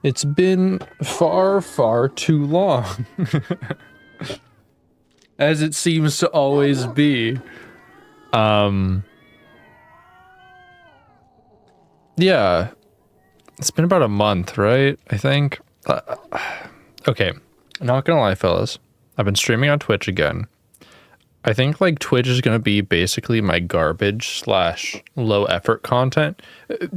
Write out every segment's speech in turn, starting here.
It's been far, far too long. As it seems to always be. Yeah. It's been about a month, right? I think. Okay. Not gonna lie, fellas. I've been streaming on Twitch again. I think like Twitch is gonna be basically my garbage / low effort content.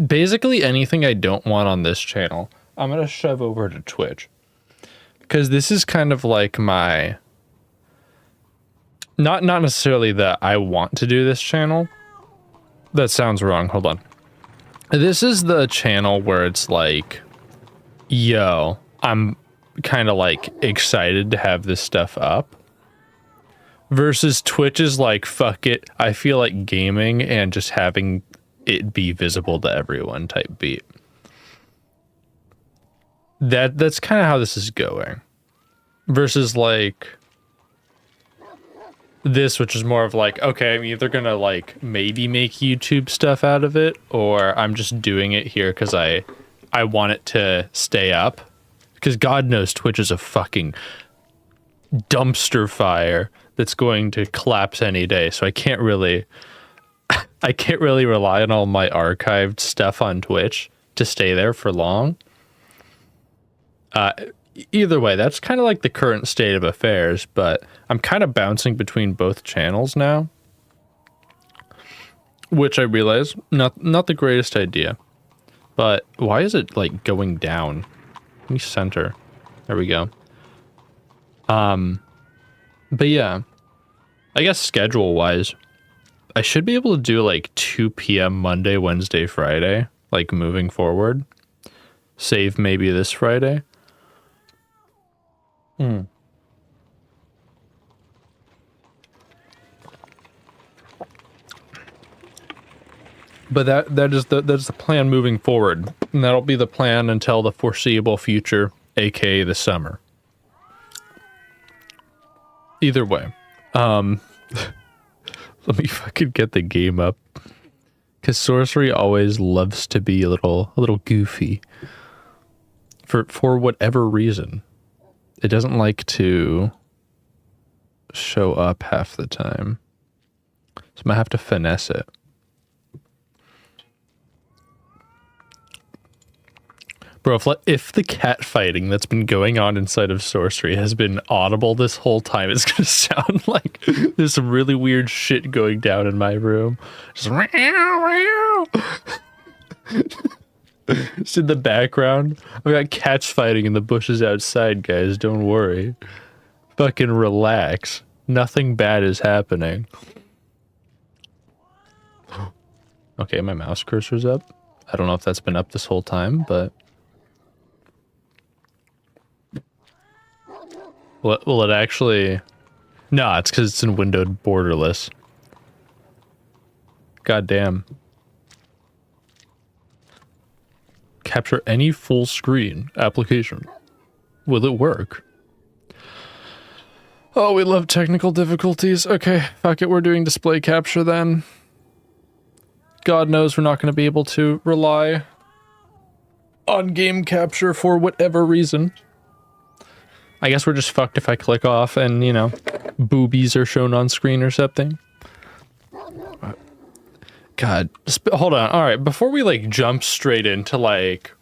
Basically anything I don't want on this channel, I'm gonna shove over to Twitch. Because this is kind of like my... Not necessarily that I want to do this channel. That sounds wrong. Hold on. This is the channel where it's like, yo, I'm kind of like excited to have this stuff up. Versus Twitch is like, fuck it, I feel like gaming and just having it be visible to everyone type beat. That's kind of how this is going. Versus like this, which is more of like, okay, I'm either gonna like maybe make YouTube stuff out of it, or I'm just doing it here because I want it to stay up. Because God knows Twitch is a fucking dumpster fire that's going to collapse any day, so I can't really rely on all my archived stuff on Twitch to stay there for long. Either way, that's kind of like the current state of affairs, but I'm kind of bouncing between both channels now, which I realize not the greatest idea. But why is it like going down? Let me center. There we go. But yeah, I guess schedule wise, I should be able to do like 2 p.m. Monday, Wednesday, Friday, like moving forward. Save maybe this Friday. But that's the plan moving forward, and that'll be the plan until the foreseeable future, aka the summer. Either way, let me fucking get the game up, because Sorcery always loves to be a little goofy. For whatever reason, it doesn't like to show up half the time, so I'm gonna have to finesse it. Bro, if the cat fighting that's been going on inside of Sorcery has been audible this whole time, it's gonna sound like there's some really weird shit going down in my room. Just Just in the background. We got cats fighting in the bushes outside, guys. Don't worry. Fucking relax. Nothing bad is happening. Okay, my mouse cursor's up. I don't know if that's been up this whole time, but... Will it actually... No, it's because it's in windowed borderless. God damn. Capture any full screen application. Will it work? Oh, we love technical difficulties. Okay, fuck it, we're doing display capture then. God knows we're not going to be able to rely on game capture for whatever reason. I guess we're just fucked if I click off and, you know, boobies are shown on screen or something. God, hold on. All right, before we like jump straight into like,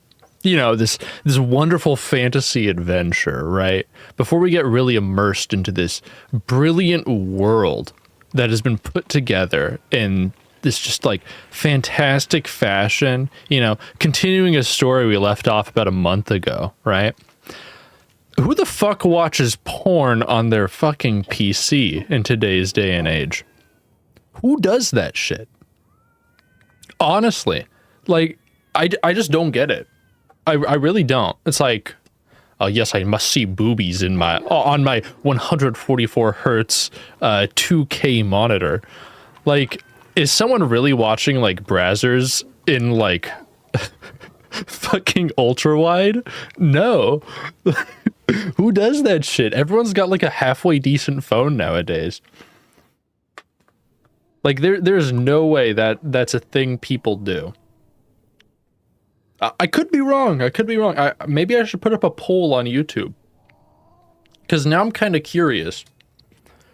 you know, this wonderful fantasy adventure, right? Before we get really immersed into this brilliant world that has been put together in this just like fantastic fashion, you know, continuing a story we left off about a month ago, right? Who the fuck watches porn on their fucking PC in today's day and age? Who does that shit? Honestly, like, I just don't get it. I really don't. It's like, oh yes, I must see boobies in my on my 144 hertz 2K monitor. Like, is someone really watching like Brazzers in like fucking ultra wide? No. Who does that shit? Everyone's got like a halfway decent phone nowadays. Like there's no way that's a thing people do. I could be wrong. I could be wrong. Maybe I should put up a poll on YouTube. Because now I'm kind of curious.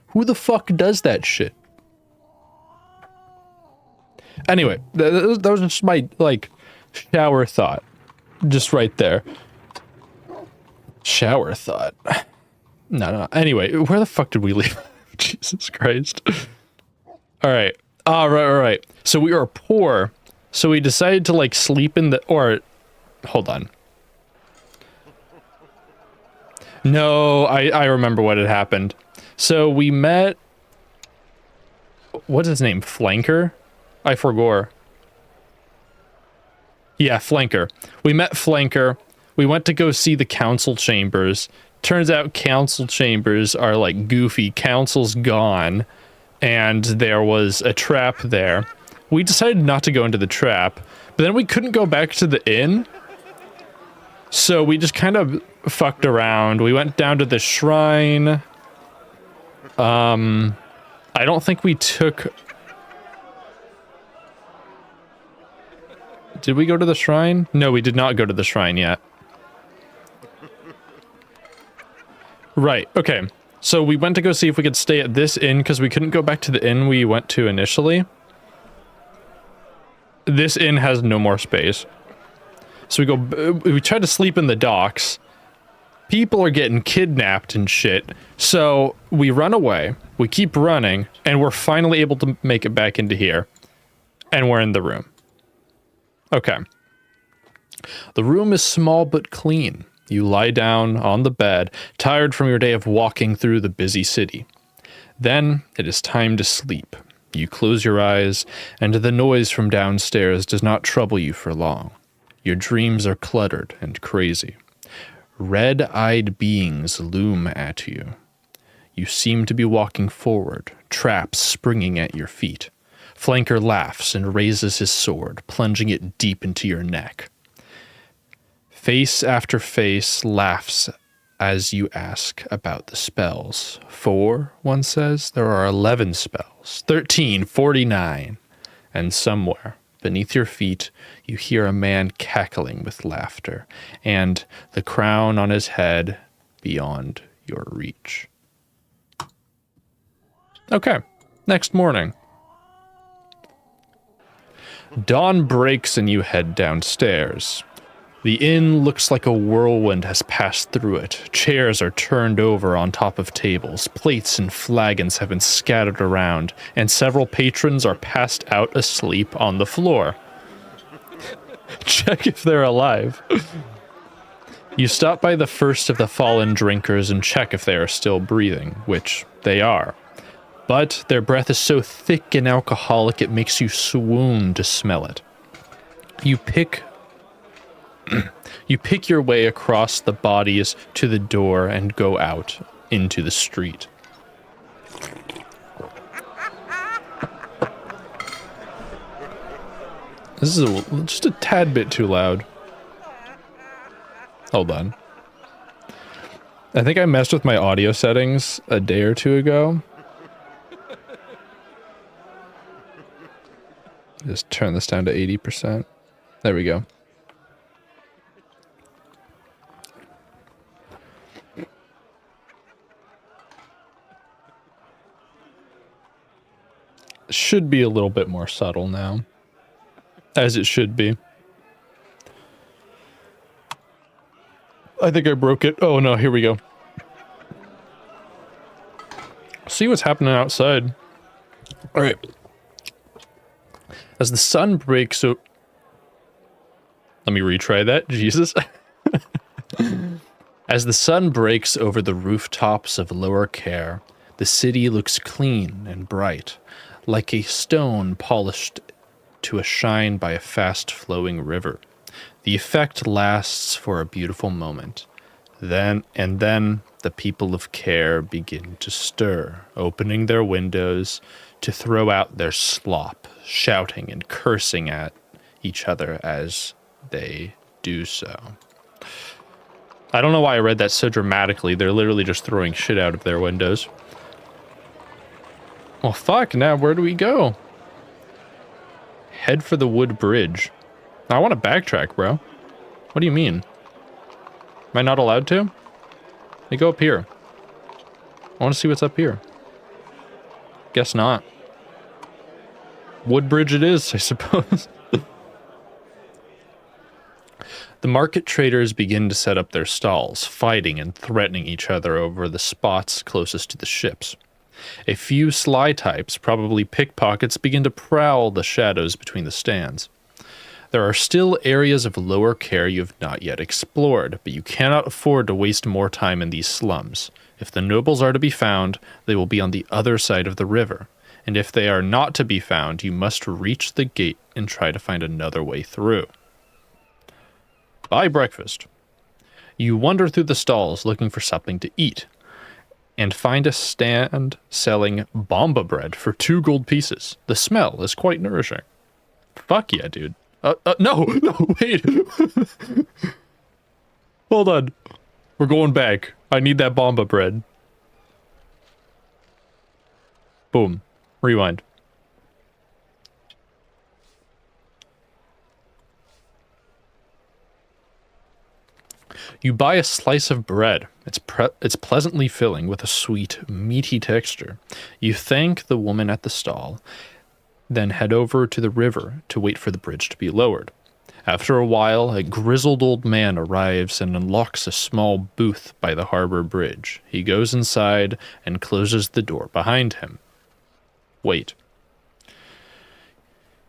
Who the fuck does that shit? Anyway, that was just my, like, shower thought. Just right there. Shower thought. No. Anyway, where the fuck did we leave? Jesus Christ. Alright. Right. So we are poor. So we decided to, like, sleep in the... Or... Hold on. No, I remember what had happened. So we met... What's his name? Flanker? I forgot. Yeah, Flanker. We met Flanker. We went to go see the council chambers. Turns out council chambers are, like, goofy. Council's gone. And there was a trap there. We decided not to go into the trap. But then we couldn't go back to the inn. So we just kind of fucked around. We went down to the shrine. I don't think we took... Did we go to the shrine? No, we did not go to the shrine yet. Right, okay. So we went to go see if we could stay at this inn because we couldn't go back to the inn we went to initially. This inn has no more space. So we tried to sleep in the docks. People are getting kidnapped and shit. So we run away. We keep running, and we're finally able to make it back into here. And we're in the room. Okay. The room is small but clean. You lie down on the bed, tired from your day of walking through the busy city. Then it is time to sleep. You close your eyes, and the noise from downstairs does not trouble you for long. Your dreams are cluttered and crazy. Red-eyed beings loom at you. You seem to be walking forward, traps springing at your feet. Flanker laughs and raises his sword, plunging it deep into your neck. Face after face laughs as you ask about the spells. 4, one says, there are 11 spells, 13, 49. And somewhere, beneath your feet, you hear a man cackling with laughter, and the crown on his head beyond your reach. Okay, next morning. Dawn breaks and you head downstairs. The inn looks like a whirlwind has passed through it. Chairs are turned over on top of tables. Plates and flagons have been scattered around, and several patrons are passed out asleep on the floor. Check if they're alive. You stop by the first of the fallen drinkers and check if they are still breathing, which they are. But their breath is so thick and alcoholic it makes you swoon to smell it. You pick your way across the bodies to the door and go out into the street. This is just a tad bit too loud. Hold on. I think I messed with my audio settings a day or two ago. Just turn this down to 80%. There we go. Should be a little bit more subtle now. As it should be. I think I broke it. Oh no, here we go. See what's happening outside. Alright. As the sun breaks Let me retry that, Jesus. As the sun breaks over the rooftops of Lower Care, the city looks clean and bright, like a stone polished to a shine by a fast-flowing river. The effect lasts for a beautiful moment. Then the people of Care begin to stir, opening their windows to throw out their slop, shouting and cursing at each other as they do so. I don't know why I read that so dramatically. They're literally just throwing shit out of their windows. Well, fuck, now where do we go? Head for the wood bridge. I want to backtrack, bro. What do you mean? Am I not allowed to? Hey, go up here. I want to see what's up here. Guess not. Woodbridge it is, I suppose. The market traders begin to set up their stalls, fighting and threatening each other over the spots closest to the ships. A few sly types, probably pickpockets, begin to prowl the shadows between the stands. There are still areas of lower care you have not yet explored, but you cannot afford to waste more time in these slums. If the nobles are to be found, they will be on the other side of the river, and if they are not to be found, you must reach the gate and try to find another way through. By breakfast, you wander through the stalls looking for something to eat, and find a stand selling bomba bread for 2 gold pieces. The smell is quite nourishing. Fuck yeah, dude. No, wait. Hold on. We're going back. I need that bomba bread. Boom. Rewind. You buy a slice of bread. It's pleasantly filling with a sweet, meaty texture. You thank the woman at the stall, then head over to the river to wait for the bridge to be lowered. After a while, a grizzled old man arrives and unlocks a small booth by the harbor bridge. He goes inside and closes the door behind him. Wait.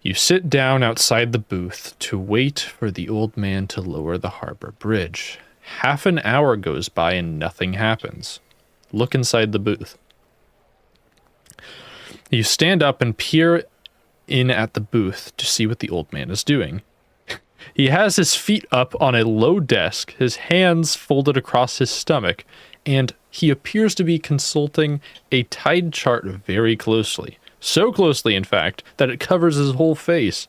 You sit down outside the booth to wait for the old man to lower the harbor bridge. Half an hour goes by and nothing happens. Look inside the booth. You stand up and peer in at the booth to see what the old man is doing. He has his feet up on a low desk, his hands folded across his stomach, and he appears to be consulting a tide chart very closely. So closely, in fact, that it covers his whole face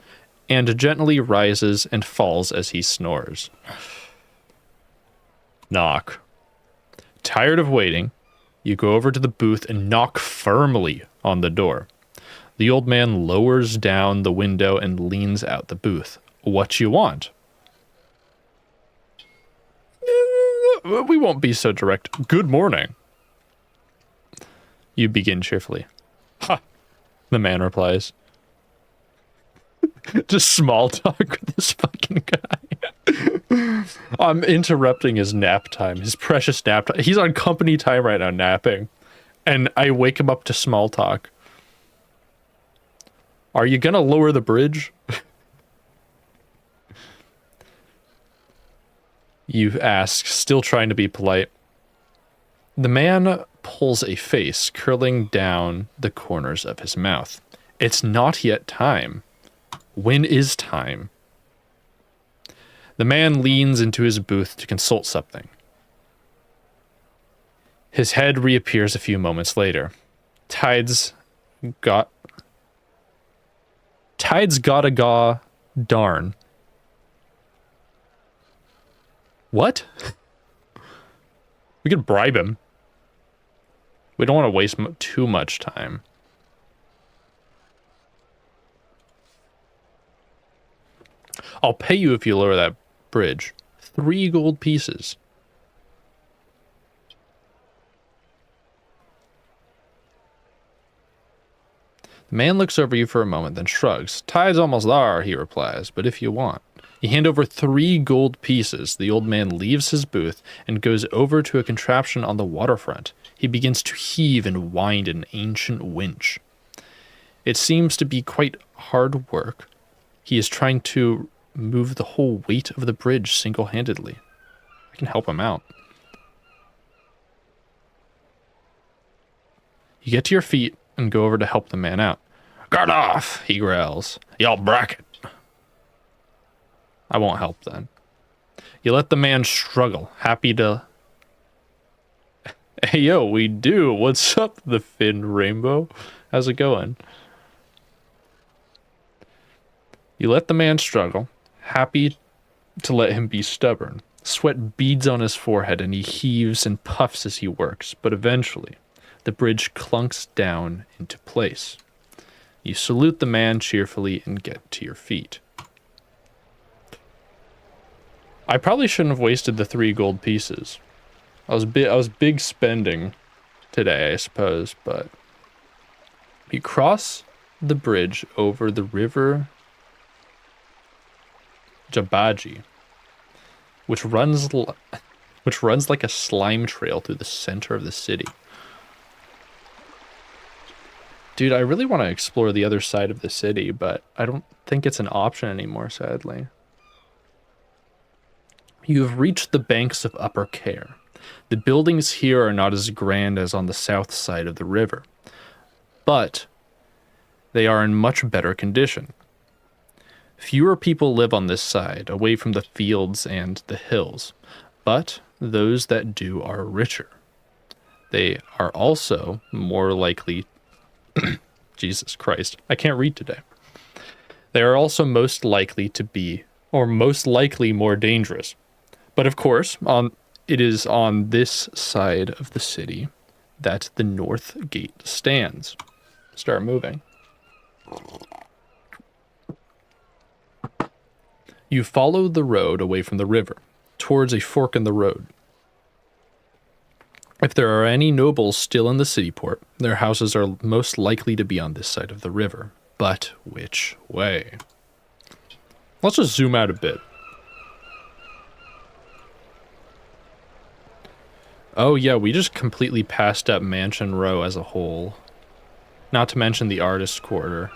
and gently rises and falls as he snores. Knock. Tired of waiting, you go over to the booth and knock firmly on the door. The old man lowers down the window and leans out the booth. What you want? We won't be so direct. Good morning. You begin cheerfully. Ha! The man replies. Just small talk with this fucking guy. I'm interrupting his nap time, his precious nap time. He's on company time right now, napping. And I wake him up to small talk. Are you gonna lower the bridge? You ask, still trying to be polite. The man pulls a face, curling down the corners of his mouth. It's not yet time. When is time? The man leans into his booth to consult something. His head reappears a few moments later. Tide's gotta go darn. What? We could bribe him. We don't want to waste too much time. I'll pay you if you lower that bridge. 3 gold pieces. The man looks over you for a moment, then shrugs. Tide's almost there, he replies, but if you want. You hand over 3 gold pieces. The old man leaves his booth and goes over to a contraption on the waterfront. He begins to heave and wind an ancient winch. It seems to be quite hard work. He is trying to move the whole weight of the bridge single-handedly. I can help him out. You get to your feet and go over to help the man out. Guard off, he growls. Y'all bracket. I won't help then. You let the man struggle, happy to... Hey, yo, we do. What's up, the Finn Rainbow? How's it going? You let the man struggle, happy to let him be stubborn. Sweat beads on his forehead and he heaves and puffs as he works, but eventually the bridge clunks down into place. You salute the man cheerfully and get to your feet. I probably shouldn't have wasted the 3 gold pieces. I was big spending today, I suppose, but you cross the bridge over the river Jabaji, which runs like a slime trail through the center of the city. Dude, I really want to explore the other side of the city, but I don't think it's an option anymore, sadly. You have reached the banks of Upper Care. The buildings here are not as grand as on the south side of the river, but they are in much better condition. Fewer people live on this side, away from the fields and the hills, but those that do are richer. They are also more likely... Jesus Christ, I can't read today. They are also most likely to be, or most likely more dangerous. But of course, it is on this side of the city that the North Gate stands. Start moving. You follow the road away from the river, towards a fork in the road. If there are any nobles still in the city port, their houses are most likely to be on this side of the river. But which way? Let's just zoom out a bit. Oh yeah, we just completely passed up Mansion Row as a whole. Not to mention the Artist's Quarter.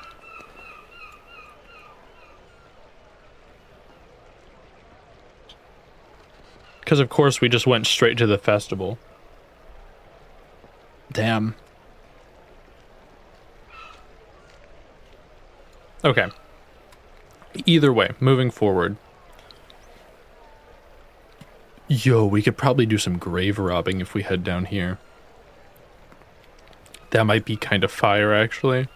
Because of course we just went straight to the festival. Damn. Okay. Either way, moving forward. Yo, we could probably do some grave robbing if we head down here. That might be kind of fire, actually.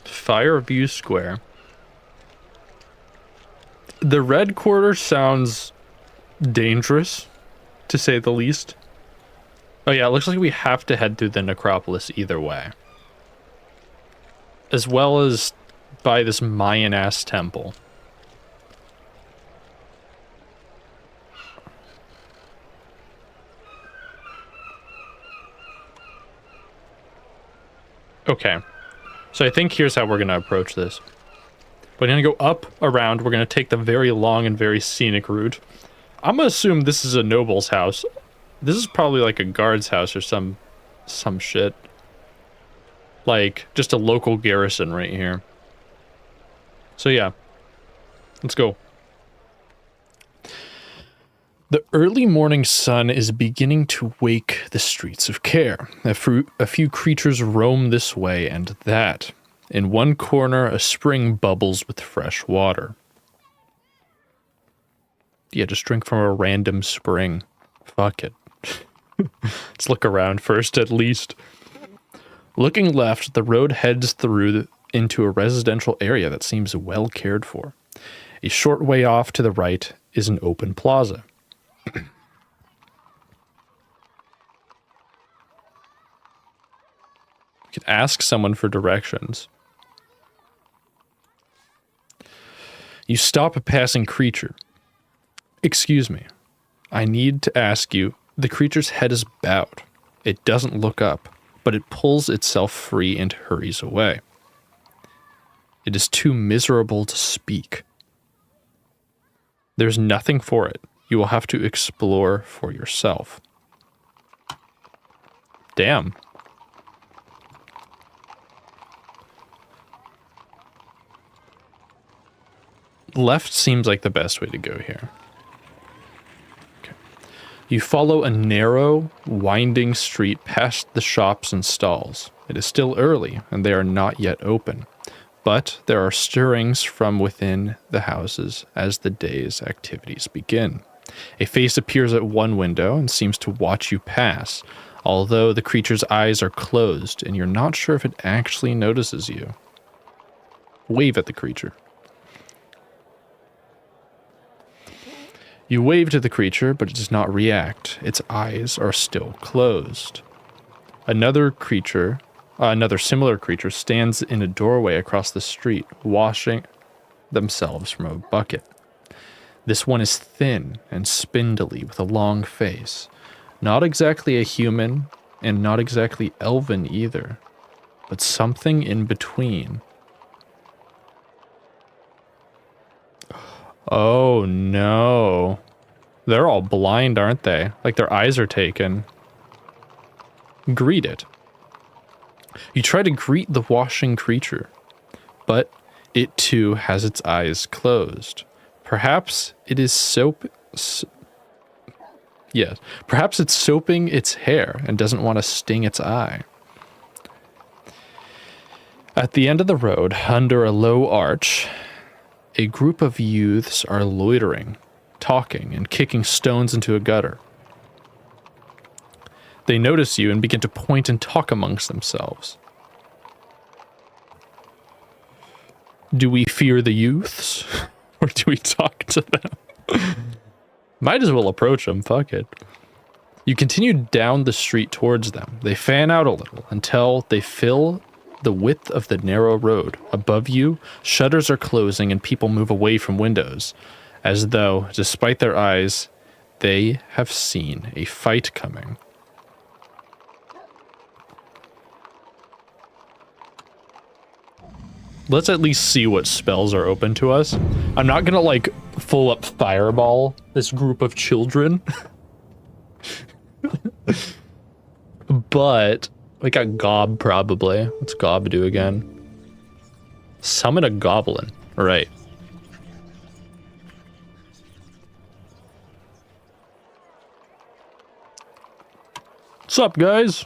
Fireview Square. The Red Quarter sounds dangerous, to say the least. Oh yeah, it looks like we have to head through the necropolis either way. As well as by this Mayan-ass temple. Okay. So I think here's how we're going to approach this. We're going to go up, around, we're going to take the very long and very scenic route. I'm going to assume this is a noble's house. This is probably like a guard's house or some shit. Like, just a local garrison right here. So yeah, let's go. The early morning sun is beginning to wake the streets of Care. A few creatures roam this way and that. In one corner, a spring bubbles with fresh water. Yeah, just drink from a random spring. Fuck it. Let's look around first, at least. Looking left, the road heads through into a residential area that seems well cared for. A short way off to the right is an open plaza. You could ask someone for directions. You stop a passing creature. Excuse me. I need to ask you. The creature's head is bowed. It doesn't look up, but it pulls itself free and hurries away. It is too miserable to speak. There's nothing for it. You will have to explore for yourself. Damn. Left seems like the best way to go here. Okay. You follow a narrow, winding street past the shops and stalls. It is still early, and they are not yet open. But there are stirrings from within the houses as the day's activities begin. A face appears at one window and seems to watch you pass, although the creature's eyes are closed and you're not sure if it actually notices you. Wave at the creature. You wave to the creature, but it does not react. Its eyes are still closed. Another creature Another similar creature stands in a doorway across the street, washing themselves from a bucket. This one is thin and spindly with a long face. Not exactly a human, and not exactly elven either, but something in between. Oh no. They're all blind, aren't they? Like their eyes are taken. Greet it. You try to greet the washing creature, but it too has its eyes closed. Perhaps it is yes, perhaps it's soaping its hair and doesn't want to sting its eye. At the end of the road, under a low arch, a group of youths are loitering, talking, and kicking stones into a gutter. They notice you and begin to point and talk amongst themselves. Do we fear the youths? Or do we talk to them? Might as well approach them, fuck it. You continue down the street towards them. They fan out a little until they fill the width of the narrow road. Above you, shutters are closing and people move away from windows, as though, despite their eyes, they have seen a fight coming. Let's at least see what spells are open to us. I'm not gonna, like, full up fireball this group of children. But we got Gob, probably. What's Gob do again? Summon a goblin. Right. What's up, guys?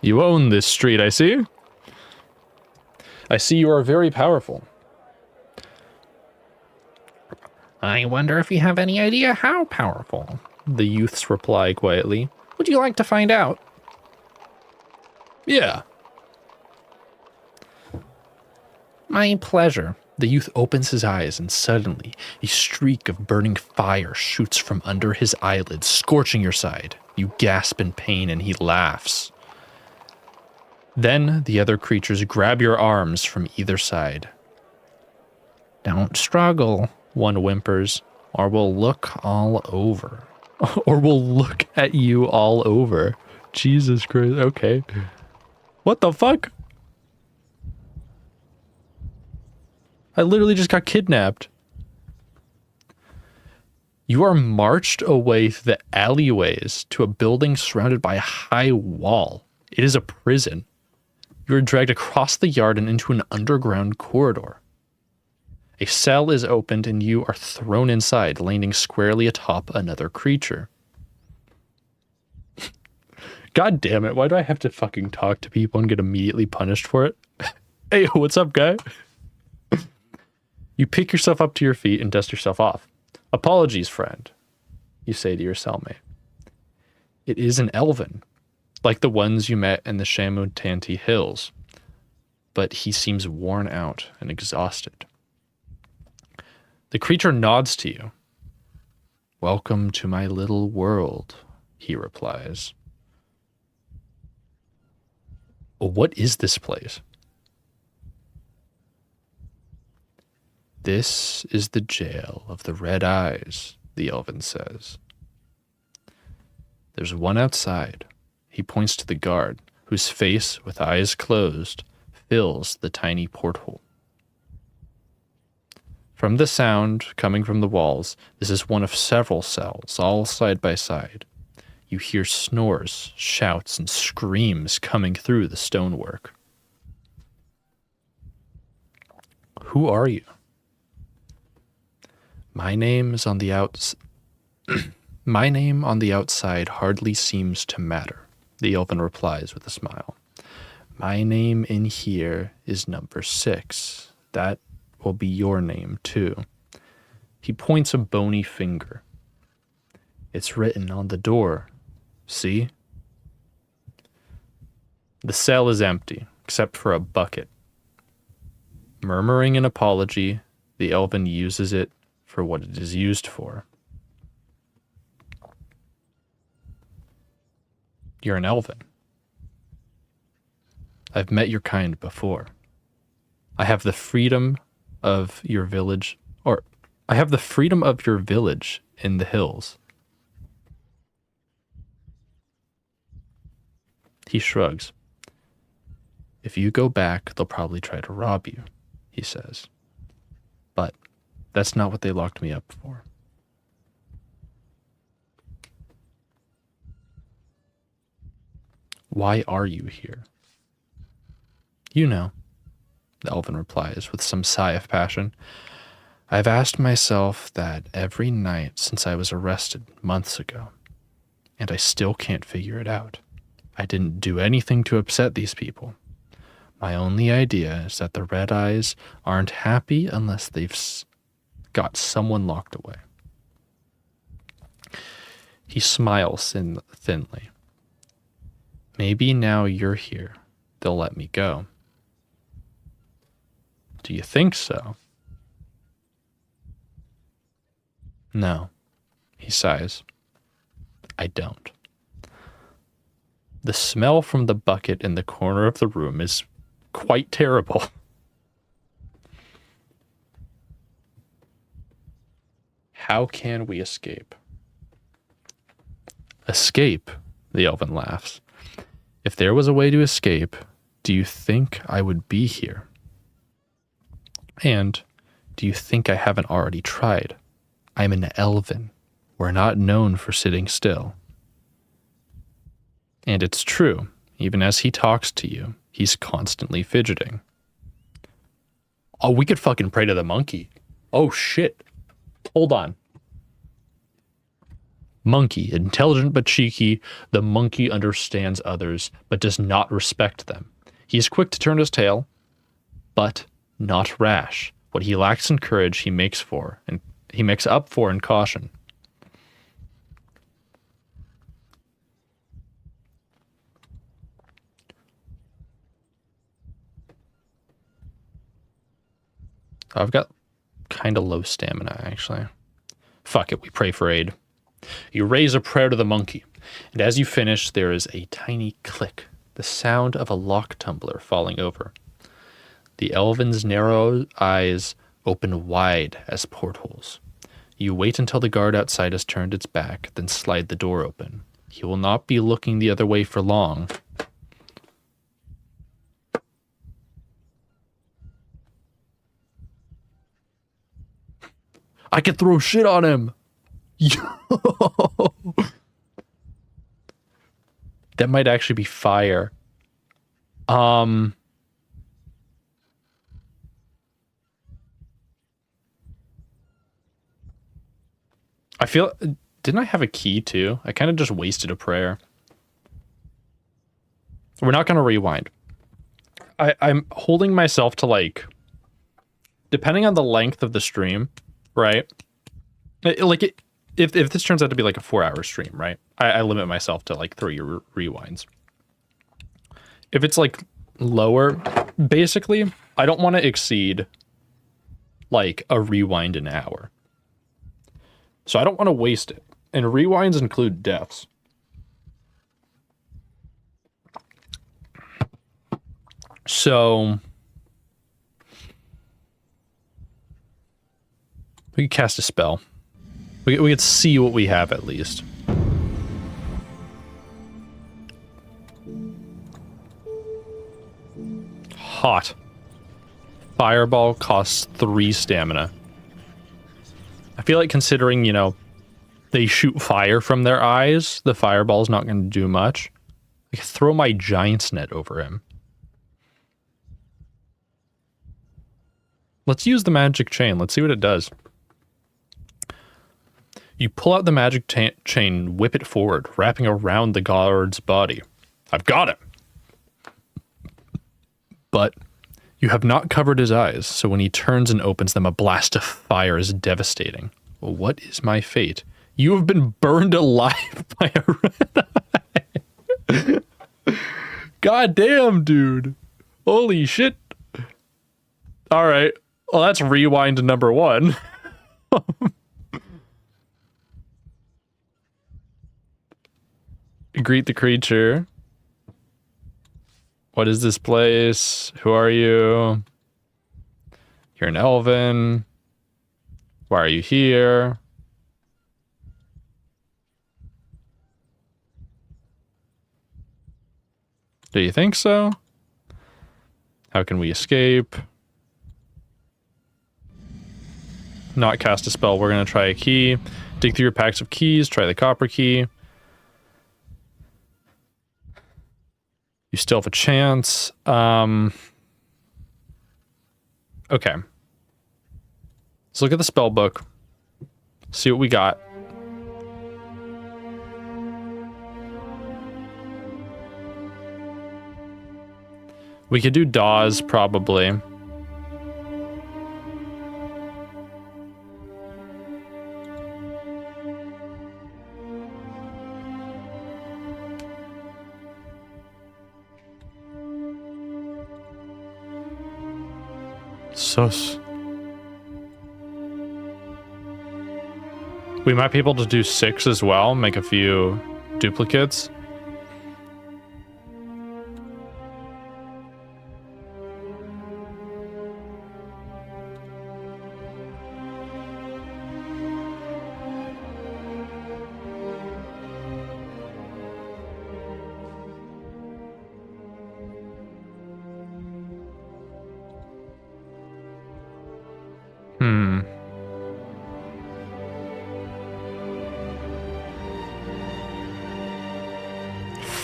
You own this street, I see. I see you are very powerful. I wonder if you have any idea how powerful, the youths reply quietly. Would you like to find out? Yeah. My pleasure. The youth opens his eyes and suddenly a streak of burning fire shoots from under his eyelids, scorching your side. You gasp in pain and he laughs. Then the other creatures grab your arms from either side. Don't struggle, one whimpers, or we'll look all over. Or we'll look at you all over. Jesus Christ, okay. What the fuck? I literally just got kidnapped. You are marched away through the alleyways to a building surrounded by a high wall. It is a prison. You are dragged across the yard and into an underground corridor. A cell is opened and you are thrown inside, landing squarely atop another creature. God damn it, why do I have to fucking talk to people and get immediately punished for it? Hey, what's up, guy? You pick yourself up to your feet and dust yourself off. Apologies, friend, you say to your cellmate. It is an elven, like the ones you met in the Shamutanti Hills, but he seems worn out and exhausted. The creature nods to you. Welcome to my little world, he replies. What is this place? This is the jail of the Red Eyes, the elven says. There's one outside. He points to the guard, whose face, with eyes closed, fills the tiny porthole. From the sound coming from the walls, this is one of several cells, all side by side. You hear snores, shouts, and screams coming through the stonework. Who are you? My name is on the My name on the outside hardly seems to matter, the elven replies with a smile. My name in here is number 6. That will be your name, too. He points a bony finger. It's written on the door. See? The cell is empty, except for a bucket. Murmuring an apology, the elven uses it for what it is used for. You're an elven. I've met your kind before. I have the freedom of your village, or I have the freedom of your village in the hills. He shrugs. If you go back, they'll probably try to rob you, he says. But that's not what they locked me up for. Why are you here? You know, the elven replies with some sigh of passion. I've asked myself that every night since I was arrested months ago, and I still can't figure it out. I didn't do anything to upset these people. My only idea is that the Red Eyes aren't happy unless they've got someone locked away. He smiles thinly. Maybe now you're here, they'll let me go. Do you think so? No, he sighs. I don't. The smell from the bucket in the corner of the room is quite terrible. How can we escape? Escape, the elven laughs. If there was a way to escape, do you think I would be here? And do you think I haven't already tried? I'm an elven. We're not known for sitting still. And it's true, even as he talks to you, he's constantly fidgeting. Oh, we could fucking pray to the monkey. Oh shit. Hold on. Monkey, intelligent but cheeky, the monkey understands others, but does not respect them. He is quick to turn his tail, but not rash. What he lacks in courage, he makes up for in caution. I've got kind of low stamina, actually. Fuck it, we pray for aid. You raise a prayer to the monkey, and as you finish, there is a tiny click, the sound of a lock tumbler falling over. The elven's narrow eyes open wide as portholes. You wait until the guard outside has turned its back, then slide the door open. He will not be looking the other way for long. I could throw shit on him. Yo. That might actually be fire. I feel, didn't I have a key too? I kind of just wasted a prayer. We're not going to rewind. I'm holding myself to, like, depending on the length of the stream, right? If this turns out to be like a 4-hour stream, right? I limit myself to like 3 rewinds. If it's like lower, basically, I don't want to exceed like a rewind an hour. So I don't want to waste it. And rewinds include deaths. So we could cast a spell. We could see what we have at least. Hot. Fireball costs 3 stamina. I feel like considering, you know, they shoot fire from their eyes, the fireball's not going to do much. I could throw my giant's net over him. Let's use the magic chain. Let's see what it does. You pull out the magic chain, whip it forward, wrapping around the guard's body. I've got him! But you have not covered his eyes, so when he turns and opens them, a blast of fire is devastating. Well, what is my fate? You have been burned alive by a red eye. God damn, dude. Holy shit. All right. Well, that's rewind number 1. Greet the creature. What is this place? Who are you? You're an elven. Why are you here? Do you think so? How can we escape? Not cast a spell. We're going to try a key. Dig through your packs of keys. Try the copper key. You still have a chance. Okay. Let's look at the spell book. See what we got. We could do Dawes, probably. We might be able to do 6 as well, make a few duplicates.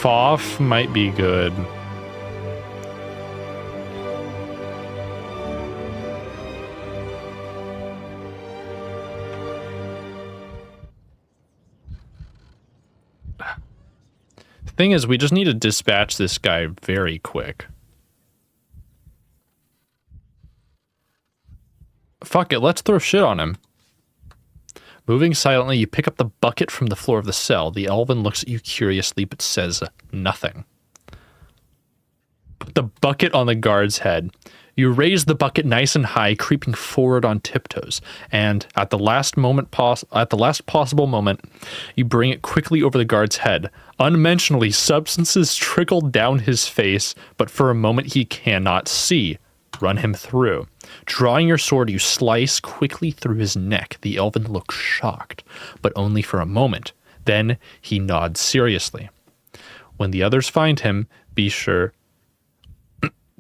Foff might be good. The thing is, we just need to dispatch this guy very quick. Fuck it, let's throw shit on him. Moving silently, you pick up the bucket from the floor of the cell. The elven looks at you curiously, but says nothing. Put the bucket on the guard's head. You raise the bucket nice and high, creeping forward on tiptoes, and at the last possible moment, you bring it quickly over the guard's head. Unmentionably, substances trickle down his face, but for a moment he cannot see. Run him through. Drawing your sword, you slice quickly through his neck. The elven looks shocked, but only for a moment. Then he nods seriously. When the others find him, be sure...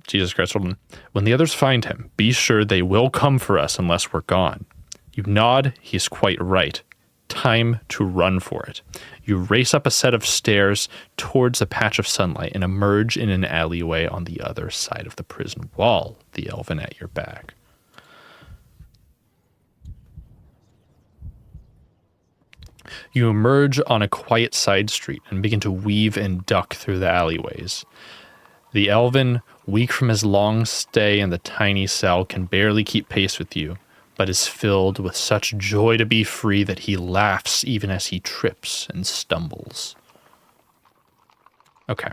Jesus Christ, hold on. When the others find him, be sure they will come for us unless we're gone. You nod, he's quite right. Time to run for it. You race up a set of stairs towards a patch of sunlight and emerge in an alleyway on the other side of the prison wall, the elven at your back. You emerge on a quiet side street and begin to weave and duck through the alleyways. The elven, weak from his long stay in the tiny cell, can barely keep pace with you, but is filled with such joy to be free that he laughs even as he trips and stumbles. Okay.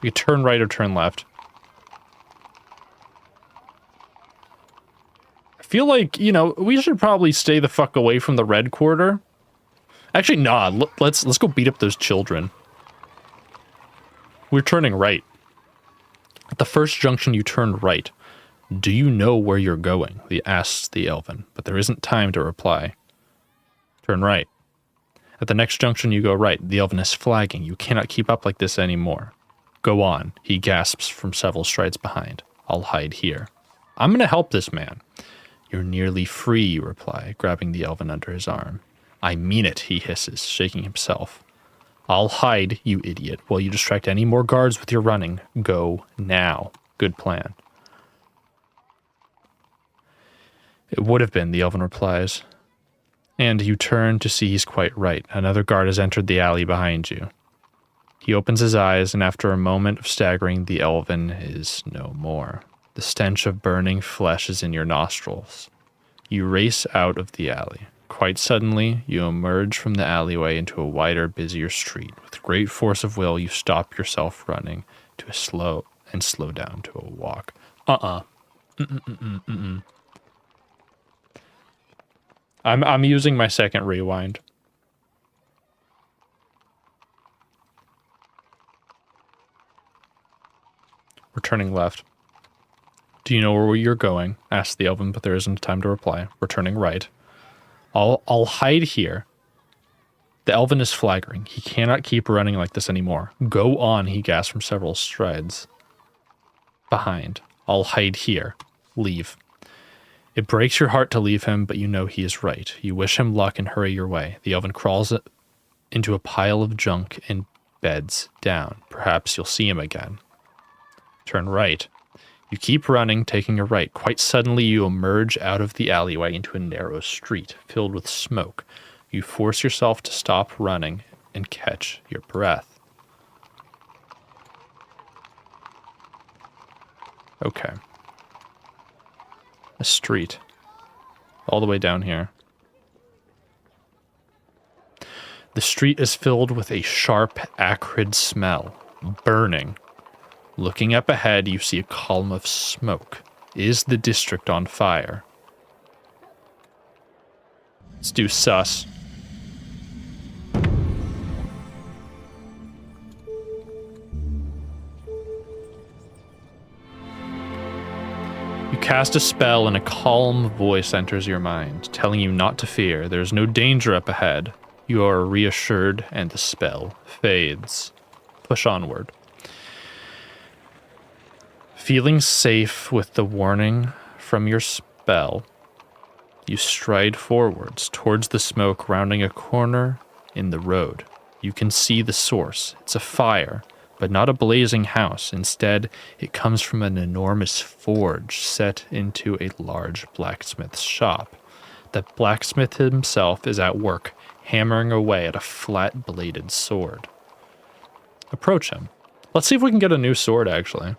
We can turn right or turn left. I feel like, you know, we should probably stay the fuck away from the red quarter. Actually, nah, let's go beat up those children. We're turning right. At the first junction, you turn right. Do you know where you're going? He asks the elven, but there isn't time to reply. Turn right. At the next junction, you go right. The elven is flagging. You cannot keep up like this anymore. Go on, he gasps from several strides behind. I'll hide here. I'm gonna help this man. You're nearly free, you reply, grabbing the elven under his arm. I mean it, he hisses, shaking himself. I'll hide, you idiot, while you distract any more guards with your running. Go now. Good plan. It would have been, the elven replies. And you turn to see he's quite right. Another guard has entered the alley behind you. He opens his eyes, and after a moment of staggering, the elven is no more. The stench of burning flesh is in your nostrils. You race out of the alley. Quite suddenly, you emerge from the alleyway into a wider, busier street. With great force of will, you stop yourself running to a slow down to a walk. I'm using my second rewind. We're turning left. Do you know where you're going? Asked the elven, but there isn't time to reply. We're turning right. I'll hide here. The elven is flagging. He cannot keep running like this anymore. Go on, he gasped from several strides. Behind. I'll hide here. Leave. It breaks your heart to leave him, but you know he is right. You wish him luck and hurry your way. The elven crawls into a pile of junk and beds down. Perhaps you'll see him again. Turn right. You keep running, taking a right. Quite suddenly, you emerge out of the alleyway into a narrow street filled with smoke. You force yourself to stop running and catch your breath. Okay. A street. All the way down here. The street is filled with a sharp, acrid smell. Burning. Looking up ahead, you see a column of smoke. Is the district on fire? Let's do sus. You cast a spell and a calm voice enters your mind, telling you not to fear. There's no danger up ahead. You are reassured and the spell fades. Push onward. Feeling safe with the warning from your spell, you stride forwards towards the smoke, rounding a corner in the road. You can see the source. It's a fire, but not a blazing house. Instead, it comes from an enormous forge set into a large blacksmith's shop. The blacksmith himself is at work, hammering away at a flat-bladed sword. Approach him. Let's see if we can get a new sword, actually.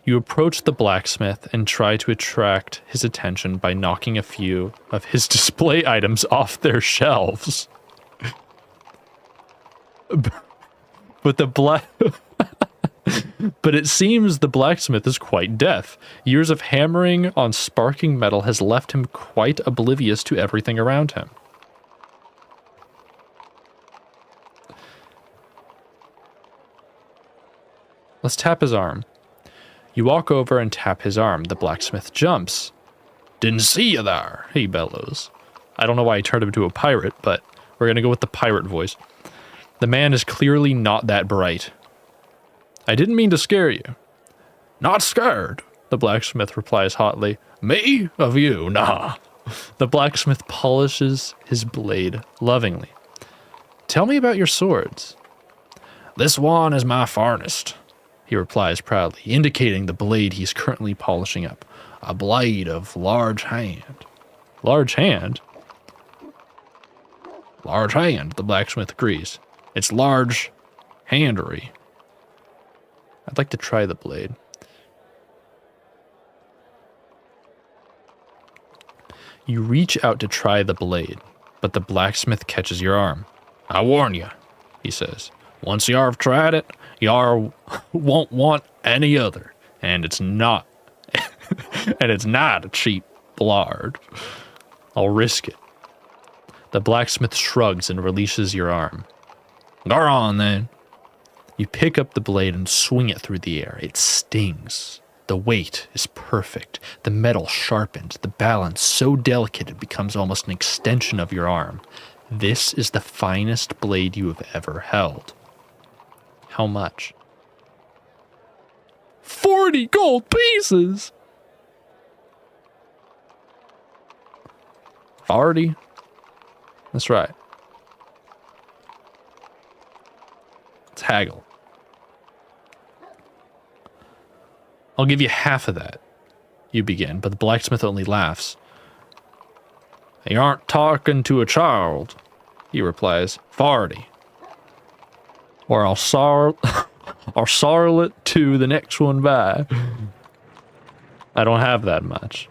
You approach the blacksmith and try to attract his attention by knocking a few of his display items off their shelves. But but it seems the blacksmith is quite deaf. Years of hammering on sparking metal has left him quite oblivious to everything around him. Let's tap his arm. You walk over and tap his arm. The blacksmith jumps. Didn't see you there, he bellows. I don't know why I turned him into a pirate, but we're going to go with the pirate voice. The man is clearly not that bright. I didn't mean to scare you. Not scared, the blacksmith replies hotly. Me? Of you? Nah. The blacksmith polishes his blade lovingly. Tell me about your swords. This one is my finest, he replies proudly, indicating the blade he's currently polishing up. A blade of large hand. Large hand? Large hand, the blacksmith agrees. It's large handery. I'd like to try the blade. You reach out to try the blade, but the blacksmith catches your arm. I warn you, he says. Once you've tried it, you won't want any other, and it's not, and it's not a cheap blard. I'll risk it. The blacksmith shrugs and releases your arm. Go on then. You pick up the blade and swing it through the air. It stings. The weight is perfect. The metal sharpened. The balance so delicate it becomes almost an extension of your arm. This is the finest blade you have ever held. How much? 40 gold pieces! 40? That's right. Let's haggle. I'll give you half of that, you begin, but the blacksmith only laughs. You aren't talking to a child, he replies. 40. Or I'll sorrel it to the next one by. I don't have that much.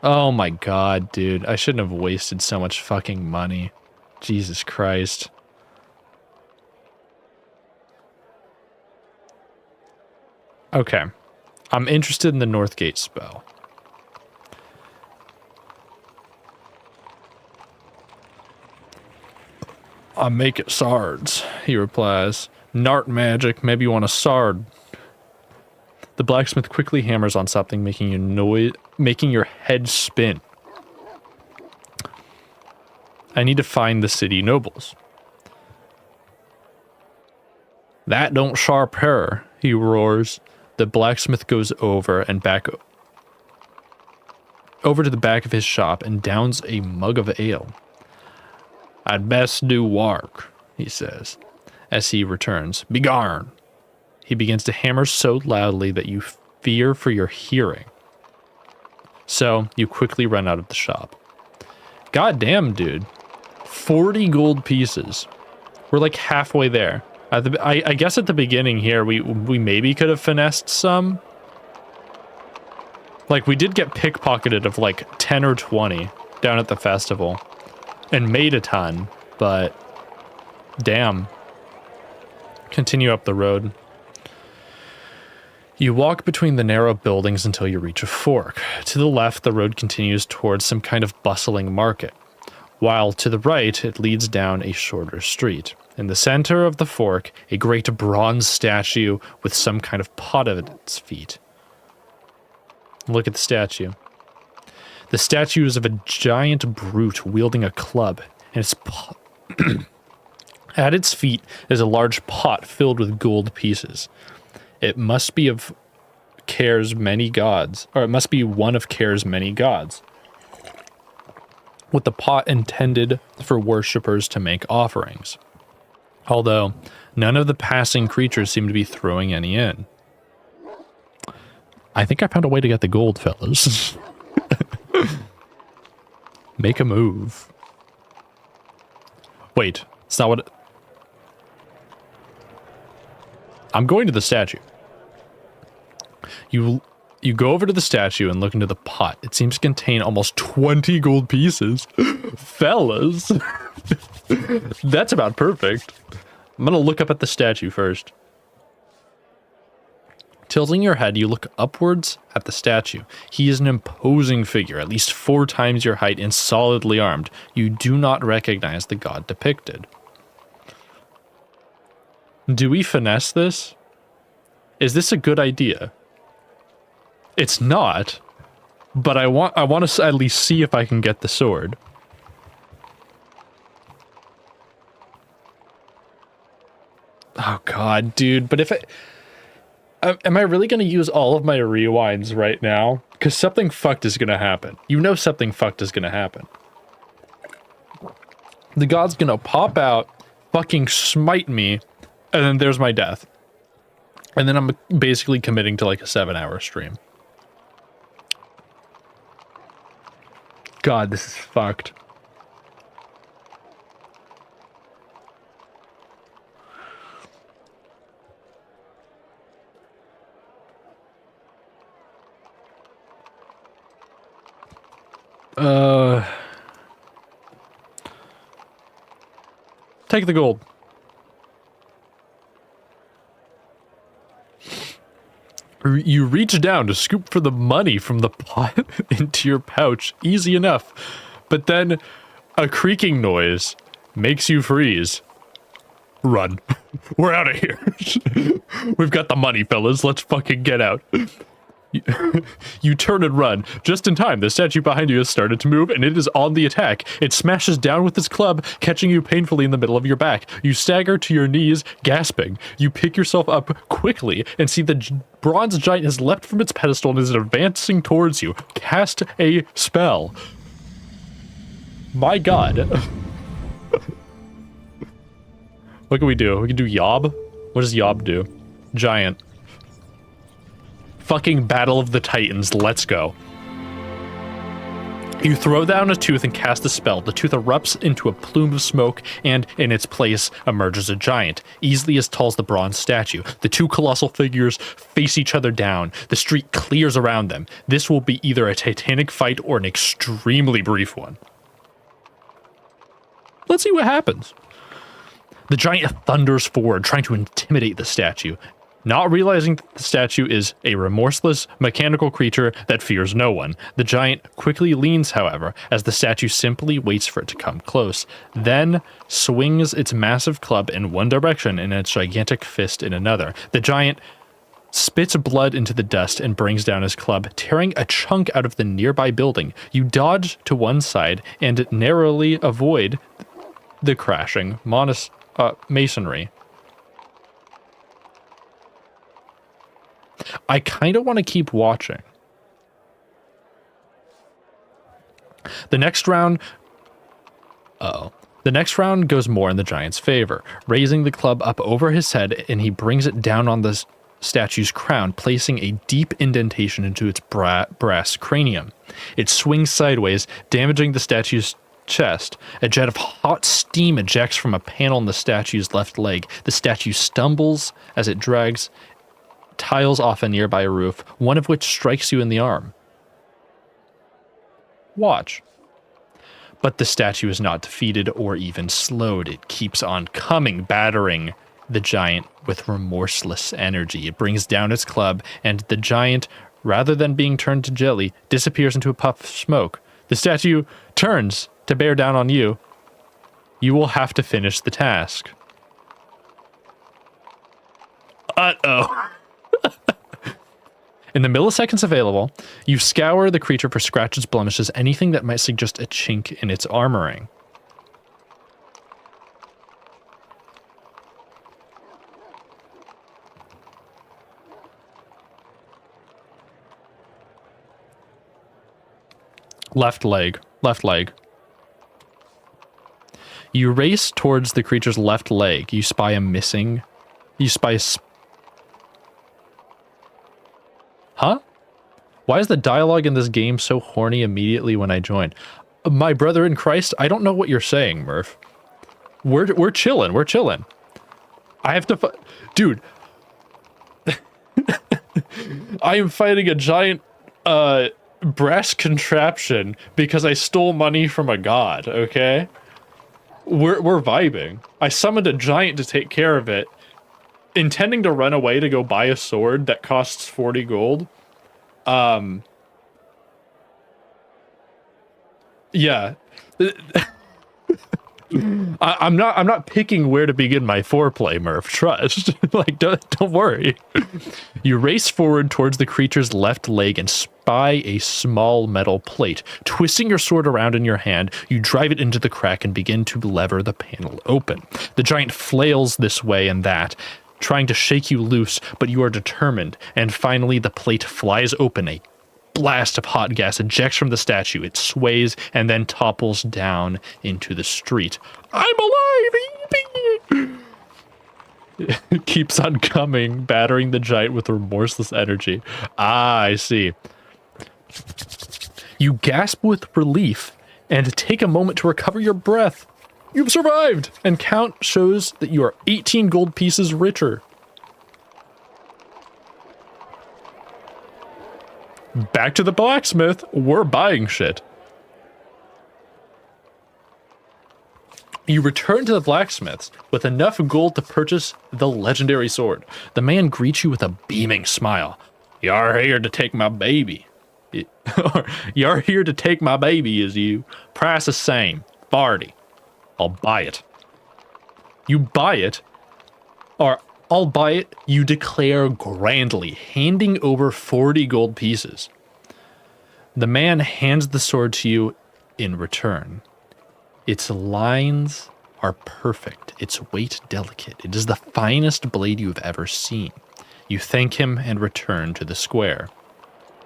Oh my god, dude. I shouldn't have wasted so much fucking money. Jesus Christ. Okay. I'm interested in the Northgate spell. I make it sards, he replies. Nart magic, maybe you want a sard. The blacksmith quickly hammers on something, making your head spin. I need to find the city nobles. That don't sharp her, he roars. The blacksmith goes over and back over to the back of his shop and downs a mug of ale. I'd best do work, he says, as he returns. Begarn! He begins to hammer so loudly that you fear for your hearing. So, you quickly run out of the shop. God damn, dude. 40 gold pieces. We're like halfway there. I guess at the beginning here, we maybe could have finessed some. Like, we did get pickpocketed of like 10 or 20 down at the festival. And made a ton, but damn. Continue up the road. You walk between the narrow buildings until you reach a fork. To the left, the road continues towards some kind of bustling market, while to the right, it leads down a shorter street. In the center of the fork, a great bronze statue with some kind of pot at its feet. Look at the statue. The statue is of a giant brute wielding a club, and at its feet is a large pot filled with gold pieces. It must be of Cair's many gods, or it must be one of Cair's many gods, with the pot intended for worshippers to make offerings. Although, none of the passing creatures seem to be throwing any in. I think I found a way to get the gold, fellas. Make a move. Wait, it's not what... I'm going to the statue. You go over to the statue and look into the pot. It seems to contain almost 20 gold pieces. Fellas. That's about perfect. I'm gonna look up at the statue first. Tilting your head, you look upwards at the statue. He is an imposing figure, at least 4 times your height and solidly armed. You do not recognize the god depicted. Do we finesse this? Is this a good idea? It's not, but I want to at least see if I can get the sword. Oh god, dude, but if am I really going to use all of my rewinds right now? Because something fucked is going to happen. You know something fucked is going to happen. The god's going to pop out, fucking smite me, and then there's my death. And then I'm basically committing to like a 7-hour stream. God, this is fucked. Take the gold. You reach down to scoop for the money from the pot into your pouch. Easy enough. But then a creaking noise makes you freeze. Run. We're out of here. We've got the money, fellas. Let's fucking get out. You turn and run. Just in time, the statue behind you has started to move, and it is on the attack. It smashes down with its club, catching you painfully in the middle of your back. You stagger to your knees, gasping. You pick yourself up quickly and see the bronze giant has leapt from its pedestal and is advancing towards you. Cast a spell. My god. What can we do? We can do Yob? What does Yob do? Giant. Fucking Battle of the Titans, let's go. You throw down a tooth and cast a spell. The tooth erupts into a plume of smoke, and in its place emerges a giant, easily as tall as the bronze statue. The 2 colossal figures face each other down. The street clears around them. This will be either a titanic fight or an extremely brief one. Let's see what happens. The giant thunders forward, trying to intimidate the statue. Not realizing that the statue is a remorseless, mechanical creature that fears no one, the giant quickly leans, however, as the statue simply waits for it to come close, then swings its massive club in one direction and its gigantic fist in another. The giant spits blood into the dust and brings down his club, tearing a chunk out of the nearby building. You dodge to one side and narrowly avoid the crashing masonry. I kind of want to keep watching. The next round goes more in the giant's favor, raising the club up over his head, and he brings it down on the statue's crown, placing a deep indentation into its brass cranium. It swings sideways, damaging the statue's chest. A jet of hot steam ejects from a panel in the statue's left leg. The statue stumbles as it drags tiles off a nearby roof, one of which strikes you in the arm. Watch. But the statue is not defeated or even slowed. It keeps on coming, battering the giant with remorseless energy. It brings down its club, and the giant, rather than being turned to jelly, disappears into a puff of smoke. The statue turns to bear down on you. You will have to finish the task. Uh-oh. In the milliseconds available, you scour the creature for scratches, blemishes, anything that might suggest a chink in its armoring. Left leg. You race towards the creature's left leg. You spy Huh? Why is the dialogue in this game so horny immediately when I join? My brother in Christ, I don't know what you're saying, Murph. We're chilling. I have to dude. I am fighting a giant brass contraption because I stole money from a god, okay? We're vibing. I summoned a giant to take care of it, intending to run away to go buy a sword that costs 40 gold. Yeah. I'm not picking where to begin my foreplay, Murph. Trust. Like, don't worry. You race forward towards the creature's left leg and spy a small metal plate. Twisting your sword around in your hand, you drive it into the crack and begin to lever the panel open. The giant flails this way and that, trying to shake you loose, but you are determined, and finally the plate flies open. A blast of hot gas ejects from the statue. It sways and then topples down into the street. I'm alive! It keeps on coming, battering the giant with remorseless energy. Ah, I see. You gasp with relief and take a moment to recover your breath. You've survived, and count shows that you are 18 gold pieces richer. Back to the blacksmith. We're buying shit. You return to the blacksmith's with enough gold to purchase the legendary sword. The man greets you with a beaming smile. You're here to take my baby. You're here to take my baby, is you. Price the same. 40. I'll buy it. You buy it, or I'll buy it, you declare grandly, handing over 40 gold pieces. The man hands the sword to you in return. Its lines are perfect, its weight delicate. It is the finest blade you have ever seen. You thank him and return to the square.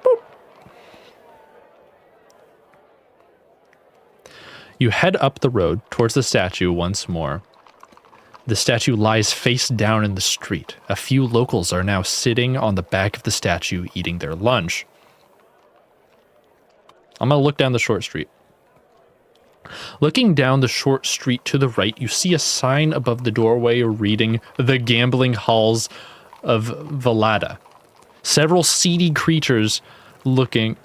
Boop. You head up the road towards the statue once more. The statue lies face down in the street. A few locals are now sitting on the back of the statue eating their lunch. I'm going to look down the short street. Looking down the short street to the right, you see a sign above the doorway reading "The Gambling Halls of Valada." Several seedy looking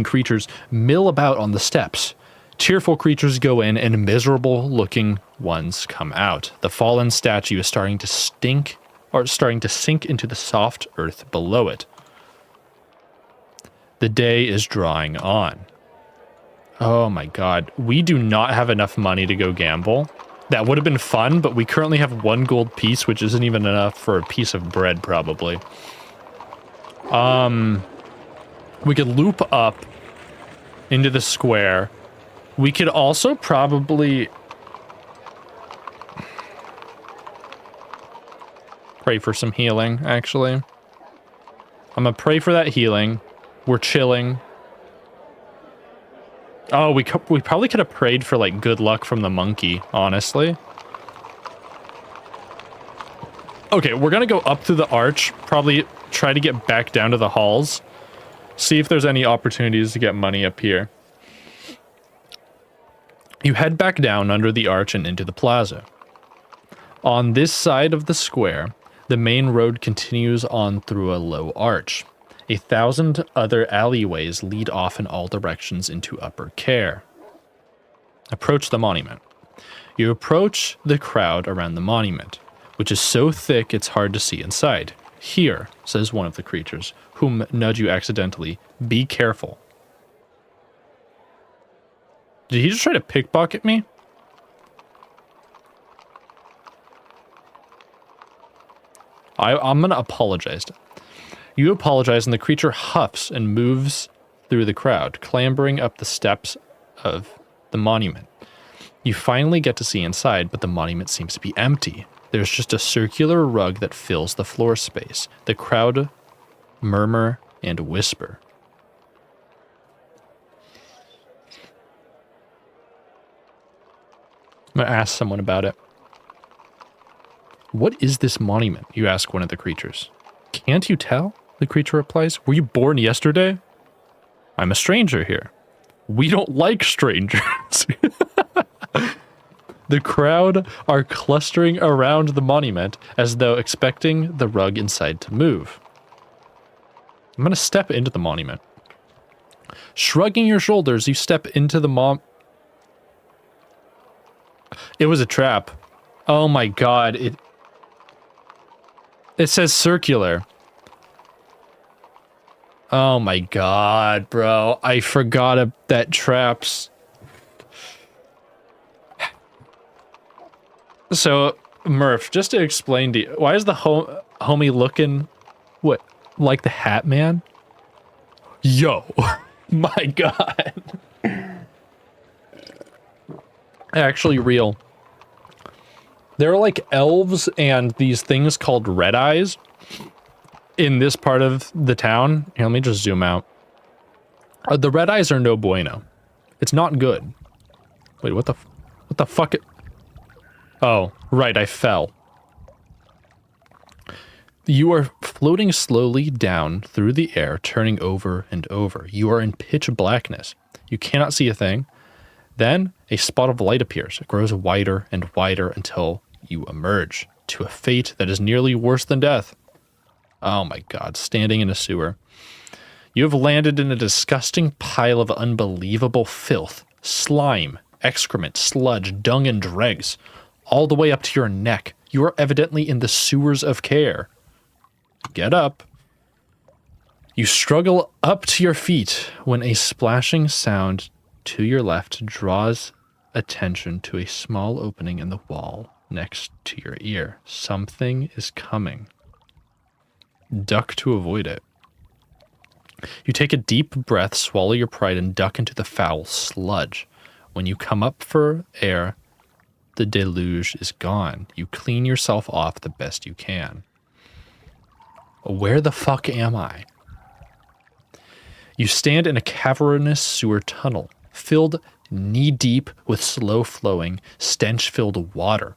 creatures mill about on the steps. Cheerful creatures go in and miserable looking ones come out. The fallen statue is starting to stink are starting to sink into the soft earth below it. The day is drawing on. Oh my god. We do not have enough money to go gamble. That would have been fun, but we currently have 1 gold piece, which isn't even enough for a piece of bread, probably. We could loop up into the square. We could also probably pray for some healing, actually. I'm gonna pray for that healing. We're chilling. Oh, we probably could have prayed for, like, good luck from the monkey, honestly. Okay, we're gonna go up through the arch, probably try to get back down to the halls, see if there's any opportunities to get money up here. You head back down under the arch and into the plaza. On this side of the square, the main road continues on through a low arch. 1,000 other alleyways lead off in all directions into Upper Care. Approach the monument. You approach the crowd around the monument, which is so thick it's hard to see inside. Here, says one of the creatures, whom nudge you accidentally, be careful. Did he just try to pickpocket me? I'm gonna apologize. You apologize, and the creature huffs and moves through the crowd, clambering up the steps of the monument. You finally get to see inside, but the monument seems to be empty. There's just a circular rug that fills the floor space. The crowd murmur and whisper. I'm gonna ask someone about it. What is this monument? You ask one of the creatures. Can't you tell? The creature replies. Were you born yesterday? I'm a stranger here. We don't like strangers. The crowd are clustering around the monument as though expecting the rug inside to move. I'm gonna step into the monument. Shrugging your shoulders, you step into the It was a trap. Oh my god, it says circular. Oh my god, bro. I forgot that traps. So, Murph, just to explain to you, why is the homie looking, what, like the Hat Man? Yo, my god. Actually real. There are like elves and these things called red eyes in this part of the town. Here, let me just zoom out. The red eyes are no bueno. It's not good. Wait, what the fuck? Oh, right, I fell. You are floating slowly down through the air, turning over and over. You are in pitch blackness. You cannot see a thing. Then a spot of light appears. It grows wider and wider until you emerge to a fate that is nearly worse than death. Oh my god, standing in a sewer. You have landed in a disgusting pile of unbelievable filth, slime, excrement, sludge, dung, and dregs, all the way up to your neck. You are evidently in the sewers of Care. Get up. You struggle up to your feet when a splashing sound to your left draws attention to a small opening in the wall next to your ear. Something is coming. Duck to avoid it. You take a deep breath, swallow your pride, and duck into the foul sludge. When you come up for air, the deluge is gone. You clean yourself off the best you can. Where the fuck am I? You stand in a cavernous sewer tunnel, filled knee-deep with slow-flowing, stench-filled water.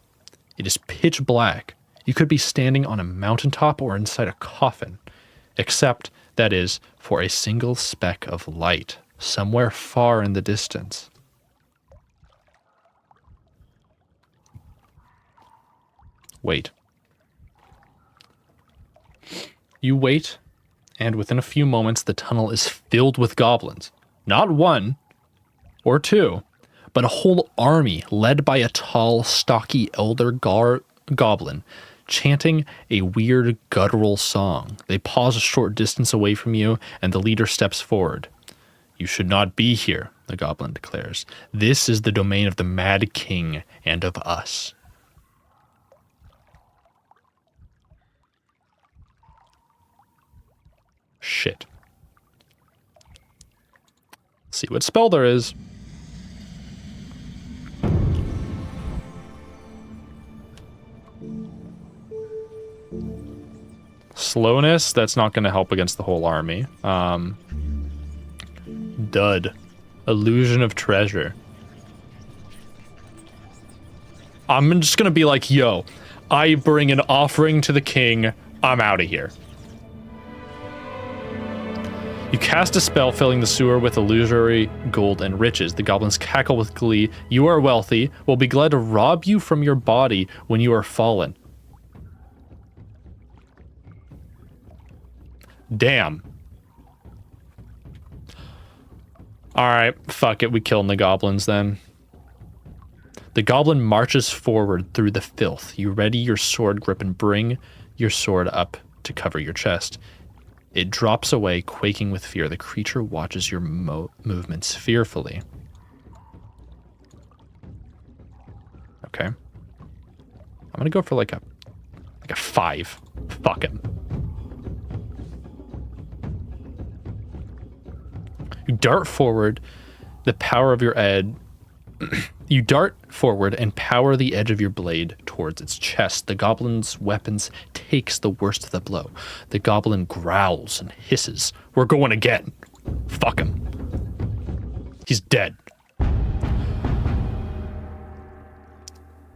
It is pitch black. You could be standing on a mountaintop or inside a coffin, except, that is, for a single speck of light, somewhere far in the distance. Wait. You wait, and within a few moments the tunnel is filled with goblins. Not one or two, but a whole army led by a tall, stocky elder goblin, chanting a weird guttural song. They pause a short distance away from you, and the leader steps forward. You should not be here, the goblin declares. This is the domain of the Mad King and of us. Shit. Let's see what spell there is. Slowness, that's not going to help against the whole army. Dud. Illusion of treasure. I'm just going to be like, yo, I bring an offering to the king. I'm out of here. You cast a spell filling the sewer with illusory gold and riches. The goblins cackle with glee. You are wealthy. We'll be glad to rob you from your body when you are fallen. Damn. Alright, fuck it. We killing the goblins then. The goblin marches forward through the filth. You ready your sword grip and bring your sword up to cover your chest. It drops away, quaking with fear. The creature watches your movements fearfully. Okay. I'm gonna go for like a 5. Fuck him. You dart forward, the power of your head. You dart forward and power the edge of your blade towards its chest. The goblin's weapons takes the worst of the blow. The goblin growls and hisses. We're going again. Fuck him. He's dead.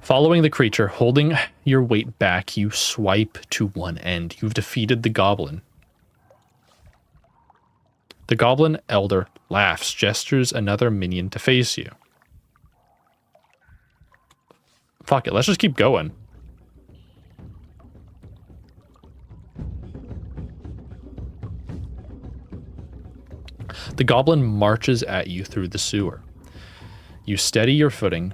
Following the creature, holding your weight back, you swipe to one end. You've defeated the goblin. The goblin elder laughs, gestures another minion to face you. Fuck it, let's just keep going. The goblin marches at you through the sewer. You steady your footing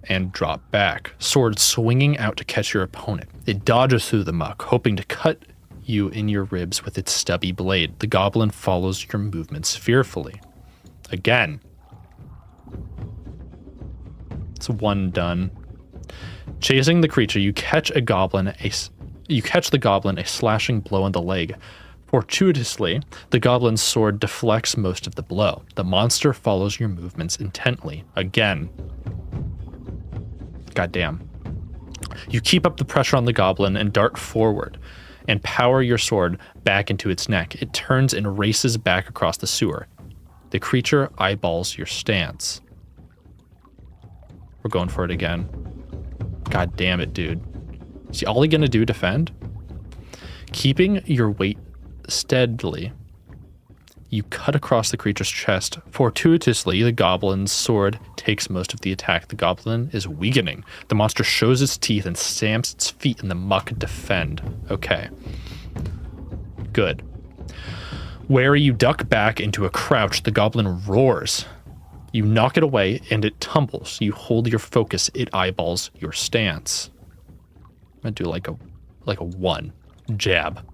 and drop back, sword swinging out to catch your opponent. It dodges through the muck, hoping to cut you in your ribs with its stubby blade. The goblin follows your movements fearfully. Again. It's one done. Chasing the creature, you catch the goblin a slashing blow on the leg. Fortuitously, the goblin's sword deflects most of the blow. The monster follows your movements intently. Again. Goddamn. You keep up the pressure on the goblin and dart forward and power your sword back into its neck. It turns and races back across the sewer. The creature eyeballs your stance. We're going for it again. God damn it, dude. Is he all gonna do defend? Keeping your weight steadily, you cut across the creature's chest. Fortuitously, the goblin's sword takes most of the attack. The goblin is weakening. The monster shows its teeth and stamps its feet in the muck. Defend. Okay. Good. Where you duck back into a crouch, the goblin roars. You knock it away and it tumbles. You hold your focus. It eyeballs your stance. I'm gonna do like a 1 jab.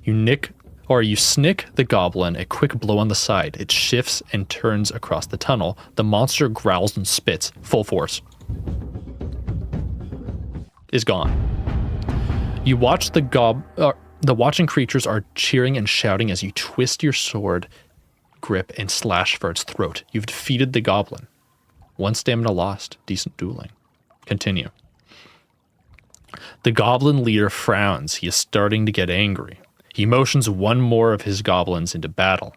You snick the goblin a quick blow on the side. It shifts and turns across the tunnel. The monster growls and spits. Full force. Is gone. You watch the watching creatures are cheering and shouting as you twist your sword grip and slash for its throat. You've defeated the goblin. 1 stamina lost. Decent dueling. Continue. The goblin leader frowns. He is starting to get angry. He motions one more of his goblins into battle.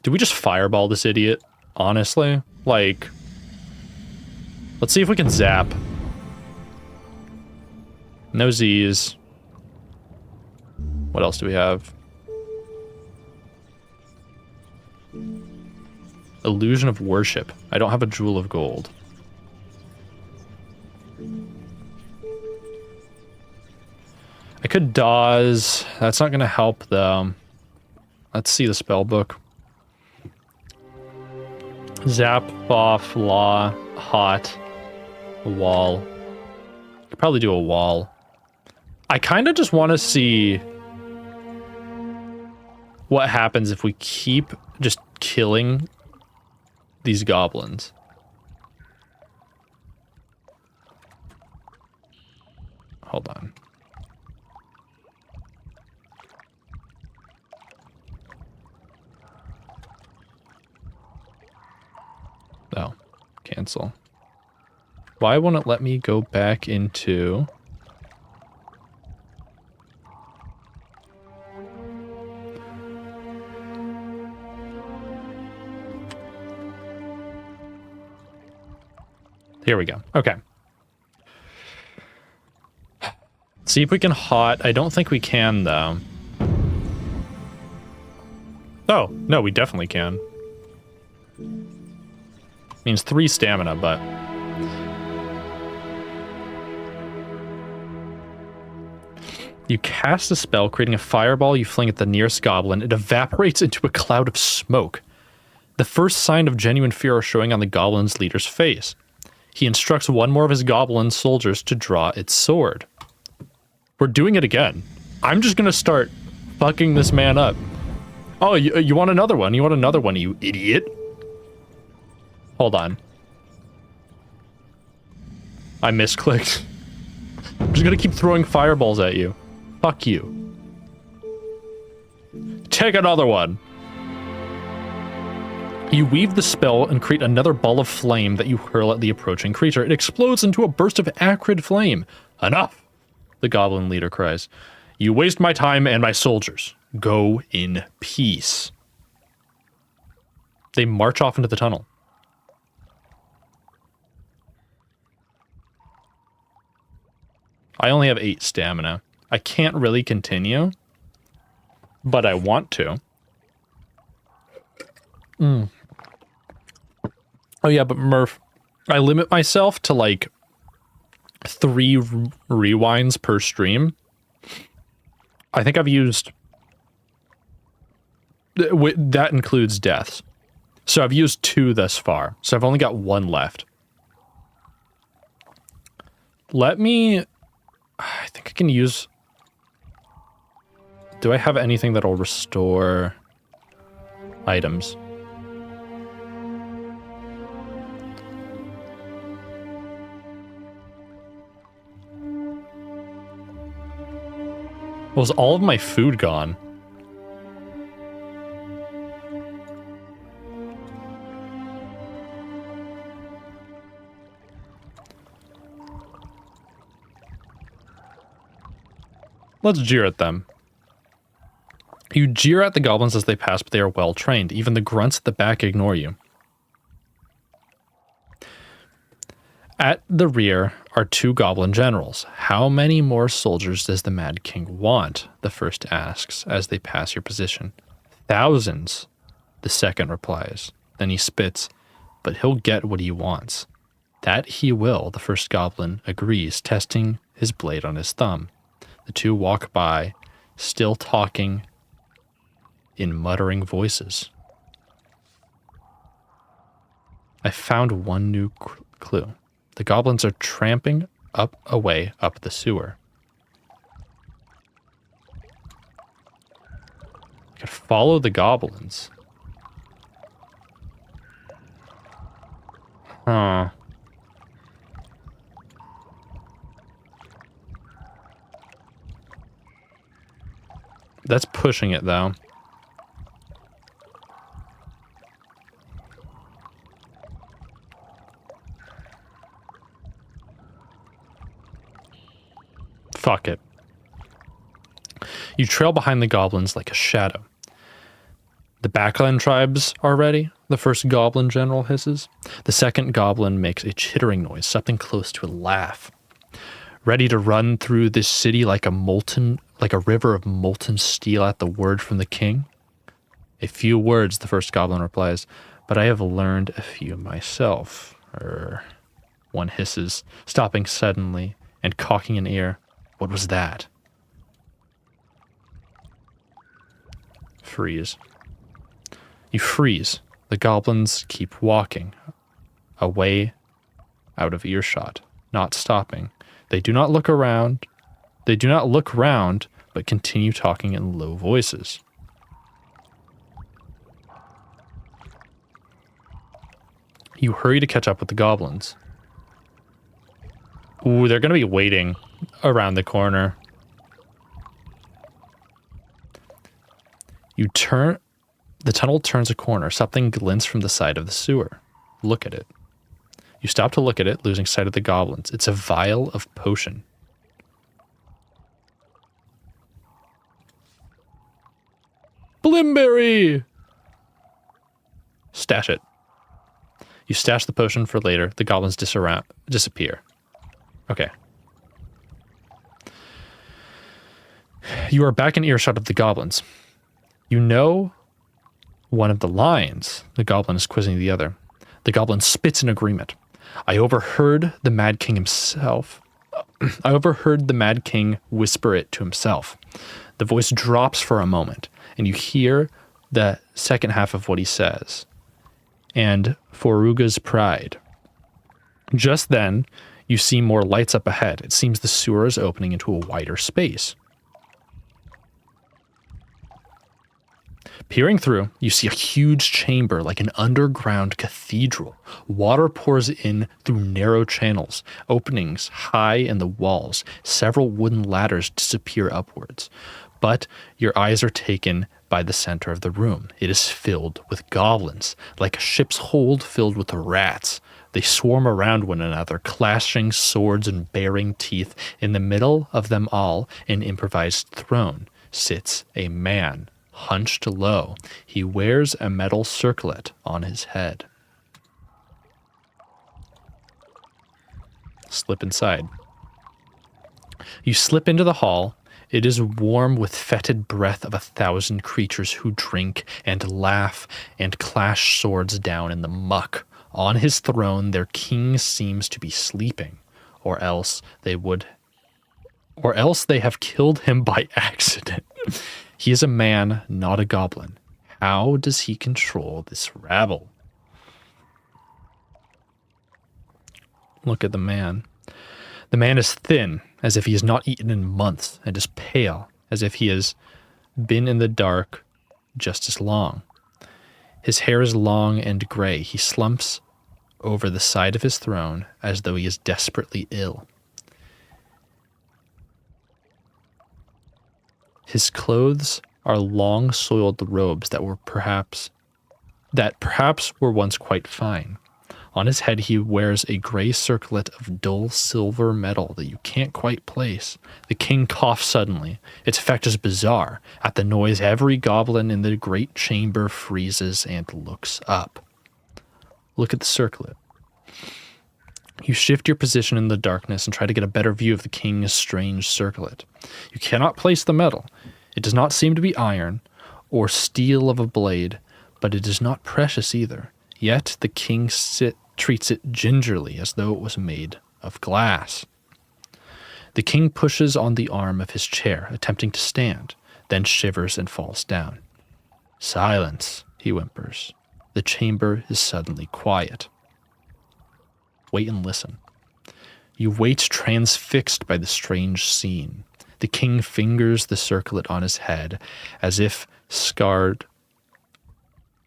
Did we just fireball this idiot? Honestly? Like, let's see if we can zap. No Z's. What else do we have? Illusion of worship. I don't have a jewel of gold. I could dawes. That's not going to help, though. Let's see the spell book. Zap, off, law, hot. A wall. Could probably do a wall. I kind of just want to see what happens if we keep just killing these goblins. Hold on. Oh, cancel. Why won't it let me go back into... Here we go. Okay. See if we can hot. I don't think we can, though. Oh, no, we definitely can. Means 3 stamina, but... You cast a spell, creating a fireball you fling at the nearest goblin. It evaporates into a cloud of smoke. The first sign of genuine fear is showing on the goblin's leader's face. He instructs one more of his goblin soldiers to draw its sword. We're doing it again. I'm just gonna start fucking this man up. Oh, you want another one? You want another one, you idiot? Hold on. I misclicked. I'm just gonna keep throwing fireballs at you. Fuck you. Take another one. You weave the spell and create another ball of flame that you hurl at the approaching creature. It explodes into a burst of acrid flame. Enough, the goblin leader cries. You waste my time and my soldiers. Go in peace. They march off into the tunnel. I only have 8 stamina. I can't really continue, but I want to. Oh yeah, but Murph, I limit myself to like 3 rewinds per stream. I think I've used... That includes deaths. So I've used 2 thus far. So I've only got 1 left. Let me... I think I can use... Do I have anything that'll restore items? Was all of my food gone? Let's jeer at them. You jeer at the goblins as they pass, but they are well trained. Even the grunts at the back ignore you. At the rear are 2 goblin generals. How many more soldiers does the Mad King want? The first asks as they pass your position. Thousands, the second replies. Then he spits, but he'll get what he wants. That he will, the first goblin agrees, testing his blade on his thumb. The 2 walk by, still talking in muttering voices. I found one new clue. The goblins are tramping up the sewer. I could follow the goblins. Huh. That's pushing it, though. Fuck it. You trail behind the goblins like a shadow. The backland tribes are ready, the first goblin general hisses. The second goblin makes a chittering noise, something close to a laugh. Ready to run through this city like a river of molten steel at the word from the king? A few words, the first goblin replies, but I have learned a few myself. One hisses, stopping suddenly and cocking an ear. What was that? Freeze. You freeze. The goblins keep walking, away out of earshot. not stopping. They do not look around. They do not look round, but continue talking in low voices. You hurry to catch up with the goblins. Ooh, they're going to be waiting around the corner. The tunnel turns a corner. Something glints from the side of the sewer. Look at it. You stop to look at it, losing sight of the goblins. It's a vial of potion. Blimberry! Stash it. You stash the potion for later. The goblins disappear. Okay. You are back in earshot of the goblins. You know one of the lines. The goblin is quizzing the other. The goblin spits in agreement. I overheard the Mad King whisper it to himself. The voice drops for a moment, and you hear the second half of what he says. And Foruga's pride. Just then, you see more lights up ahead. It seems the sewer is opening into a wider space. Peering through, you see a huge chamber like an underground cathedral. Water pours in through narrow channels, openings high in the walls. Several wooden ladders disappear upwards. But your eyes are taken by the center of the room. It is filled with goblins, like a ship's hold filled with rats. They swarm around one another, clashing swords and baring teeth. In the middle of them all, an improvised throne, sits a man, hunched low. He wears a metal circlet on his head. Slip inside. You slip into the hall. It is warm with fetid breath of 1,000 creatures who drink and laugh and clash swords down in the muck. On his throne, their king seems to be sleeping, or else they have killed him by accident. He is a man, not a goblin. How does he control this rabble? Look at the man. The man is thin, as if he has not eaten in months, and is pale, as if he has been in the dark just as long. His hair is long and gray. He slumps over the side of his throne as though he is desperately ill. His clothes are long soiled robes that perhaps were once quite fine. On his head he wears a gray circlet of dull silver metal that you can't quite place. The king coughs suddenly. Its effect is bizarre. At the noise, every goblin in the great chamber freezes and looks up. Look at the circlet. You shift your position in the darkness and try to get a better view of the king's strange circlet. You cannot place the metal. It does not seem to be iron or steel of a blade, but it is not precious either. Yet the king treats it gingerly as though it was made of glass. The king pushes on the arm of his chair, attempting to stand, then shivers and falls down. Silence, he whimpers. The chamber is suddenly quiet. Wait and listen. You wait, transfixed by the strange scene. The king fingers the circlet on his head, as if scared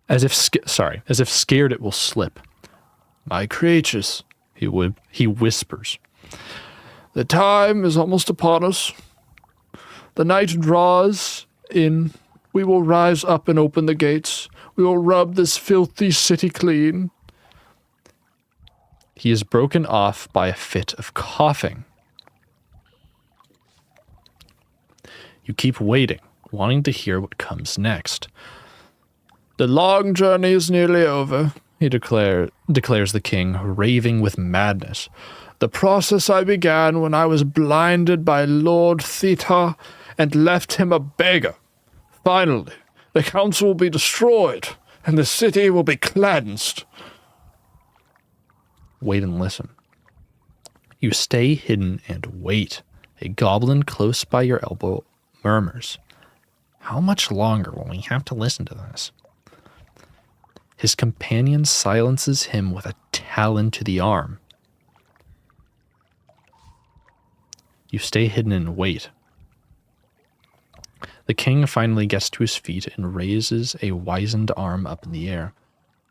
it will slip. My creatures, he whispers. The time is almost upon us. The night draws in. We will rise up and open the gates. We will rub this filthy city clean. He is broken off by a fit of coughing. You keep waiting, wanting to hear what comes next. The long journey is nearly over, he declares the king, raving with madness. The process I began when I was blinded by Lord Theta and left him a beggar. Finally, the council will be destroyed, and the city will be cleansed. Wait and listen. You stay hidden and wait. A goblin close by your elbow murmurs, How much longer will we have to listen to this? His companion silences him with a talon to the arm. You stay hidden and wait. The king finally gets to his feet and raises a wizened arm up in the air.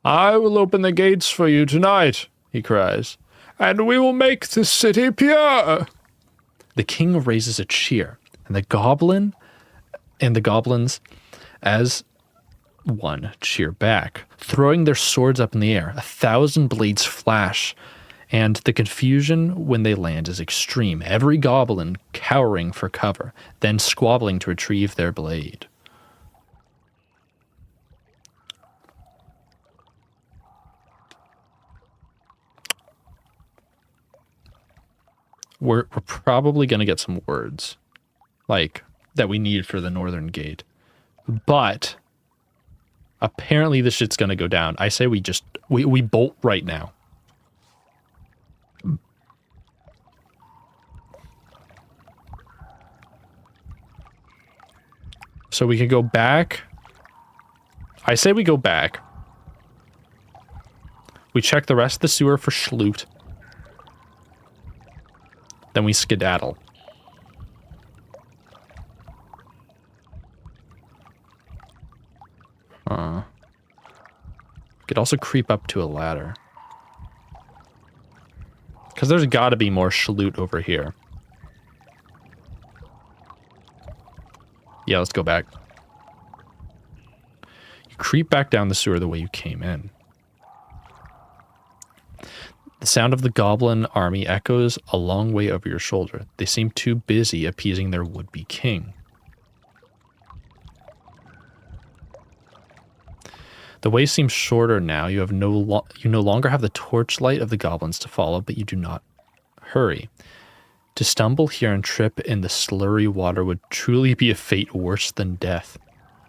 I will open the gates for you tonight, he cries, and we will make this city pure. The king raises a cheer, and the goblins, as one, cheer back, throwing their swords up in the air. 1,000 blades flash, and the confusion when they land is extreme. Every goblin cowering for cover, then squabbling to retrieve their blade. We're probably going to get some words, like, that we need for the northern gate. But apparently this shit's going to go down. I say we bolt right now. So we can go back. I say we go back. We check the rest of the sewer for schloot. Then we skedaddle. Could also creep up to a ladder. Because there's got to be more schloot over here. Yeah, let's go back. You creep back down the sewer the way you came in. The sound of the goblin army echoes a long way over your shoulder. They seem too busy appeasing their would-be king. The way seems shorter now. You no longer have the torchlight of the goblins to follow, but you do not hurry. To stumble here and trip in the slurry water would truly be a fate worse than death.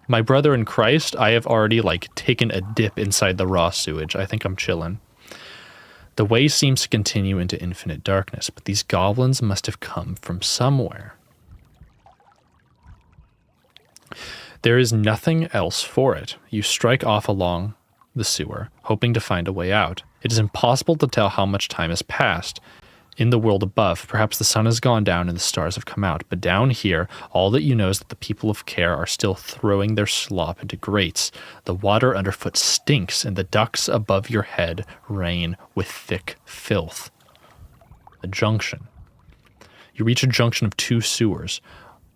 My brother in Christ, I have already, taken a dip inside the raw sewage. I think I'm chilling. The way seems to continue into infinite darkness, but these goblins must have come from somewhere. There is nothing else for it. You strike off along the sewer, hoping to find a way out. It is impossible to tell how much time has passed. In the world above, perhaps the sun has gone down and the stars have come out, but down here, all that you know is that the people of Care are still throwing their slop into grates. The water underfoot stinks, and the ducts above your head rain with thick filth. A junction. You reach a junction of two sewers,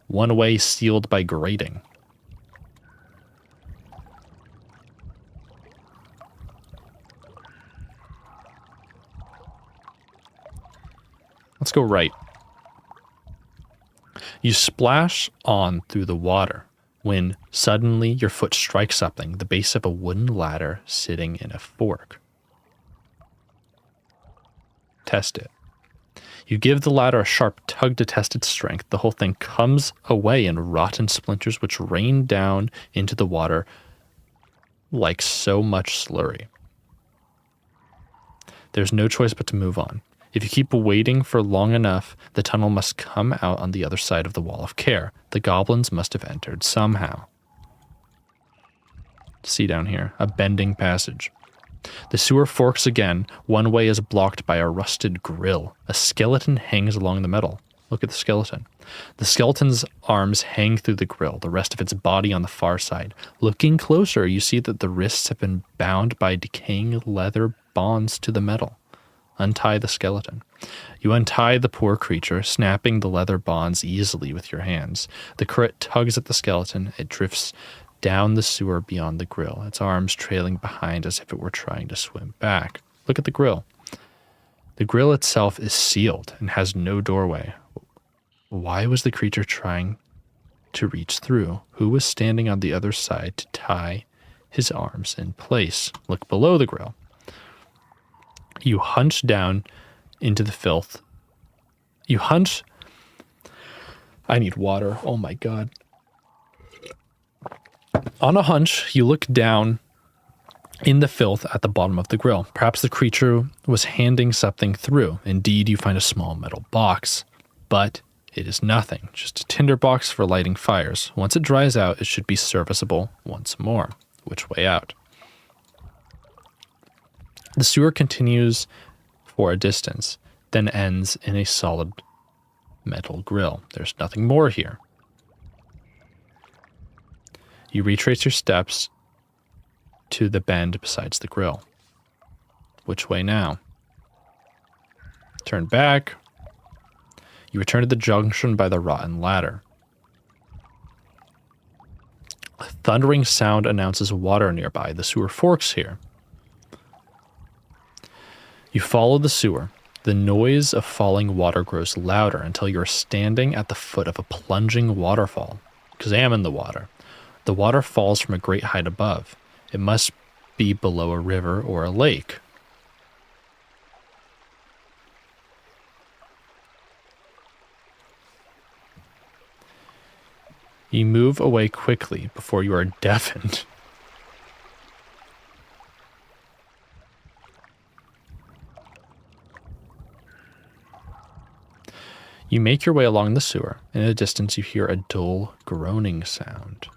one way sealed by grating. Let's go right. You splash on through the water when suddenly your foot strikes something, the base of a wooden ladder sitting in a fork. Test it. You give the ladder a sharp tug to test its strength. The whole thing comes away in rotten splinters which rain down into the water like so much slurry. There's no choice but to move on. If you keep waiting for long enough, the tunnel must come out on the other side of the wall of Care. The goblins must have entered somehow. See down here, a bending passage. The sewer forks again. One way is blocked by a rusted grill. A skeleton hangs along the metal. Look at the skeleton. The skeleton's arms hang through the grill, the rest of its body on the far side. Looking closer, you see that the wrists have been bound by decaying leather bonds to the metal. Untie the skeleton. You untie the poor creature, snapping the leather bonds easily with your hands. The crit tugs at the skeleton. It drifts down the sewer beyond the grill, its arms trailing behind as if it were trying to swim back. Look at the grill. The grill itself is sealed and has no doorway. Why was the creature trying to reach through? Who was standing on the other side to tie his arms in place? Look below the grill. You hunch down into the filth. I need water. Oh my God. On a hunch, you look down in the filth at the bottom of the grill. Perhaps the creature was handing something through. Indeed, you find a small metal box, but it is nothing, just a tinder box for lighting fires. Once it dries out, it should be serviceable once more. Which way out? The sewer continues for a distance, then ends in a solid Metal grill. There's nothing more here. You retrace your steps to the bend besides the grill. Which way now? Turn back. You return to the junction by the rotten ladder. A thundering sound announces water nearby. The sewer forks here. You follow the sewer. The noise of falling water grows louder until you are standing at the foot of a plunging waterfall. Examine the water. The water falls from a great height above. It must be below a river or a lake. You move away quickly before you are deafened. You make your way along the sewer. In the distance, you hear a dull groaning sound.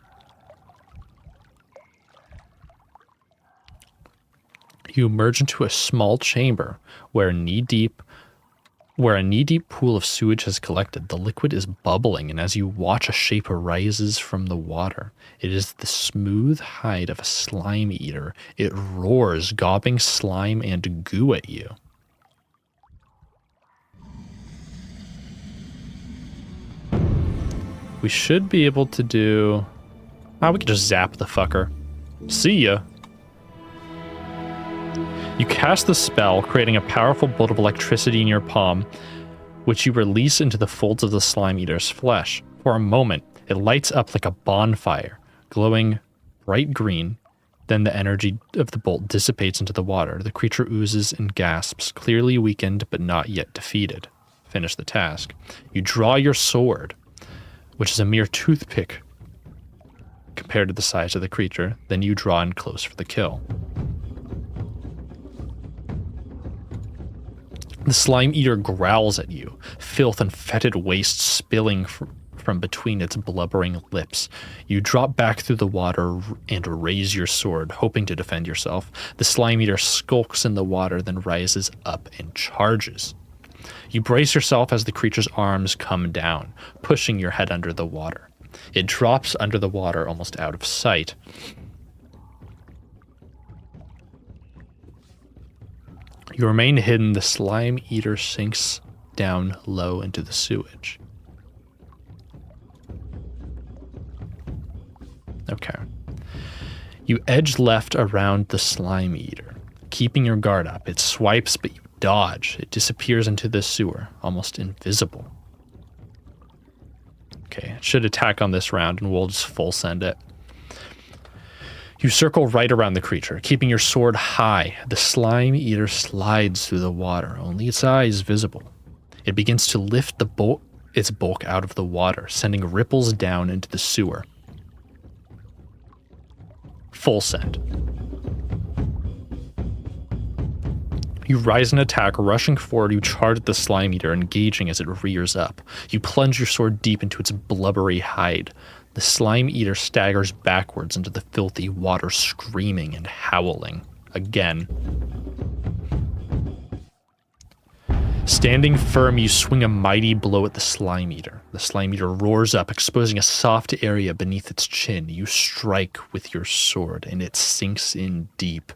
You emerge into a small chamber where a knee-deep pool of sewage has collected. The liquid is bubbling, and as you watch, a shape arises from the water. It is the smooth hide of a slime eater. It roars, gobbing slime and goo at you. We should be able to do... we could just zap the fucker. See ya. You cast the spell, creating a powerful bolt of electricity in your palm, which you release into the folds of the slime eater's flesh. For a moment, it lights up like a bonfire, glowing bright green. Then the energy of the bolt dissipates into the water. The creature oozes and gasps, clearly weakened but not yet defeated. Finish the task. You draw your sword, which is a mere toothpick compared to the size of the creature. Then you draw in close for the kill. The slime eater growls at you, filth and fetid waste spilling from between its blubbering lips. You drop back through the water and raise your sword, hoping to defend yourself. The slime eater skulks in the water, then rises up and charges. You brace yourself as the creature's arms come down, pushing your head under the water. It drops under the water, almost out of sight. You remain hidden. The slime eater sinks down low into the sewage. Okay. You edge left around the slime eater, keeping your guard up. It swipes, but you dodge. It disappears into the sewer, almost invisible. Okay, it should attack on this round, and we'll just full send it. You circle right around the creature, keeping your sword high. The slime eater slides through the water, only its eyes visible. It begins to lift its bulk out of the water, sending ripples down into the sewer. Full send. You rise and attack, rushing forward. You charge at the slime eater, engaging as it rears up. You plunge your sword deep into its blubbery hide. The slime eater staggers backwards into the filthy water, screaming and howling again. Standing firm, you swing a mighty blow at the slime eater. The slime eater roars up, exposing a soft area beneath its chin. You strike with your sword, and it sinks in deep,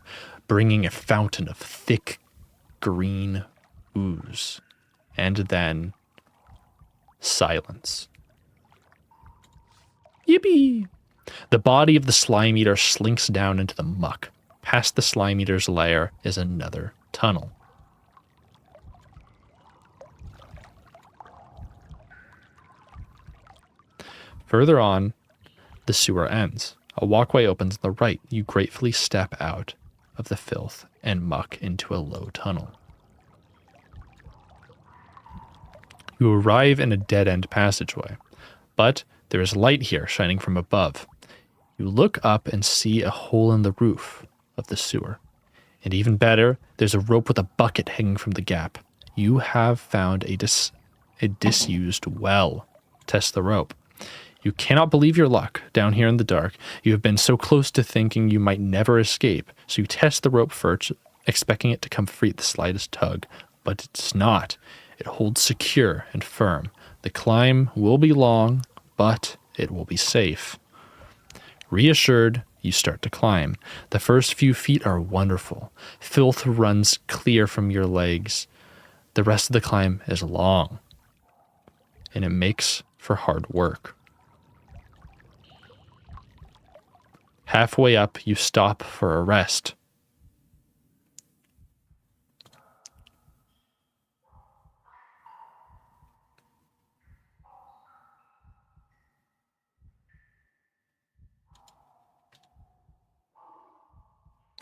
bringing a fountain of thick green ooze. And then silence. Yippee! The body of the slime eater slinks down into the muck. Past the slime eater's lair is another tunnel. Further on, the sewer ends. A walkway opens on the right. You gratefully step out of the filth and muck into a low tunnel. You arrive in a dead-end passageway, but there is light here shining from above. You look up and see a hole in the roof of the sewer. And even better, there's a rope with a bucket hanging from the gap. You have found a disused well. Test the rope. You cannot believe your luck down here in the dark. You have been so close to thinking you might never escape. So you test the rope first, expecting it to come free at the slightest tug. But it's not. It holds secure and firm. The climb will be long, but it will be safe. Reassured, you start to climb. The first few feet are wonderful. Filth runs clear from your legs. The rest of the climb is long, and it makes for hard work. Halfway up, you stop for a rest.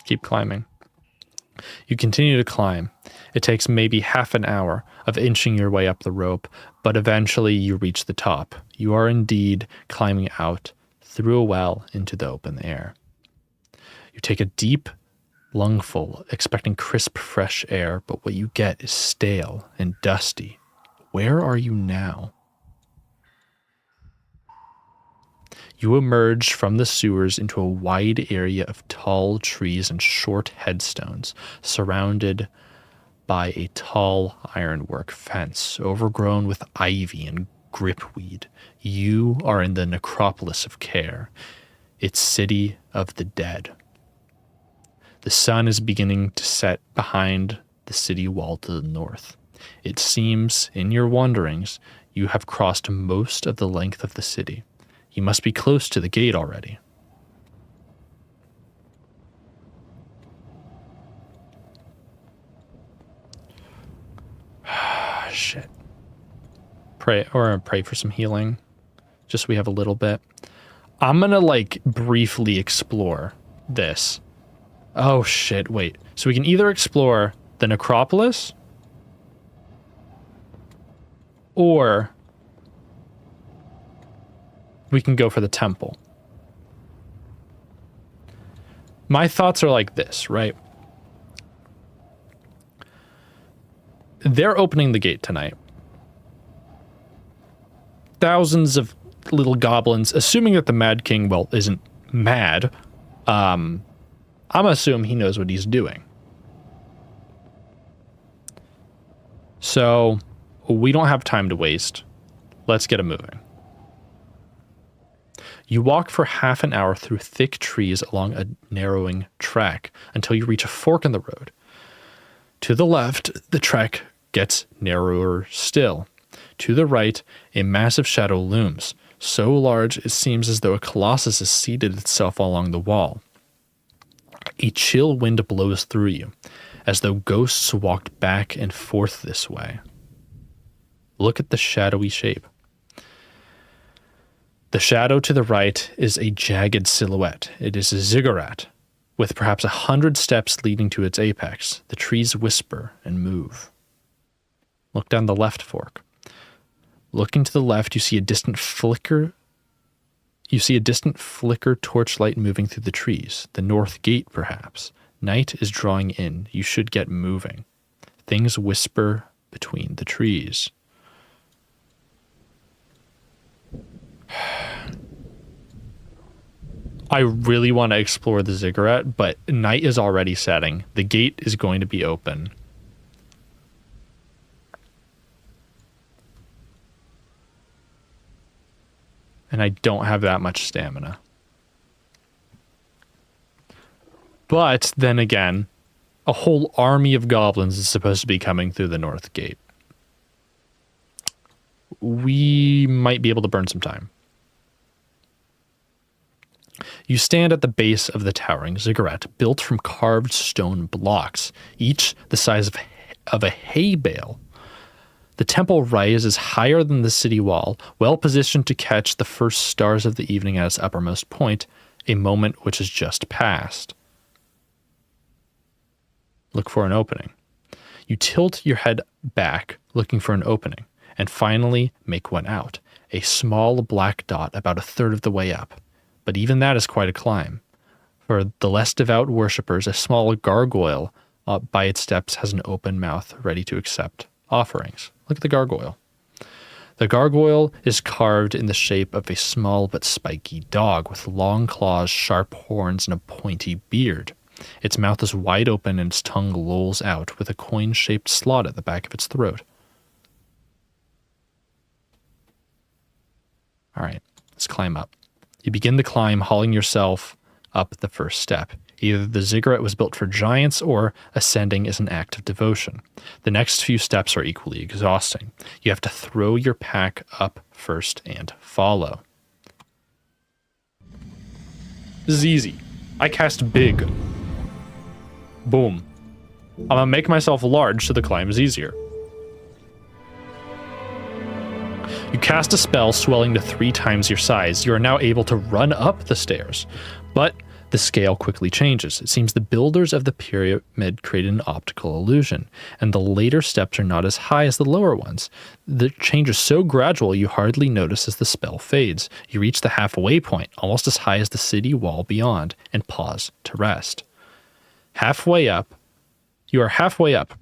Keep climbing. You continue to climb. It takes maybe half an hour of inching your way up the rope, but eventually you reach the top. You are indeed climbing out through a well into the open air. You take a deep lungful, expecting crisp, fresh air, but what you get is stale and dusty. Where are you now? You emerge from the sewers into a wide area of tall trees and short headstones, surrounded by a tall ironwork fence, overgrown with ivy and gripweed. You are in the necropolis of Care, its city of the dead. The sun is beginning to set behind the city wall to the north. It seems, in your wanderings, you have crossed most of the length of the city. You must be close to the gate already. Shit. Pray for some healing. Just so we have a little bit. I'm gonna briefly explore this. Oh shit, wait. So we can either explore the necropolis or we can go for the temple. My thoughts are like this, right? They're opening the gate tonight. Thousands of little goblins, assuming that the Mad King, well, isn't mad, I'm assuming he knows what he's doing. So, we don't have time to waste. Let's get it moving. You walk for half an hour through thick trees along a narrowing track until you reach a fork in the road. To the left, the track gets narrower still. To the right, a massive shadow looms, so large it seems as though a colossus has seated itself along the wall. A chill wind blows through you, as though ghosts walked back and forth this way. Look at the shadowy shape. The shadow to the right is a jagged silhouette. It is a ziggurat, with perhaps 100 steps leading to its apex. The trees whisper and move. Look down the left fork. Looking to the left, you see a distant flicker. You see a distant flicker torchlight moving through the trees. The north gate, perhaps. Night is drawing in. You should get moving. Things whisper between the trees. I really want to explore the ziggurat, but night is already setting. The gate is going to be open. And I don't have that much stamina. But then again, a whole army of goblins is supposed to be coming through the north gate. We might be able to burn some time. You stand at the base of the towering ziggurat, built from carved stone blocks, each the size of a hay bale. The temple rises higher than the city wall, well positioned to catch the first stars of the evening at its uppermost point, a moment which has just passed. Look for an opening. You tilt your head back, looking for an opening, and finally make one out, a small black dot about a third of the way up. But even that is quite a climb. For the less devout worshippers, a small gargoyle by its steps has an open mouth ready to accept offerings. Look at the gargoyle. The gargoyle is carved in the shape of a small but spiky dog with long claws, sharp horns, and a pointy beard. Its mouth is wide open and its tongue lolls out with a coin-shaped slot at the back of its throat. All right, let's climb up. You begin the climb, hauling yourself up the first step. Either the ziggurat was built for giants or ascending is an act of devotion. The next few steps are equally exhausting. You have to throw your pack up first and follow. This is easy. I cast big. Boom. I'm gonna make myself large so the climb is easier. You cast a spell swelling to 3 times your size. You are now able to run up the stairs, but the scale quickly changes. It seems the builders of the pyramid created an optical illusion, and the later steps are not as high as the lower ones. The change is so gradual you hardly notice as the spell fades. You reach the halfway point, almost as high as the city wall beyond, and pause to rest. Halfway up. You are halfway up.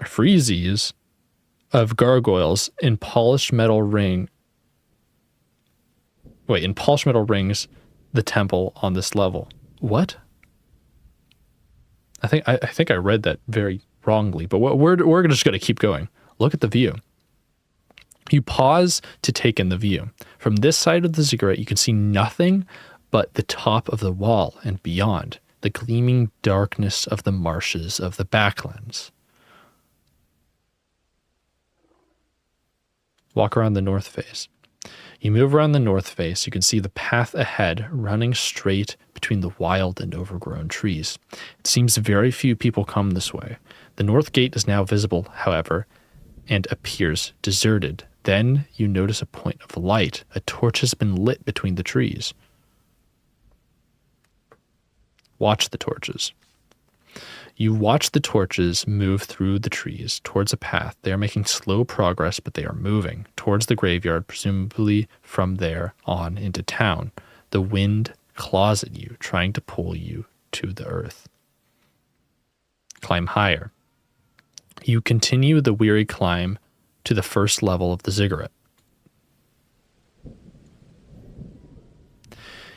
Friezes of gargoyles in polished metal rings the temple on this level. What? I think I read that very wrongly, but we're just going to keep going. Look at the view. You pause to take in the view. From this side of the ziggurat, you can see nothing but the top of the wall and beyond, the gleaming darkness of the marshes of the backlands. Walk around the north face. You move around the north face, you can see the path ahead running straight between the wild and overgrown trees. It seems very few people come this way. The north gate is now visible, however, and appears deserted. Then you notice a point of light. A torch has been lit between the trees. Watch the torches. You watch the torches move through the trees towards a path. They are making slow progress, but they are moving towards the graveyard, presumably from there on into town. The wind claws at you, trying to pull you to the earth. Climb higher. You continue the weary climb to the first level of the ziggurat.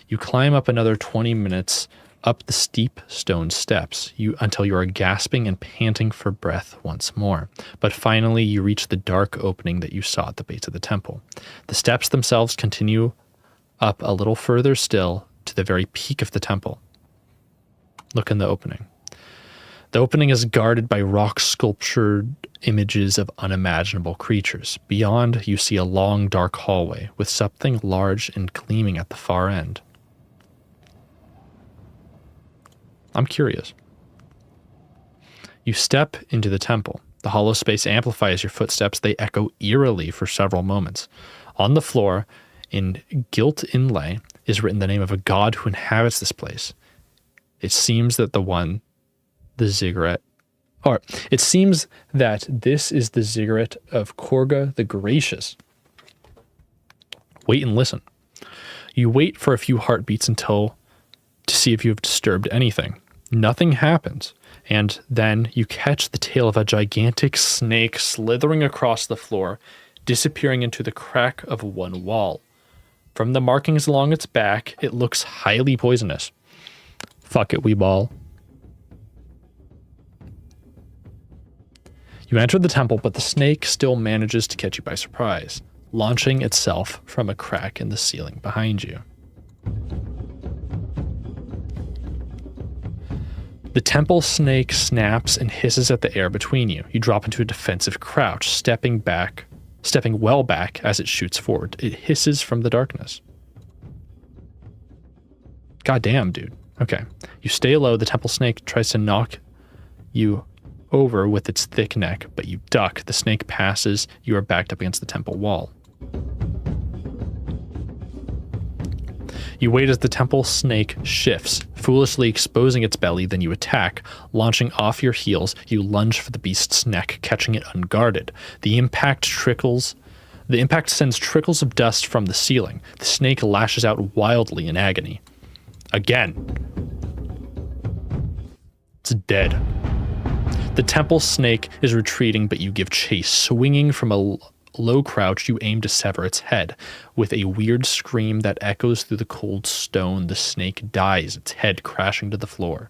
You climb up another 20 minutes up the steep stone steps until you are gasping and panting for breath once more. But finally you reach the dark opening that you saw at the base of the temple. The steps themselves continue up a little further still to the very peak of the temple. Look in the opening. The opening is guarded by rock sculptured images of unimaginable creatures. Beyond, you see a long dark hallway with something large and gleaming at the far end. I'm curious. You step into the temple. The hollow space amplifies your footsteps. They echo eerily for several moments. On the floor, in gilt inlay, is written the name of a god who inhabits this place. It seems that it seems that this is the ziggurat of Korga the Gracious. Wait and listen. You wait for a few heartbeats to see if you have disturbed anything. Nothing happens, and then you catch the tail of a gigantic snake slithering across the floor, disappearing into the crack of one wall. From the markings along its back, it looks highly poisonous. Fuck it, Weeball. You enter the temple, but the snake still manages to catch you by surprise, launching itself from a crack in the ceiling behind you. The temple snake snaps and hisses at the air between you. You drop into a defensive crouch, stepping well back as it shoots forward. It hisses from the darkness. Goddamn, dude. Okay. You stay low. The temple snake tries to knock you over with its thick neck, but you duck. The snake passes. You are backed up against the temple wall. You wait as the temple snake shifts, foolishly exposing its belly, then you attack. Launching off your heels, you lunge for the beast's neck, catching it unguarded. The impact sends trickles of dust from the ceiling. The snake lashes out wildly in agony. Again. It's dead. The temple snake is retreating, but you give chase. Swinging from a low crouch, you aim to sever its head. With a weird scream that echoes through the cold stone, the snake dies, its head crashing to the floor.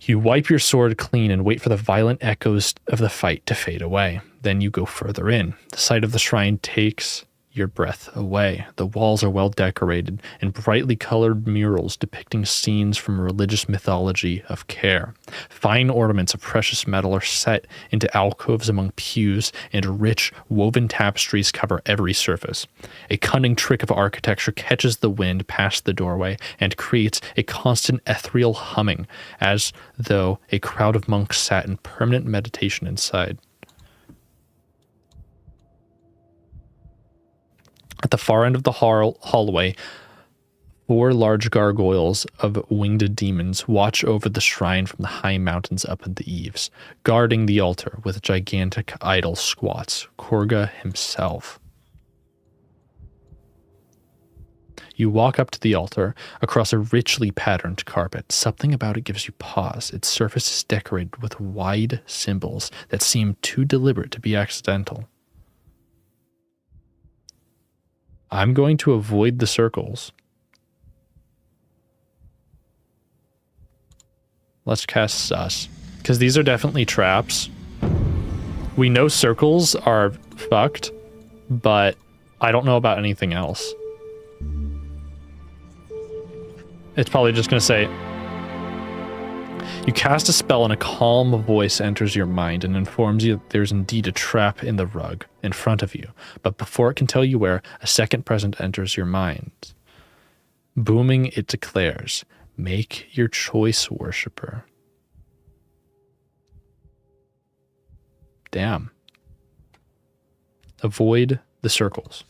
You wipe your sword clean and wait for the violent echoes of the fight to fade away. Then you go further in. The sight of the shrine takes your breath away. The walls are well decorated in brightly colored murals depicting scenes from religious mythology of care. Fine ornaments of precious metal are set into alcoves among pews, and rich woven tapestries cover every surface. A cunning trick of architecture catches the wind past the doorway and creates a constant ethereal humming, as though a crowd of monks sat in permanent meditation inside. At the far end of the hallway, 4 large gargoyles of winged demons watch over the shrine from the high mountains up in the eaves, guarding the altar with gigantic idol squats, Korga himself. You walk up to the altar across a richly patterned carpet. Something about it gives you pause. Its surface is decorated with wide symbols that seem too deliberate to be accidental. I'm going to avoid the circles. Let's cast Sus, because these are definitely traps. We know circles are fucked, but I don't know about anything else. It's probably just going to say, you cast a spell and a calm voice enters your mind and informs you that there's indeed a trap in the rug in front of you. But before it can tell you where, a second present enters your mind. Booming, it declares, make your choice, worshipper. Damn. Avoid the circles.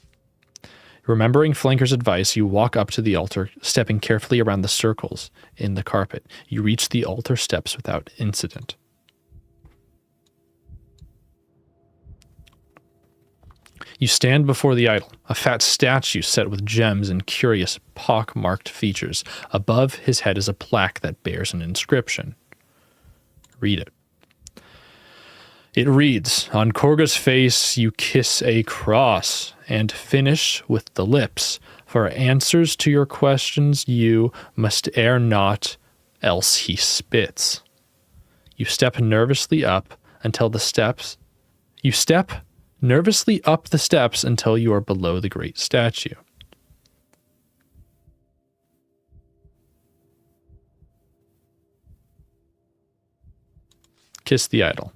Remembering Flanker's advice, you walk up to the altar, stepping carefully around the circles in the carpet. You reach the altar steps without incident. You stand before the idol, a fat statue set with gems and curious, pock-marked features. Above his head is a plaque that bears an inscription. Read it. It reads, on Korga's face you kiss a cross and finish with the lips. For answers to your questions you must err not, else he spits. You step nervously up until the steps. You step nervously up the steps until you are below the great statue. Kiss the idol.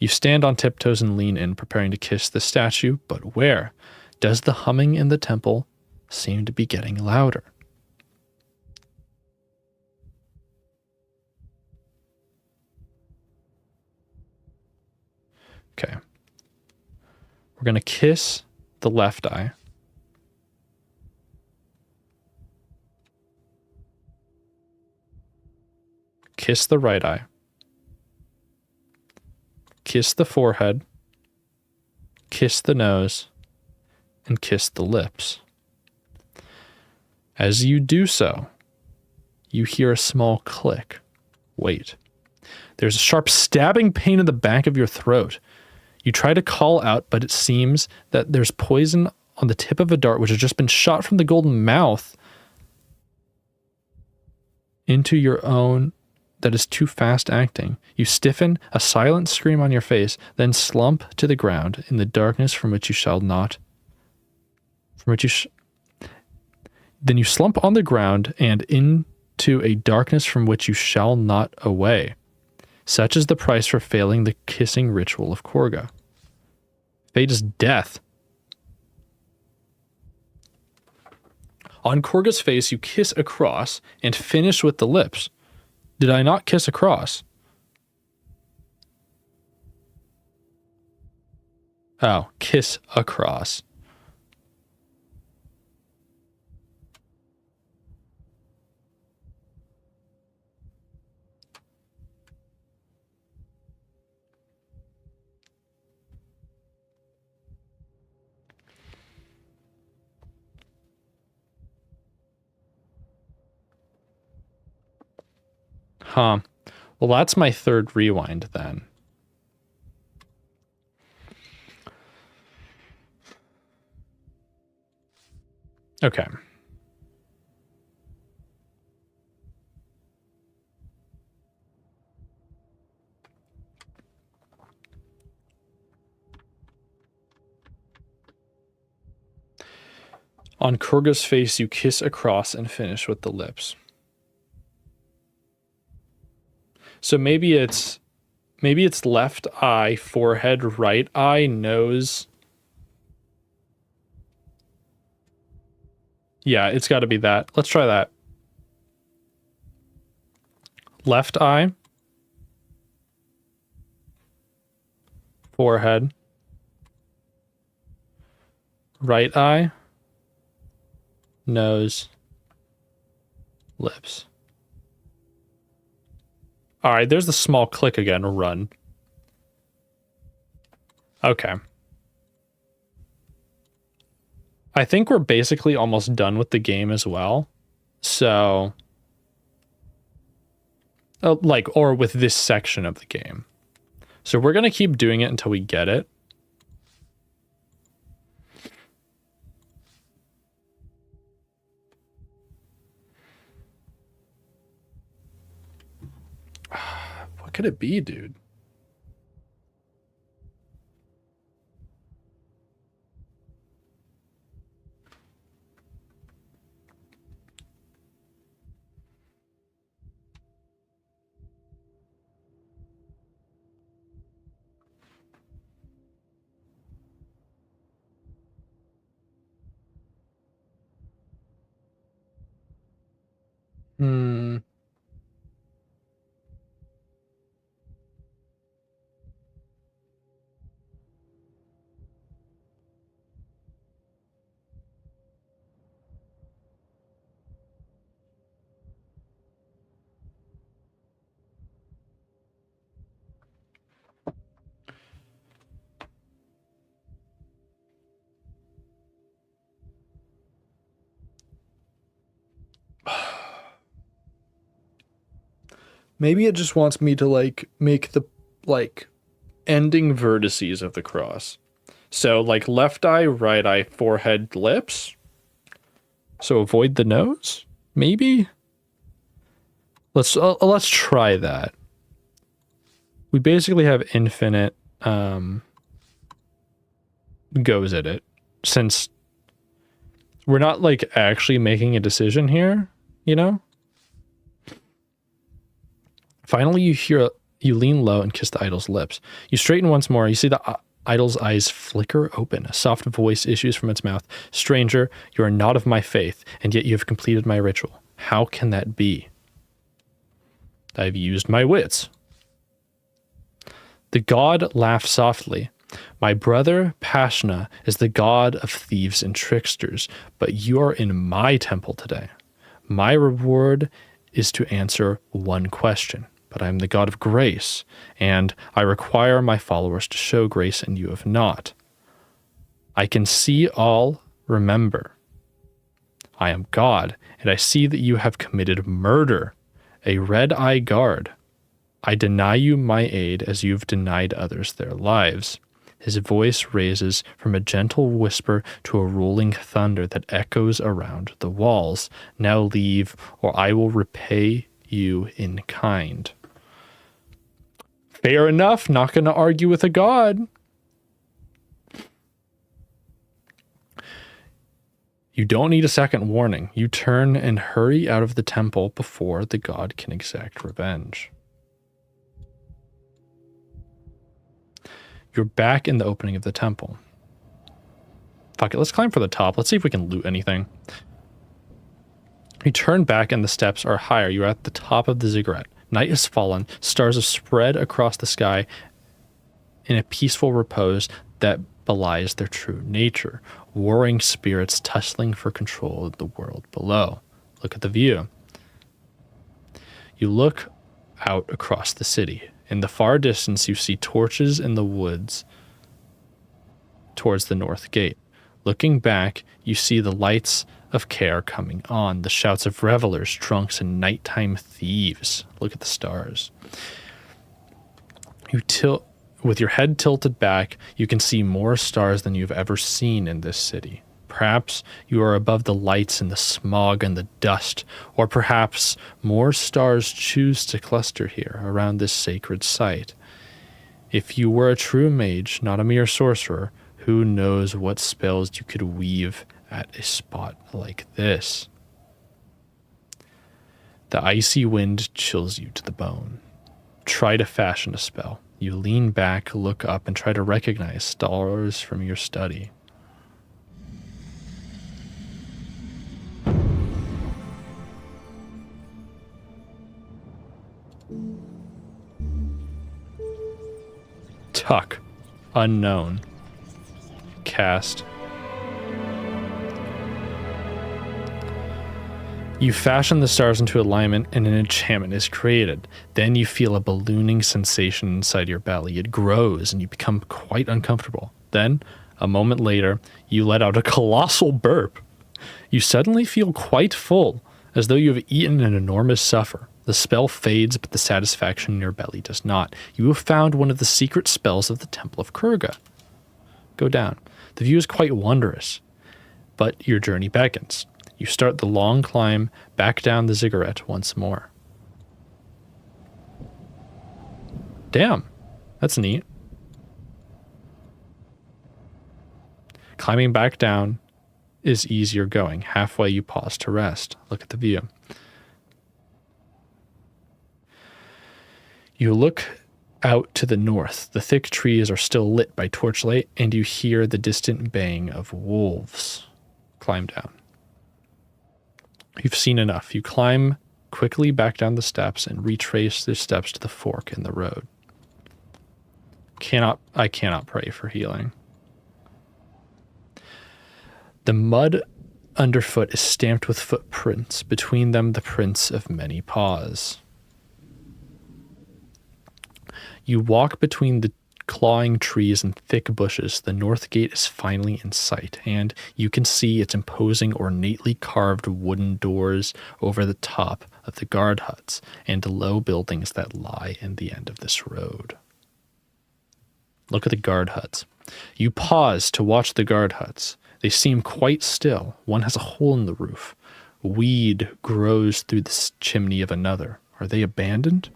You stand on tiptoes and lean in, preparing to kiss the statue, but where? Does the humming in the temple seem to be getting louder? Okay. We're going to kiss the left eye. Kiss the right eye. Kiss the forehead. Kiss the nose. And kiss the lips. As you do so, you hear a small click. Wait. There's a sharp stabbing pain in the back of your throat. You try to call out, but it seems that there's poison on the tip of a dart which has just been shot from the golden mouth into your own that is too fast acting. You stiffen, a silent scream on your face, then slump to the ground in the darkness from which you shall not. Then you slump on the ground and into a darkness from which you shall not away. Such is the price for failing the kissing ritual of Korga. Fate is death. On Korga's face, you kiss across and finish with the lips. Did I not kiss across? Oh, kiss across. Huh. Well, that's my third rewind then. Okay. On Kurga's face, you kiss across and finish with the lips. So maybe it's left eye, forehead, right eye, nose. Yeah, it's got to be that. Let's try that. Left eye, forehead, right eye, nose, lips. All right, there's the small click again. Run. Okay. I think we're basically almost done with the game as well. So, or with this section of the game. So we're going to keep doing it until we get it. What could it be, dude? Hmm. Maybe it just wants me to like make the like ending vertices of the cross. So like left eye, right eye, forehead, lips. So avoid the nose? Maybe? Let's try that. We basically have infinite goes at it, since we're not like actually making a decision here, you know? Finally, you lean low and kiss the idol's lips. You straighten once more. You see the idol's eyes flicker open. A soft voice issues from its mouth. Stranger, you are not of my faith, and yet you have completed my ritual. How can that be? I've used my wits. The god laughed softly. My brother Pashna is the god of thieves and tricksters, but you are in my temple today. My reward is to answer one question. But I am the God of grace, and I require my followers to show grace, and you have not. I can see all, remember. I am God, and I see that you have committed murder, a red-eye guard. I deny you my aid as you've denied others their lives. His voice raises from a gentle whisper to a rolling thunder that echoes around the walls. Now leave, or I will repay you in kind. Fair enough, not going to argue with a god. You don't need a second warning. You turn and hurry out of the temple before the god can exact revenge. You're back in the opening of the temple. Fuck it, let's climb for the top. Let's see if we can loot anything. You turn back and the steps are higher. You're at the top of the ziggurat. Night has fallen, stars have spread across the sky in a peaceful repose that belies their true nature. Warring spirits tussling for control of the world below. Look at the view. You look out across the city. In the far distance, you see torches in the woods towards the north gate. Looking back, you see the lights of care coming on, the shouts of revelers, drunks, and nighttime thieves. Look at the stars. With your head tilted back, you can see more stars than you've ever seen in this city. Perhaps you are above the lights and the smog and the dust, or perhaps more stars choose to cluster here around this sacred site. If you were a true mage, not a mere sorcerer, who knows what spells you could weave at a spot like this. The icy wind chills you to the bone. Try to fashion a spell. You lean back, look up, and try to recognize stars from your study. Tuck. Unknown. Cast. You fashion the stars into alignment and an enchantment is created. Then you feel a ballooning sensation inside your belly. It grows and you become quite uncomfortable. Then, a moment later, you let out a colossal burp. You suddenly feel quite full, as though you have eaten an enormous supper. The spell fades, but the satisfaction in your belly does not. You have found one of the secret spells of the Temple of Kurga. Go down. The view is quite wondrous, but your journey beckons. You start the long climb back down the ziggurat once more. Damn, that's neat. Climbing back down is easier going. Halfway you pause to rest. Look at the view. You look out to the north. The thick trees are still lit by torchlight, and you hear the distant baying of wolves. Climb down. You've seen enough. You climb quickly back down the steps and retrace the steps to the fork in the road. I cannot pray for healing. The mud underfoot is stamped with footprints, between them the prints of many paws. You walk between the clawing trees and thick bushes. The north gate is finally in sight, and you can see its imposing, ornately carved wooden doors over the top of the guard huts and low buildings that lie in the end of this road. Look at the guard huts. You pause to watch the guard huts. They seem quite still. One has a hole in the roof. Weed grows through the chimney of another. Are they abandoned?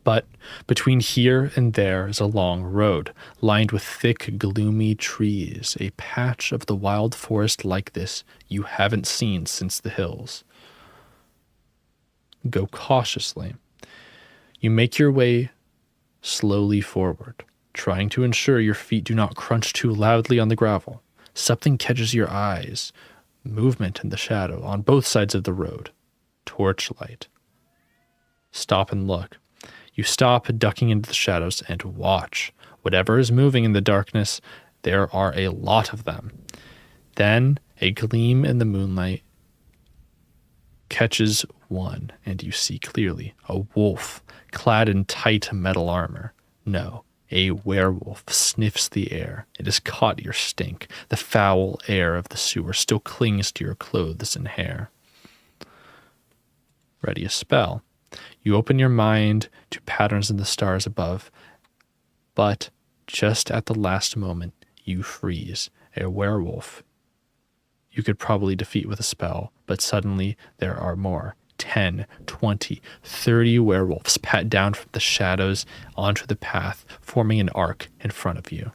But between here and there is a long road, lined with thick, gloomy trees, a patch of the wild forest like this you haven't seen since the hills. Go cautiously. You make your way slowly forward, trying to ensure your feet do not crunch too loudly on the gravel. Something catches your eyes. Movement in the shadow on both sides of the road. Torchlight. Stop and look. You stop, ducking into the shadows, and watch. Whatever is moving in the darkness, there are a lot of them. Then a gleam in the moonlight catches one, and you see clearly a wolf clad in tight metal armor. No, a werewolf sniffs the air. It has caught your stink. The foul air of the sewer still clings to your clothes and hair. Ready a spell. You open your mind to patterns in the stars above, but just at the last moment, you freeze. A werewolf you could probably defeat with a spell, but suddenly there are more. 10, 20, 30 werewolves pat down from the shadows onto the path, forming an arc in front of you.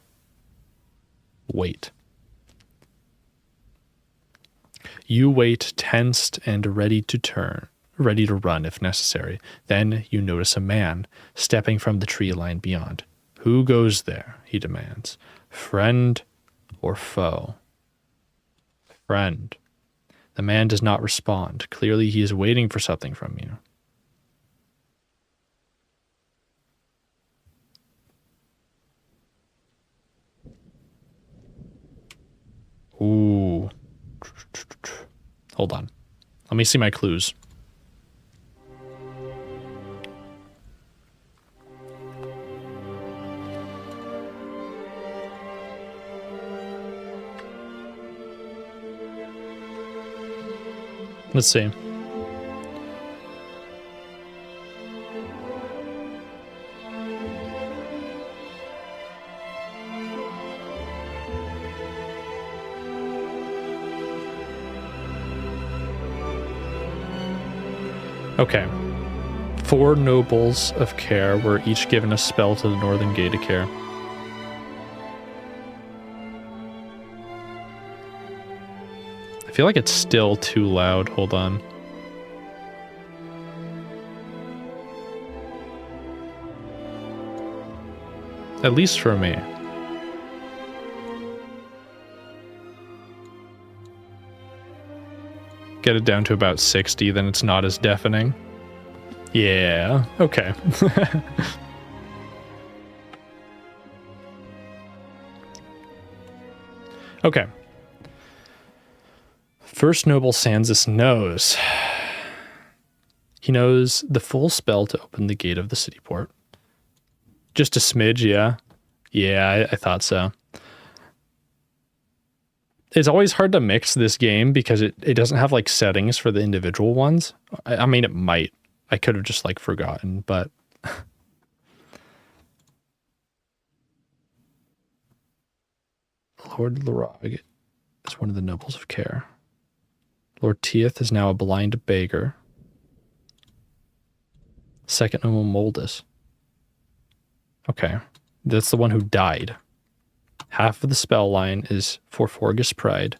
Wait. You wait, tensed and ready to run if necessary. Then you notice a man stepping from the tree line beyond. Who goes there? He demands. Friend or foe? Friend. The man does not respond. Clearly he is waiting for something from you. Ooh. Hold on. Let me see my clues. Let's see. Okay. 4 nobles of Care were each given a spell to the Northern Gate of Care. I feel like it's still too loud. Hold on. At least for me. Get it down to about 60, then it's not as deafening. Yeah, okay. Okay. First Noble Sansa knows. He knows the full spell to open the gate of the city port. Just a smidge, yeah. Yeah, I thought so. It's always hard to mix this game because it doesn't have like settings for the individual ones. I mean, it might. I could have just like forgotten, but... Lord Larog is one of the nobles of care. Lord Teoth is now a blind beggar. Second noble Moldus. Okay. That's the one who died. Half of the spell line is for Forgus Pride.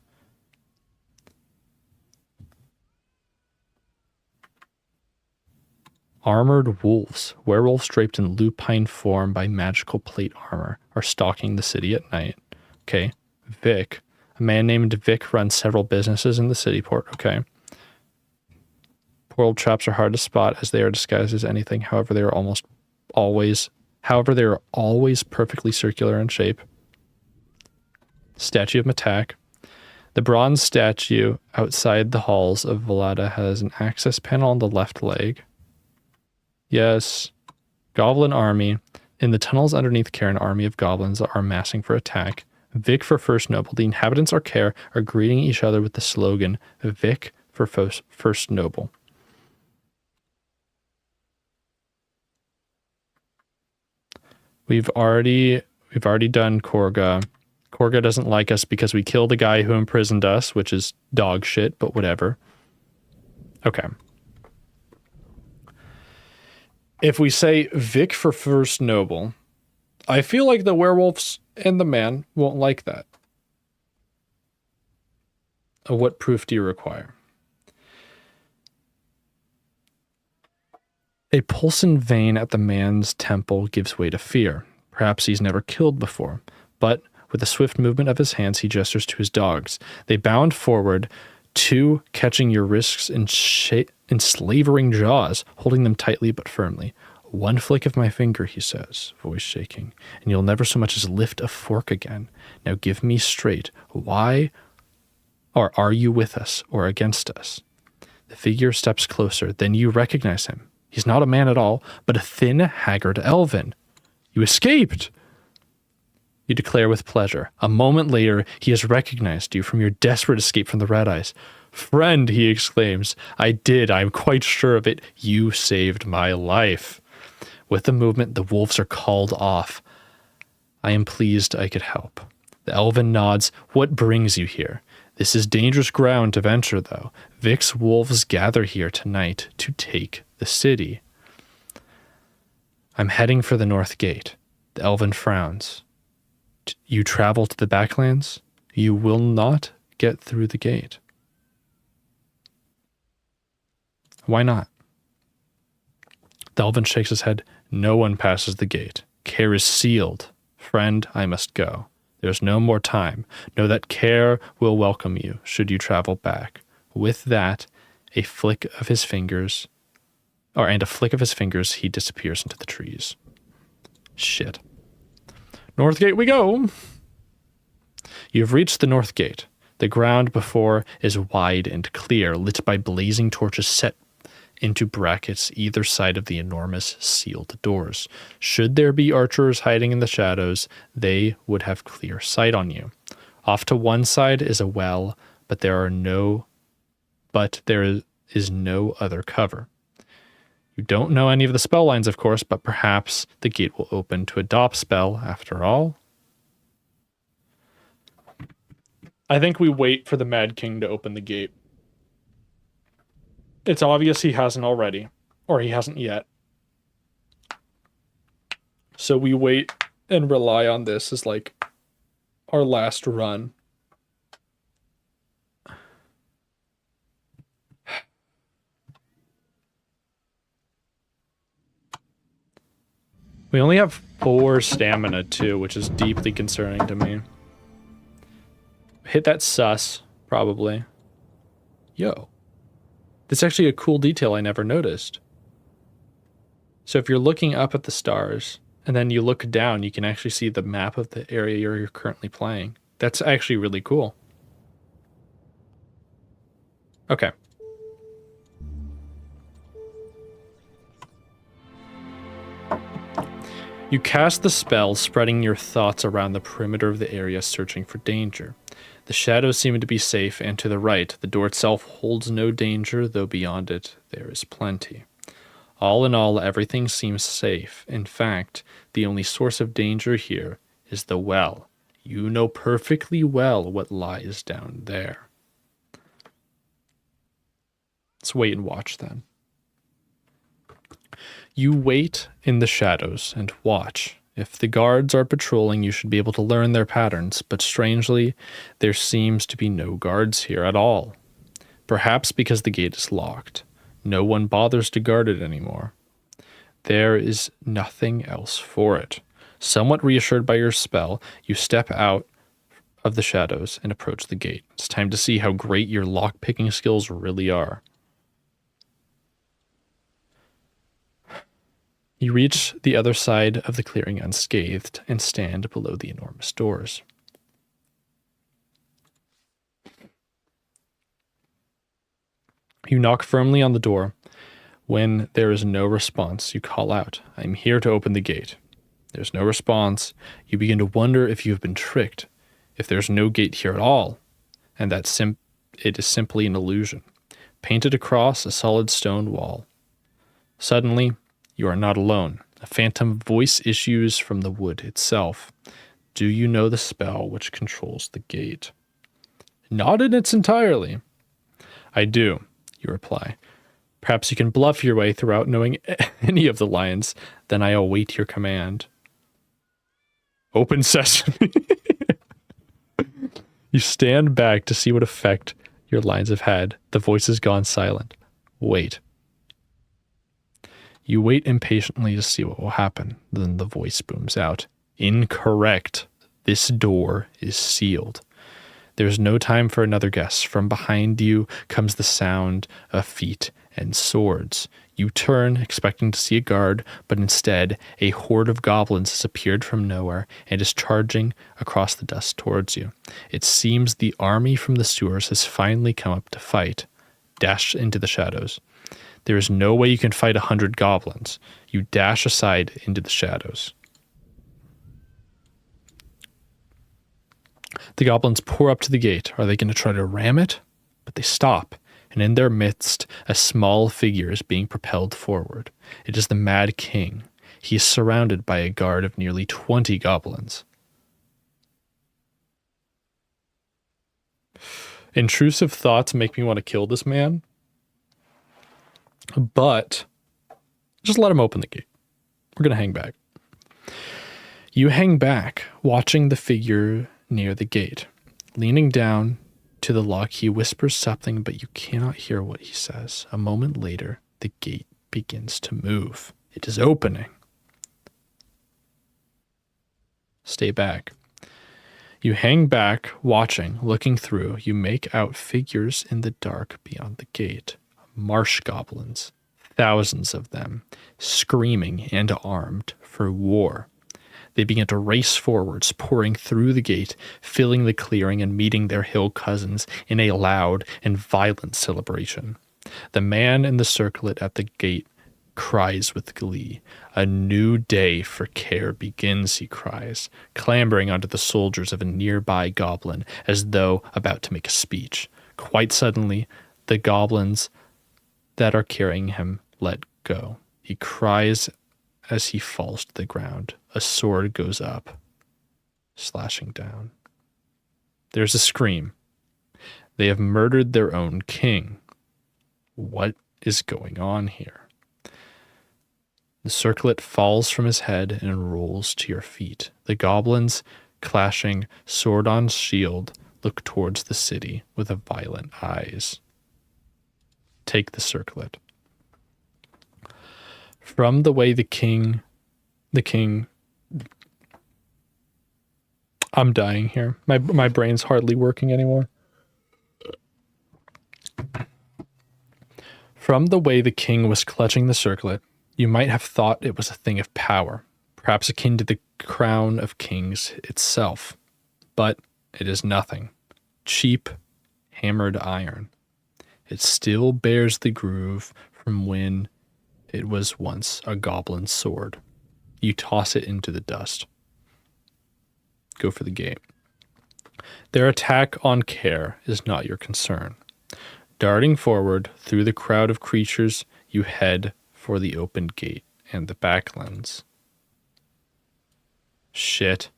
Armored wolves, werewolves draped in lupine form by magical plate armor, are stalking the city at night. Okay. Vic. A man named Vic runs several businesses in the city port. Okay. Portal traps are hard to spot as they are disguised as anything. However, they are always perfectly circular in shape. Statue of Matak. The bronze statue outside the halls of Valada has an access panel on the left leg. Yes. Goblin army. In the tunnels underneath Care, an army of goblins are amassing for attack. Vic for First Noble. The inhabitants of Care are greeting each other with the slogan, Vic for First Noble. We've already done Korga. Korga doesn't like us because we killed the guy who imprisoned us, which is dog shit, but whatever. Okay. If we say Vic for First Noble, I feel like the werewolves and the man won't like that. What proof do you require? A pulsing vein at the man's temple gives way to fear. Perhaps he's never killed before, but with a swift movement of his hands, he gestures to his dogs. They bound forward, two catching your wrists in slavering jaws, holding them tightly but firmly. One flick of my finger, he says, voice shaking, and you'll never so much as lift a fork again. Now give me straight. Why? Or are you with us or against us? The figure steps closer. Then you recognize him. He's not a man at all, but a thin, haggard elven. You escaped! You declare with pleasure. A moment later, he has recognized you from your desperate escape from the Red Eyes. Friend, he exclaims, I did. I'm quite sure of it. You saved my life. With the movement, the wolves are called off. I am pleased I could help. The elven nods. What brings you here? This is dangerous ground to venture, though. Vic's wolves gather here tonight to take the city. I'm heading for the North Gate. The elven frowns. You travel to the Backlands? You will not get through the gate. Why not? The elven shakes his head. No one passes the gate. Care is sealed. Friend, I must go. There's no more time. Know that Care will welcome you, should you travel back. With that, a flick of his fingers, he disappears into the trees. Shit. North Gate we go! You've reached the North Gate. The ground before is wide and clear, lit by blazing torches set into brackets either side of the enormous sealed doors. Should there be archers hiding in the shadows, they would have clear sight on you. Off to one side is a well, but there is no other cover. You don't know any of the spell lines, of course, but perhaps the gate will open to a Dopp spell after all. I think we wait for the Mad King to open the gate. It's obvious he hasn't already, or he hasn't yet. So we wait and rely on this as like our last run. We only have 4 stamina too, which is deeply concerning to me. Hit that sus, probably. Yo. That's actually a cool detail I never noticed. So if you're looking up at the stars, and then you look down, you can actually see the map of the area you're currently playing. That's actually really cool. Okay. You cast the spell, spreading your thoughts around the perimeter of the area, searching for danger. The shadows seem to be safe, and to the right, the door itself holds no danger, though beyond it there is plenty. All in all, everything seems safe. In fact, the only source of danger here is the well. You know perfectly well what lies down there. Let's wait and watch then. You wait in the shadows and watch. If the guards are patrolling, you should be able to learn their patterns, but strangely, there seems to be no guards here at all. Perhaps because the gate is locked. No one bothers to guard it anymore. There is nothing else for it. Somewhat reassured by your spell, you step out of the shadows and approach the gate. It's time to see how great your lock-picking skills really are. You reach the other side of the clearing unscathed and stand below the enormous doors. You knock firmly on the door. When there is no response, you call out, "I am here to open the gate." There's no response. You begin to wonder if you have been tricked, if there's no gate here at all, and that it is simply an illusion, painted across a solid stone wall. Suddenly, you are not alone. A phantom voice issues from the wood itself. Do you know the spell which controls the gate? Not in its entirely. I do, you reply. Perhaps you can bluff your way throughout knowing any of the lines. Then I await your command. Open sesame. You stand back to see what effect your lines have had. The voice has gone silent. Wait. You wait impatiently to see what will happen. Then the voice booms out. Incorrect. This door is sealed. There's no time for another guess. From behind you comes the sound of feet and swords. You turn, expecting to see a guard, but instead a horde of goblins has appeared from nowhere and is charging across the dust towards you. It seems the army from the sewers has finally come up to fight. Dash into the shadows. There is no way you can fight 100 goblins. You dash aside into the shadows. The goblins pour up to the gate. Are they going to try to ram it? But they stop, and in their midst, a small figure is being propelled forward. It is the Mad King. He is surrounded by a guard of nearly 20 goblins. Intrusive thoughts make me want to kill this man, but just let him open the gate. We're going to hang back. You hang back, watching the figure near the gate. Leaning down to the lock, he whispers something, but you cannot hear what he says. A moment later, the gate begins to move. It is opening. Stay back. You hang back, watching, looking through. You make out figures in the dark beyond the gate. Marsh goblins, thousands of them, screaming and armed for war. They begin to race forwards, pouring through the gate, filling the clearing and meeting their hill cousins in a loud and violent celebration. The man in the circlet at the gate cries with glee. A new day for care begins, he cries, clambering onto the soldiers of a nearby goblin as though about to make a speech. Quite suddenly, the goblins that are carrying him let go. He cries as he falls to the ground. A sword goes up, slashing down. There's a scream. They have murdered their own king. What is going on here? The circlet falls from his head and rolls to your feet. The goblins, clashing sword on shield, look towards the city with violent eyes. Take the circlet. From the way the king The king... I'm dying here. My brain's hardly working anymore. From the way the king was clutching the circlet, you might have thought it was a thing of power, perhaps akin to the crown of kings itself. But it is nothing. Cheap, hammered iron. It still bears the groove from when it was once a goblin sword. You toss it into the dust. Go for the gate. Their attack on Care is not your concern. Darting forward through the crowd of creatures, you head for the open gate and the back lens. Shit.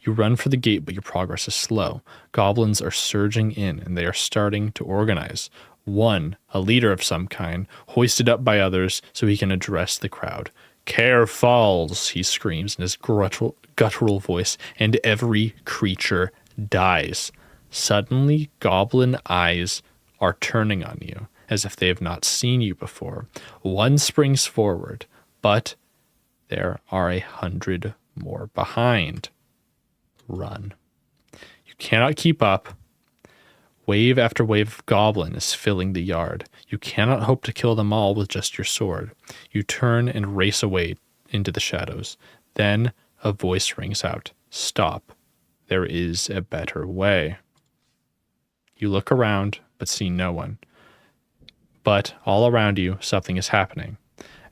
You run for the gate, but your progress is slow. Goblins are surging in, and they are starting to organize. One, a leader of some kind, hoisted up by others so he can address the crowd. Care falls, he screams in his guttural voice, and every creature dies. Suddenly, goblin eyes are turning on you, as if they have not seen you before. One springs forward, but there are 100 more behind. Run. You cannot keep up. Wave after wave of goblin is filling the yard. You cannot hope to kill them all with just your sword. You turn and race away into the shadows. Then a voice rings out. Stop. There is a better way. You look around, but see no one. But all around you, something is happening.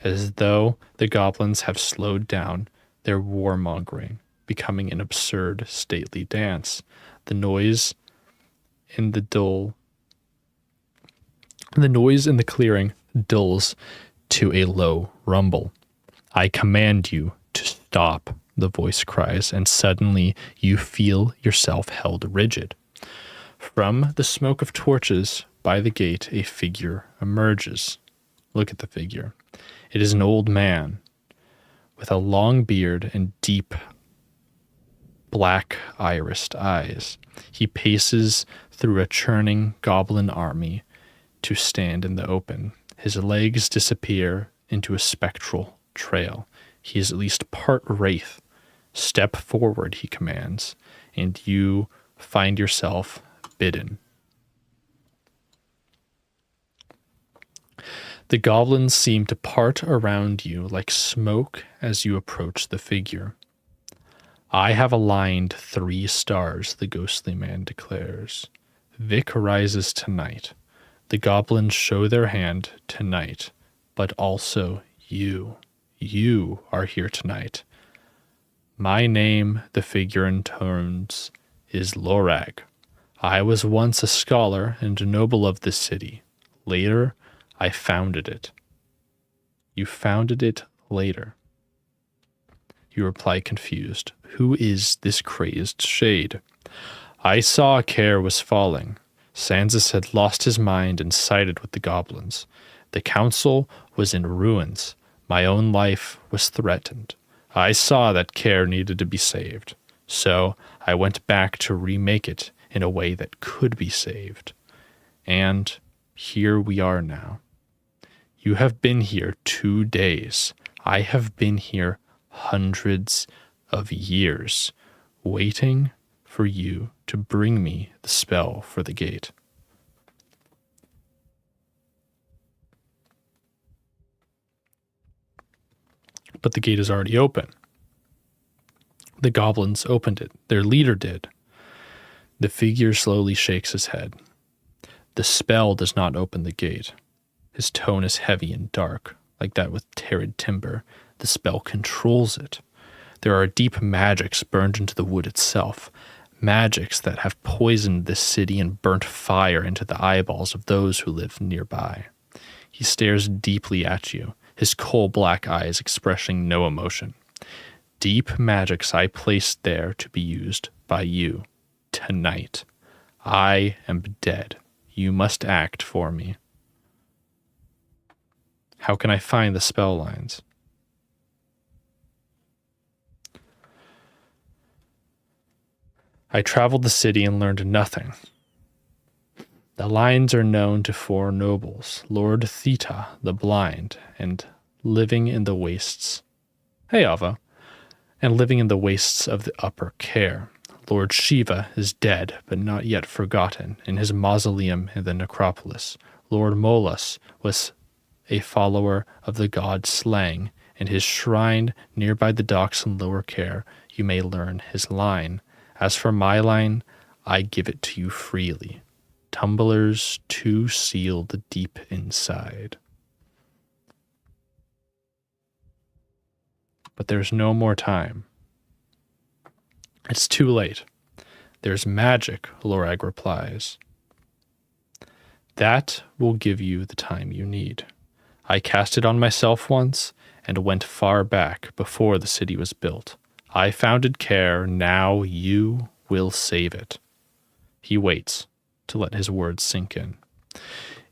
As though the goblins have slowed down their warmongering, becoming an absurd, stately dance. The noise in the clearing dulls to a low rumble. I command you to stop, the voice cries, and suddenly you feel yourself held rigid. From the smoke of torches by the gate, a figure emerges. Look at the figure. It is an old man with a long beard and deep black irised eyes. He paces through a churning goblin army to stand in the open. His legs disappear into a spectral trail. He is at least part wraith. Step forward, he commands, and you find yourself bidden. The goblins seem to part around you like smoke as you approach the figure. I have aligned 3 stars, the ghostly man declares. Vic rises tonight. The goblins show their hand tonight, but also you. You are here tonight. My name, the figure intones, is Lorag. I was once a scholar and noble of this city. Later, I founded it. You founded it later. You reply confused. Who is this crazed shade? I saw Care was falling. Sansa had lost his mind and sided with the goblins. The council was in ruins. My own life was threatened. I saw that Care needed to be saved. So I went back to remake it in a way that could be saved. And here we are now. You have been here 2 days. I have been here hundreds of years, waiting for you to bring me the spell for the gate. But the gate is already open. The goblins opened it. Their leader did. The figure slowly shakes his head. The spell does not open the gate. His tone is heavy and dark, like that with terid timber. The spell controls it. There are deep magics burned into the wood itself, magics that have poisoned this city and burnt fire into the eyeballs of those who live nearby. He stares deeply at you, his coal-black eyes expressing no emotion. Deep magics I placed there to be used by you tonight. I am dead. You must act for me. How can I find the spell lines? I traveled the city and learned nothing. The lines are known to 4 nobles, Lord Theta the Blind, and living in the wastes, Hey, Ava. And living in the wastes of the Upper Care. Lord Shiva is dead, but not yet forgotten. In his mausoleum in the necropolis, Lord Molas was a follower of the god Slang. In his shrine nearby the docks in Lower Care, you may learn his line. As for my line, I give it to you freely. Tumblers too sealed deep inside. But there's no more time. It's too late. There's magic, Lorag replies. That will give you the time you need. I cast it on myself once and went far back before the city was built. I founded Care, now you will save it. He waits to let his words sink in.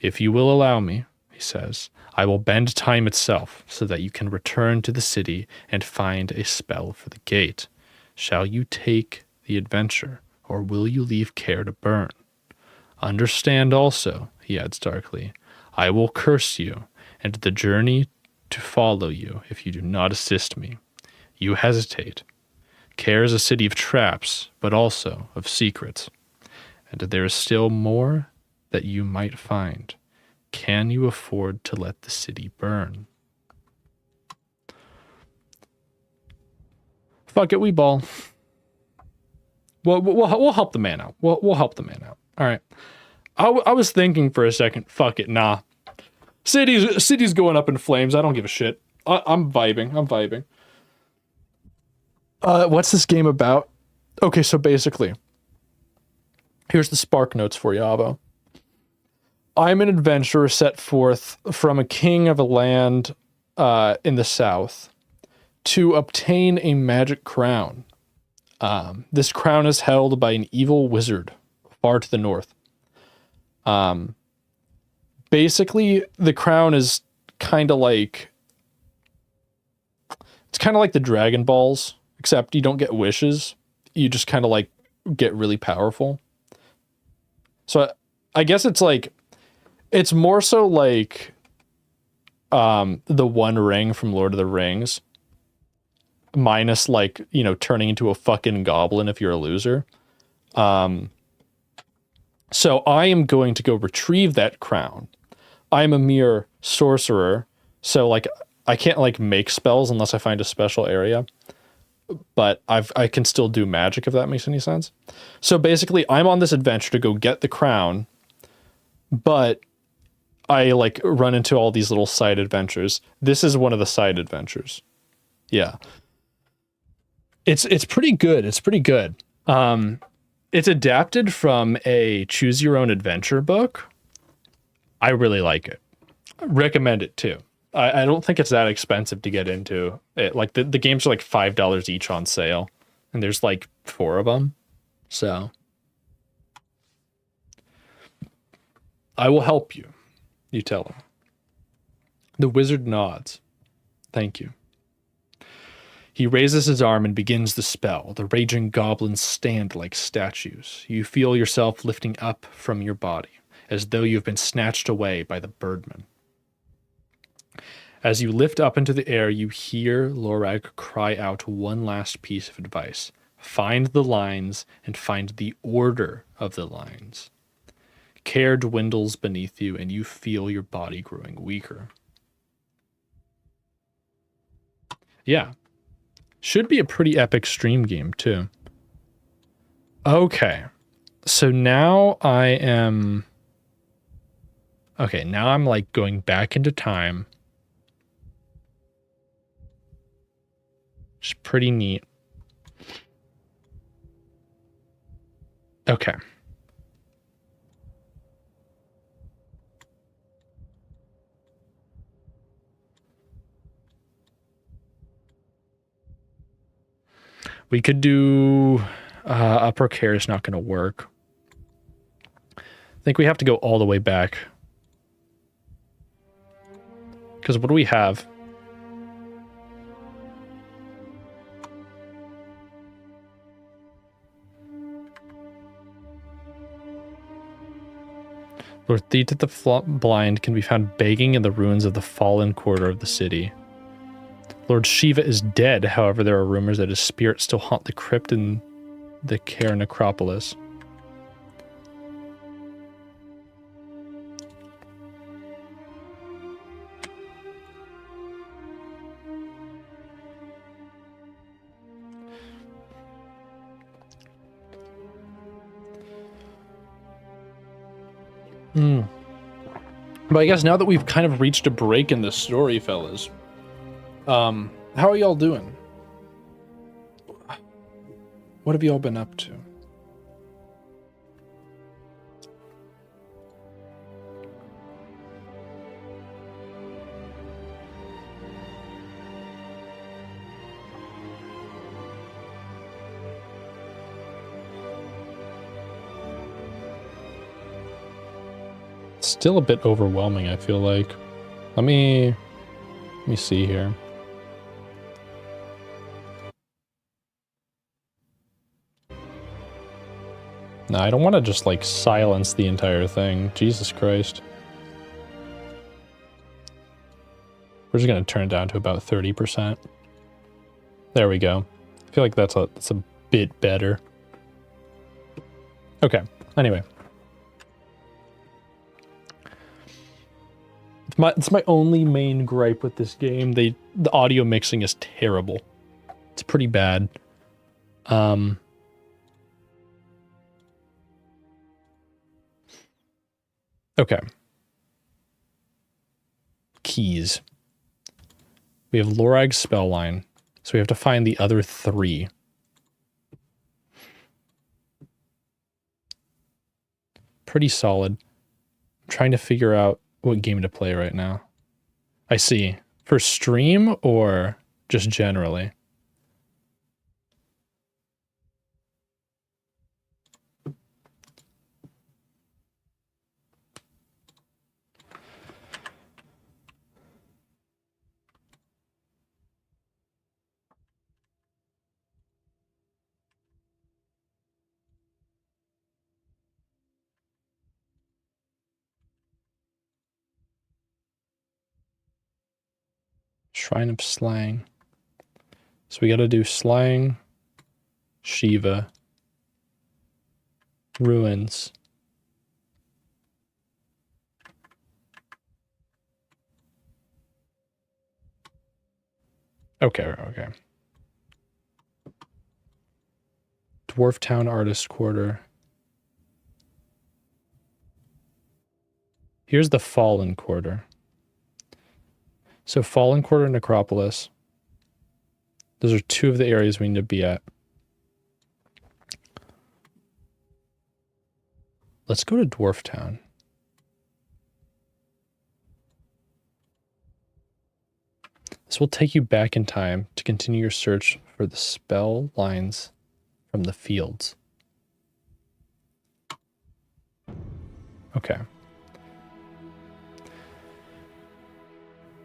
If you will allow me, he says, I will bend time itself so that you can return to the city and find a spell for the gate. Shall you take the adventure, or will you leave Care to burn? Understand also, he adds darkly, I will curse you and the journey to follow you if you do not assist me. You hesitate. Care is a city of traps, but also of secrets. And there is still more that you might find. Can you afford to let the city burn? Fuck it, we ball. We'll help the man out. We'll help the man out. All right. I was thinking for a second. Fuck it, nah. City's going up in flames. I don't give a shit. I'm vibing. What's this game about? Okay, so basically, here's the spark notes for you, Avo. I'm an adventurer set forth from a king of a land in the south to obtain a magic crown. This crown is held by an evil wizard far to the north. Basically, the crown is kind of like... It's kind of like the Dragon Balls, except you don't get wishes. You just kind of like get really powerful. So I guess it's like... It's more so like the One Ring from Lord of the Rings. Minus like, you know, turning into a fucking goblin if you're a loser. So I am going to go retrieve that crown. I'm a mere sorcerer. So like I can't like make spells unless I find a special area. But I can still do magic if that makes any sense. So basically I'm on this adventure to go get the crown. But I like run into all these little side adventures. This is one of the side adventures. Yeah. It's pretty good. It's pretty good. It's adapted from a choose your own adventure book. I really like it. I recommend it too. I don't think it's that expensive to get into it. Like the games are like $5 each on sale and there's like 4 of them. So I will help you. You tell him. The wizard nods. Thank you. He raises his arm and begins the spell. The raging goblins stand like statues. You feel yourself lifting up from your body, as though you've been snatched away by the birdman. As you lift up into the air, you hear Lorag cry out one last piece of advice. Find the lines and find the order of the lines. Care dwindles beneath you, and you feel your body growing weaker. Yeah. Should be a pretty epic stream game, too. Okay. So now I am... Okay, now I'm, like, going back into time. Which is pretty neat. Okay. We could do Upper Care is not going to work. I think we have to go all the way back. Because what do we have? Lord Theet at the Blind can be found begging in the ruins of the fallen quarter of the city. Lord Shiva is dead. However, there are rumors that his spirit still haunt the crypt in the Care necropolis. But I guess now that we've kind of reached a break in the story, fellas, how are y'all doing? What have y'all been up to? Still a bit overwhelming, I feel like. Let me see here. No, I don't want to just like silence the entire thing. Jesus Christ. We're just gonna turn it down to about 30%. There we go. I feel like that's a bit better. Okay. Anyway. It's my only main gripe with this game. The audio mixing is terrible. It's pretty bad. Okay. Keys. We have Lorag's spell line, so we have to find the other 3. Pretty solid. I'm trying to figure out what game to play right now. I see. For stream or just generally? Shrine of Slang. So we gotta do Slang, Shiva, Ruins. Okay. Dwarf Town Artist Quarter. Here's the Fallen Quarter. So Fallen Quarter, Necropolis. Those are 2 of the areas we need to be at. Let's go to Dwarf Town. This will take you back in time to continue your search for the spell lines from the fields. Okay.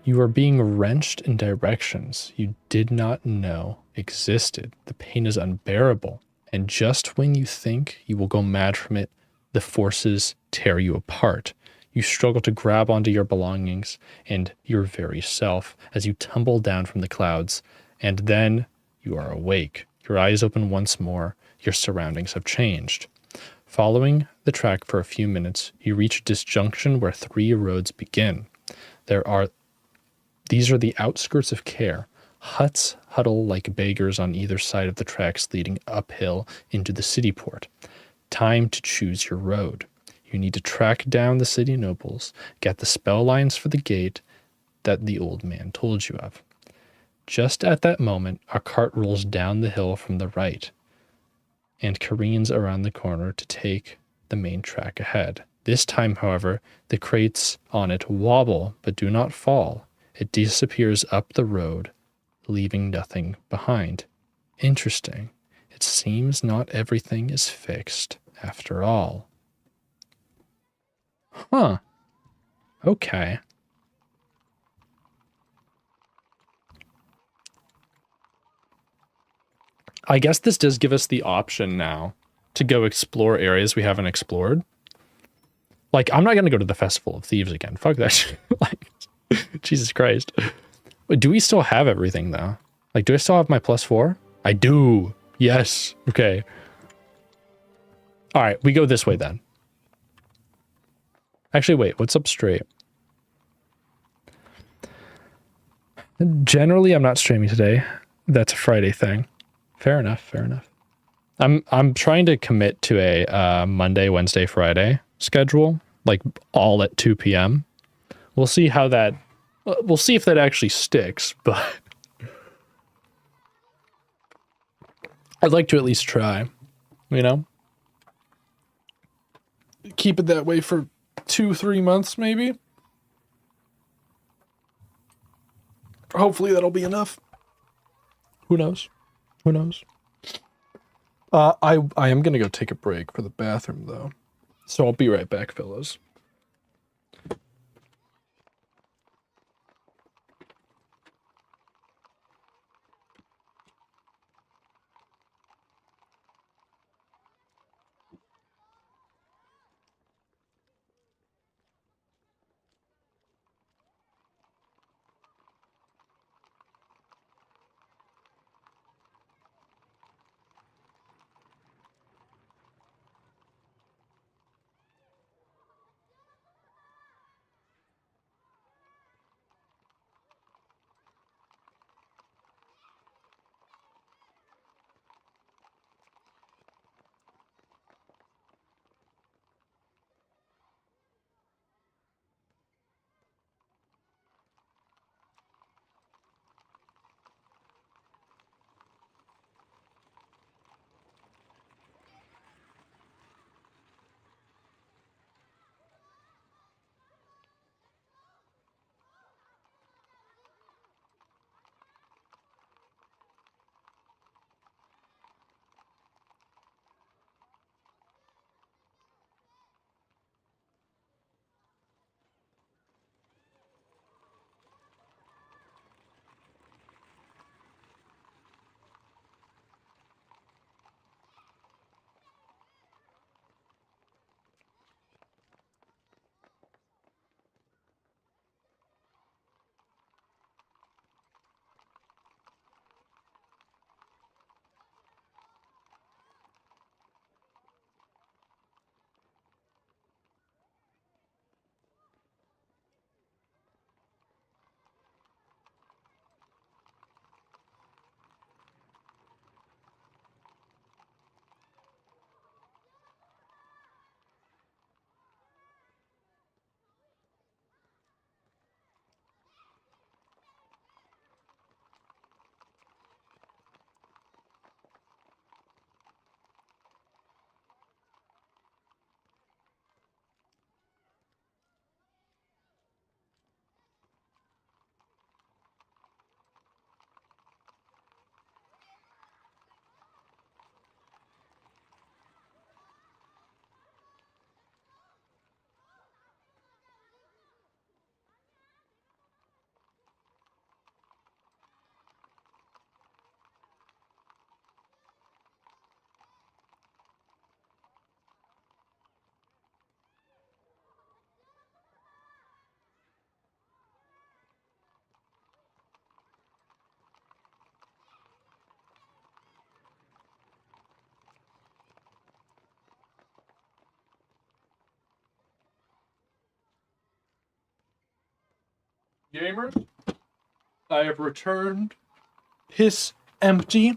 You are being wrenched in directions you did not know existed. The pain is unbearable, and just when you think you will go mad from it, the forces tear you apart. You struggle to grab onto your belongings and your very self as you tumble down from the clouds, and then you are awake. Your eyes open once more. Your surroundings have changed. Following the track for a few minutes, you reach a disjunction where 3 roads begin. These are the outskirts of Care. Huts huddle like beggars on either side of the tracks leading uphill into the city port. Time to choose your road. You need to track down the city nobles, get the spell lines for the gate that the old man told you of. Just at that moment, a cart rolls down the hill from the right and careens around the corner to take the main track ahead. This time, however, the crates on it wobble but do not fall. It disappears up the road, leaving nothing behind. Interesting. It seems not everything is fixed after all. Huh. Okay. I guess this does give us the option now to go explore areas we haven't explored. Like, I'm not going to go to the Festival of Thieves again. Fuck that shit. Like, Jesus Christ. Wait, do we still have everything though? Like, do I still have my +4? I do. Yes. Okay. All right, we go this way then. Actually, wait, what's up straight? Generally, I'm not streaming today. That's a Friday thing. Fair enough, fair enough. I'm trying to commit to a Monday, Wednesday, Friday schedule, like all at 2 p.m. We'll see how that, we'll see if that actually sticks, but I'd like to at least try, you know? Keep it that way for 2-3 months, maybe. Hopefully that'll be enough. Who knows? Who knows? I am gonna go take a break for the bathroom though, so I'll be right back, fellas. Gamers, I have returned piss empty.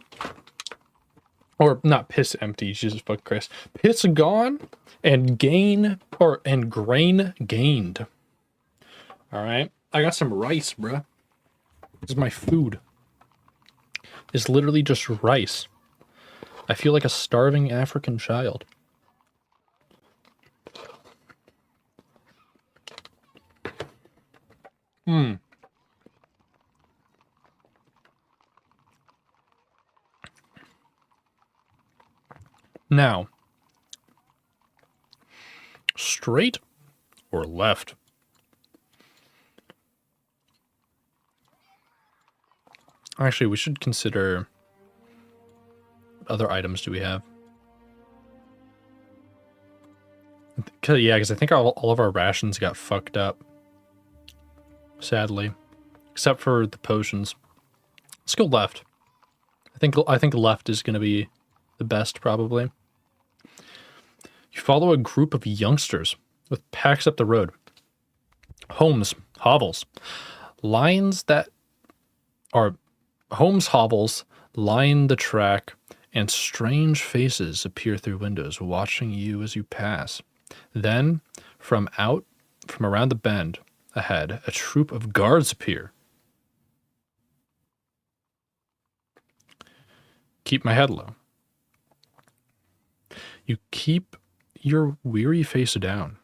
Or not piss empty, Jesus fuck Chris. Piss gone and grain gained. Alright. I got some rice, bruh. This is my food. It's literally just rice. I feel like a starving African child. Now, straight or left? Actually, we should consider what other items do we have? Yeah, because I think all of our rations got fucked up. Sadly. except for the potions. Let's go left. I think left is going to be the best, probably. You follow a group of youngsters with packs up the road. Homes, hovels, hovels line the track, and strange faces appear through windows, watching you as you pass. Then, from around the bend ahead, a troop of guards appear. Keep my head low. You keep your weary face down,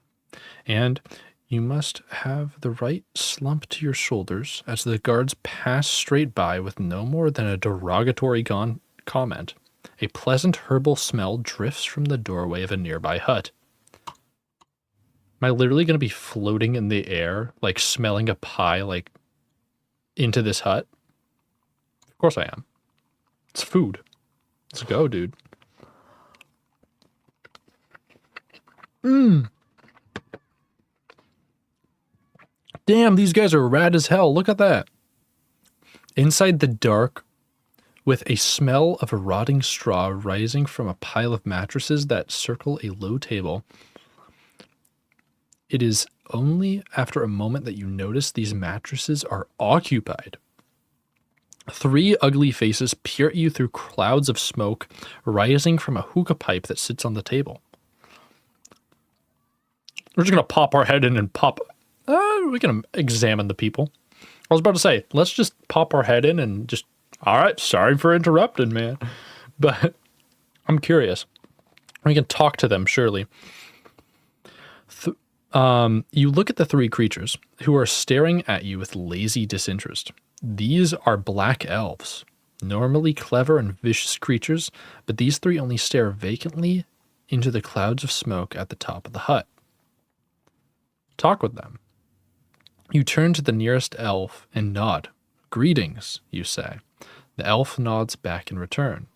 and you must have the right slump to your shoulders as the guards pass straight by with no more than a derogatory comment. A pleasant herbal smell drifts from the doorway of a nearby hut. Am I literally going to be floating in the air, like smelling a pie, like into this hut? Of course I am. It's food. Let's go, dude. Damn, these guys are rad as hell. Look at that. Inside the dark, with a smell of a rotting straw rising from a pile of mattresses that circle a low table, it is only after a moment that you notice these mattresses are occupied. 3 ugly faces peer at you through clouds of smoke rising from a hookah pipe that sits on the table. We're just going to pop our head in and pop. We can examine the people. I was about to say, let's just pop our head in and just, all right, sorry for interrupting, man. But I'm curious. We can talk to them, surely. You look at the 3 creatures who are staring at you with lazy disinterest. These are black elves, normally clever and vicious creatures, but these 3 only stare vacantly into the clouds of smoke at the top of the hut. Talk with them. You turn to the nearest elf and nod. Greetings, you say. The elf nods back in return.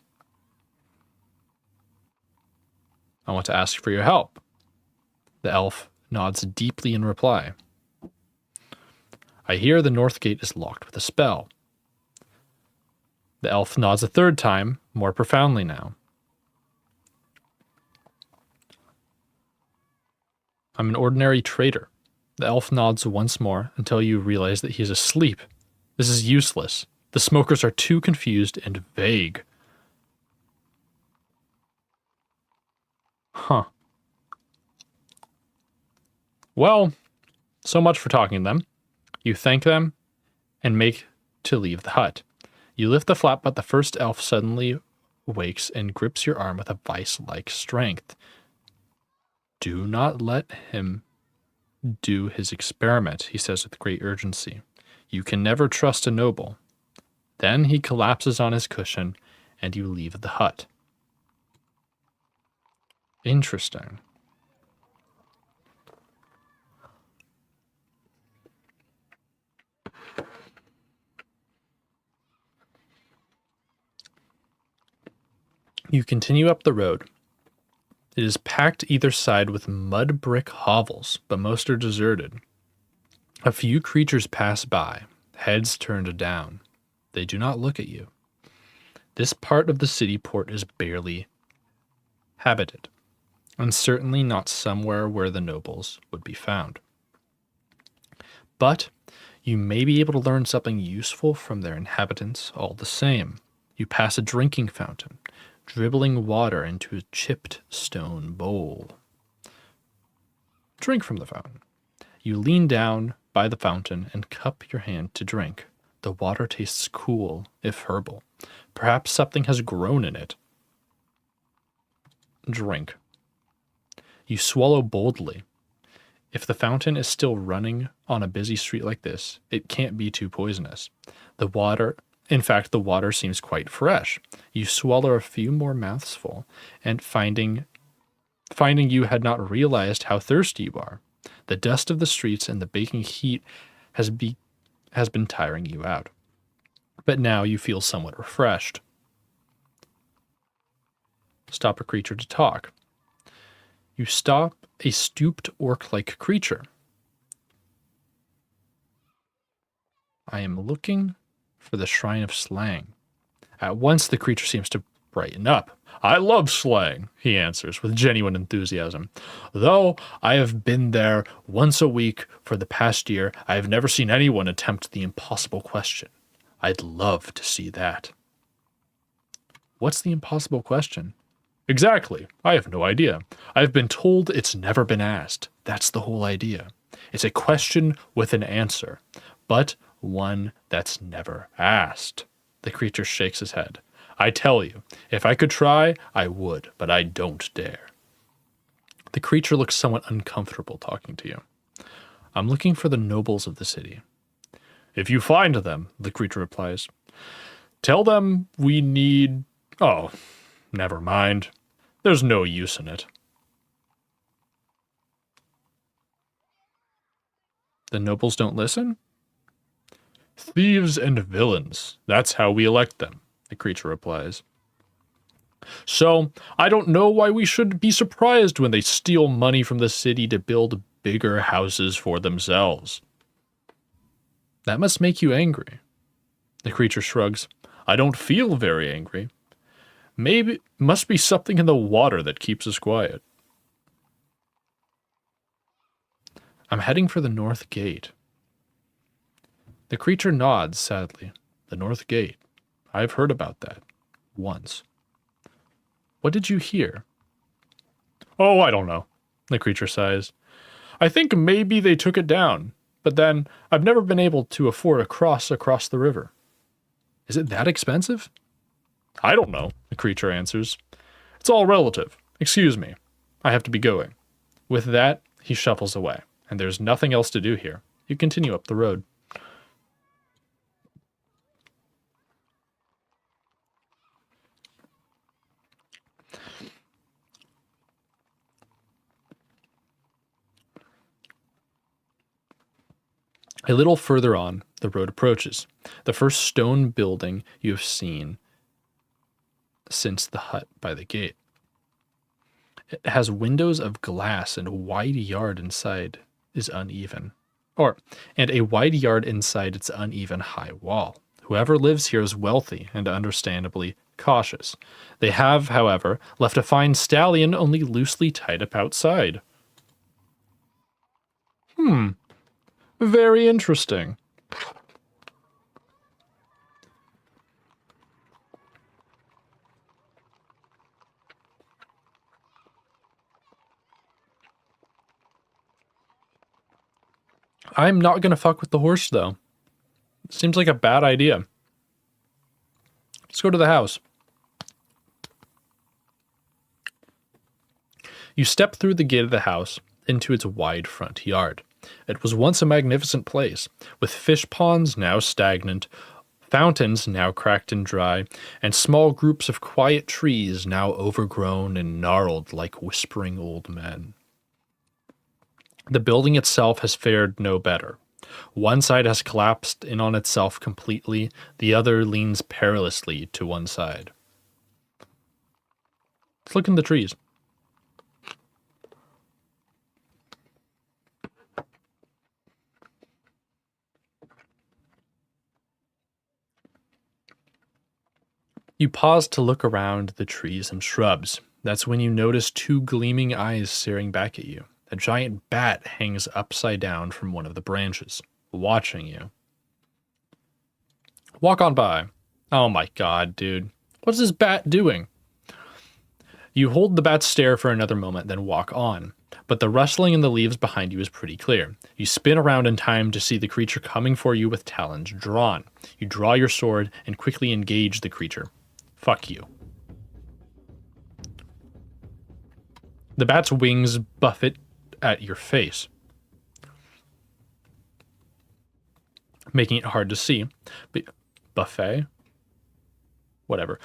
I want to ask for your help. The elf nods deeply in reply. I hear the north gate is locked with a spell. The elf nods a 3rd time, more profoundly now. I'm an ordinary trader. The elf nods once more until you realize that he is asleep. This is useless. The smokers are too confused and vague. Huh. Well, so much for talking to them. You thank them and make to leave the hut. You lift the flap, but the first elf suddenly wakes and grips your arm with a vice-like strength. Do not let him do his experiment, he says with great urgency. You can never trust a noble. Then he collapses on his cushion, and you leave the hut. Interesting. You continue up the road. It is packed either side with mud brick hovels, but most are deserted. A few creatures pass by, heads turned down. They do not look at you. This part of the city port is barely habited, and certainly not somewhere where the nobles would be found. But you may be able to learn something useful from their inhabitants all the same. You pass a drinking fountain, dribbling water into a chipped stone bowl. Drink from the fountain. You lean down by the fountain and cup your hand to drink. The water tastes cool, if herbal. Perhaps something has grown in it. Drink. You swallow boldly. If the fountain is still running on a busy street like this, it can't be too poisonous. In fact, the water seems quite fresh. You swallow a few more mouthsful, and finding you had not realized how thirsty you are. The dust of the streets and the baking heat has been tiring you out. But now you feel somewhat refreshed. Stop a creature to talk. You stop a stooped orc-like creature. I am looking for the Shrine of Slang. At once the creature seems to brighten up. I love slang, he answers with genuine enthusiasm. Though I have been there once a week for the past year, I have never seen anyone attempt the impossible question. I'd love to see that. What's the impossible question? Exactly. I have no idea. I've been told it's never been asked. That's the whole idea. It's a question with an answer, but one that's never asked. The creature shakes his head. I tell you, if I could try, I would, but I don't dare. The creature looks somewhat uncomfortable talking to you. I'm looking for the nobles of the city. If you find them, the creature replies, tell them we need... Oh, never mind. There's no use in it. The nobles don't listen? Thieves and villains. That's how we elect them, the creature replies. So, I don't know why we should be surprised when they steal money from the city to build bigger houses for themselves. That must make you angry. The creature shrugs. I don't feel very angry. Maybe must be something in the water that keeps us quiet. I'm heading for the North Gate. The creature nods sadly. The North Gate. I've heard about that. Once. What did you hear? Oh, I don't know. The creature sighs. I think maybe they took it down, but then I've never been able to afford a cross across the river. Is it that expensive? I don't know, the creature answers. It's all relative. Excuse me. I have to be going. With that, he shuffles away, and there's nothing else to do here. You continue up the road. A little further on, the road approaches. The first stone building you have seen since the hut by the gate. It has windows of glass and a wide yard inside is uneven. And a wide yard inside its uneven high wall. Whoever lives here is wealthy and understandably cautious. They have, however, left a fine stallion only loosely tied up outside. Very interesting. I'm not gonna fuck with the horse, though. Seems like a bad idea. Let's go to the house. You step through the gate of the house into its wide front yard. It was once a magnificent place, with fish ponds now stagnant, fountains now cracked and dry, and small groups of quiet trees now overgrown and gnarled like whispering old men. The building itself has fared no better. One side has collapsed in on itself completely, the other leans perilously to one side. Let's look in the trees. You pause to look around the trees and shrubs. That's when you notice two gleaming eyes staring back at you. A giant bat hangs upside down from one of the branches, watching you. Walk on by. Oh my god, dude. What's this bat doing? You hold the bat's stare for another moment, then walk on. But the rustling in the leaves behind you is pretty clear. You spin around in time to see the creature coming for you with talons drawn. You draw your sword and quickly engage the creature. Fuck you. The bat's wings buffet at your face, making it hard to see. Buffet? Whatever.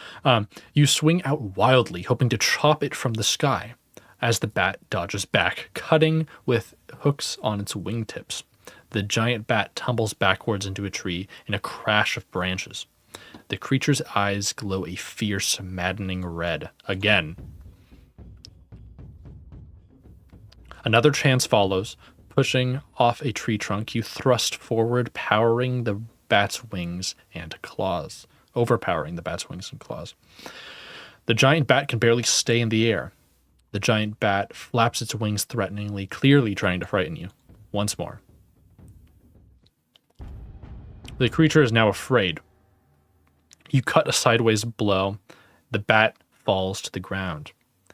You swing out wildly, hoping to chop it from the sky, as the bat dodges back, cutting with hooks on its wingtips. The giant bat tumbles backwards into a tree in a crash of branches. The creature's eyes glow a fierce, maddening red. Again. Another chance follows. Pushing off a tree trunk, you thrust forward, powering the bat's wings and claws, overpowering the bat's wings and claws. The giant bat can barely stay in the air. The giant bat flaps its wings threateningly, clearly trying to frighten you. Once more. The creature is now afraid. You cut a sideways blow. The bat falls to the ground,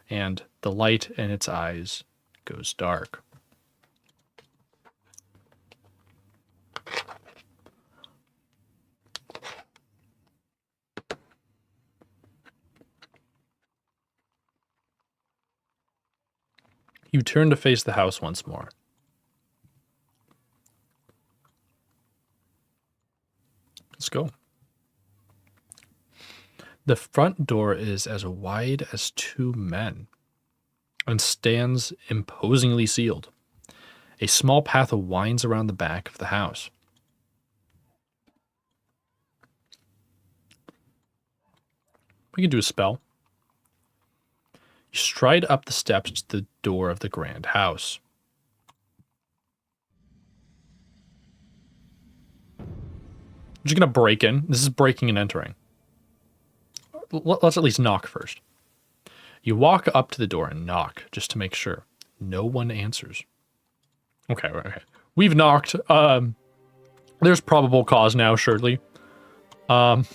and the light in its eyes goes dark. You turn to face the house once more. Let's go. The front door is as wide as two men and stands imposingly sealed. A small path winds around the back of the house. We can do a spell. You stride up the steps to the door of the grand house. I'm just going to break in. This is breaking and entering. Let's at least knock first. You walk up to the door and knock just to make sure. No one answers. Okay. We've knocked. There's probable cause now, surely. Dop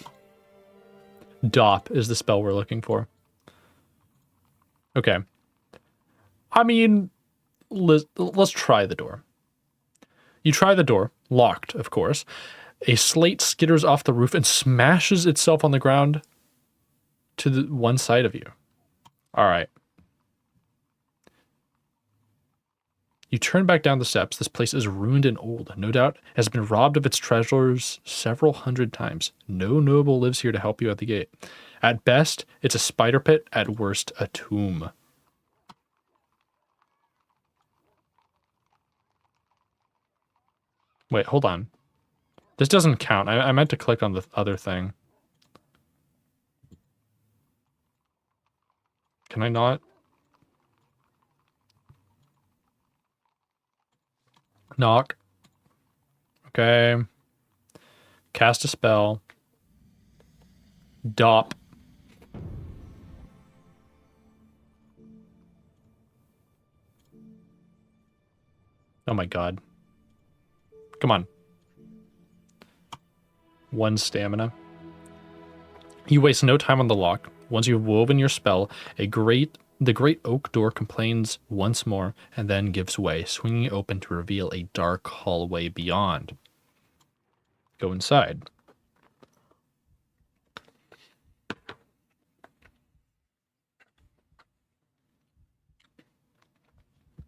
is the spell we're looking for. Okay. I mean, let's try the door. You try the door, locked, of course. A slate skitters off the roof and smashes itself on the ground to the one side of you. All right. You turn back down the steps. This place is ruined and old. No doubt has been robbed of its treasures several hundred times. No noble lives here to help you at the gate. At best, it's a spider pit. At worst, a tomb. Wait, hold on. This doesn't count. I meant to click on the other thing. Can I not? Knock. Okay. Cast a spell. Dop. Oh my god. Come on. 1 stamina. You waste no time on the lock. Once you've woven your spell, the great oak door complains once more and then gives way, swinging open to reveal a dark hallway beyond. Go inside.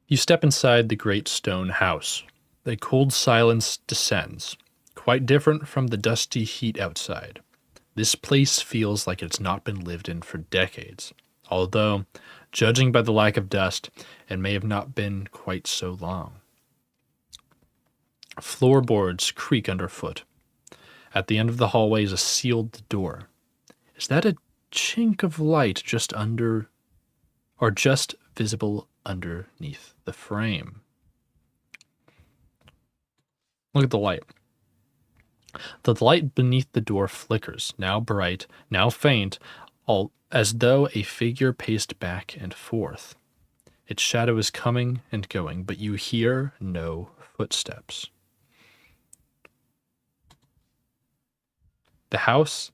You step inside the great stone house. A cold silence descends, quite different from the dusty heat outside. This place feels like it's not been lived in for decades, although, judging by the lack of dust, it may have not been quite so long. Floorboards creak underfoot. At the end of the hallway is a sealed door. Is that a chink of light just visible underneath the frame? Look at the light. The light beneath the door flickers, now bright, now faint, all as though a figure paced back and forth. Its shadow is coming and going, but you hear no footsteps. The house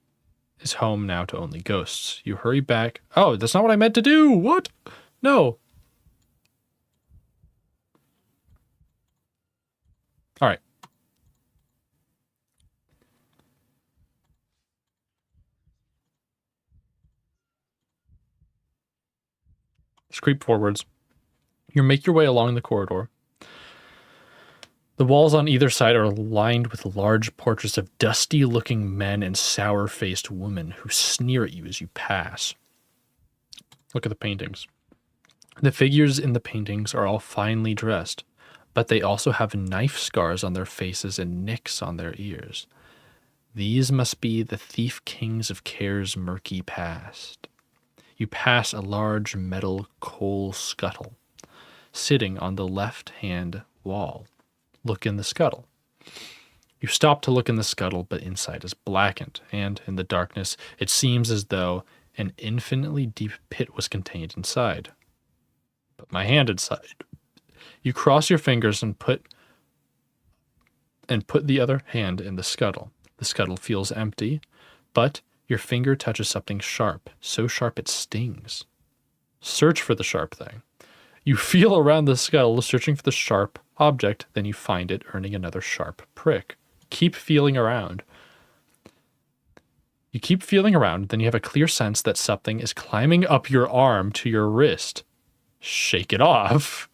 is home now to only ghosts. You hurry back. Oh, that's not what I meant to do! What? No. Alright. Creep forwards. You make your way along the corridor. The walls on either side are lined with large portraits of dusty-looking men and sour-faced women who sneer at you as you pass. Look at the paintings. The figures in the paintings are all finely dressed, but they also have knife scars on their faces and nicks on their ears. These must be the thief kings of Care's murky past. You pass a large metal coal scuttle sitting on the left-hand wall. Look in the scuttle. You stop to look in the scuttle, but inside is blackened, and in the darkness it seems as though an infinitely deep pit was contained inside. Put my hand inside. You cross your fingers and put the other hand in the scuttle. The scuttle feels empty, but your finger touches something sharp, so sharp it stings. Search for the sharp thing. You feel around the scuttle, searching for the sharp object, then you find it, earning another sharp prick. Keep feeling around. You keep feeling around, then you have a clear sense that something is climbing up your arm to your wrist. Shake it off.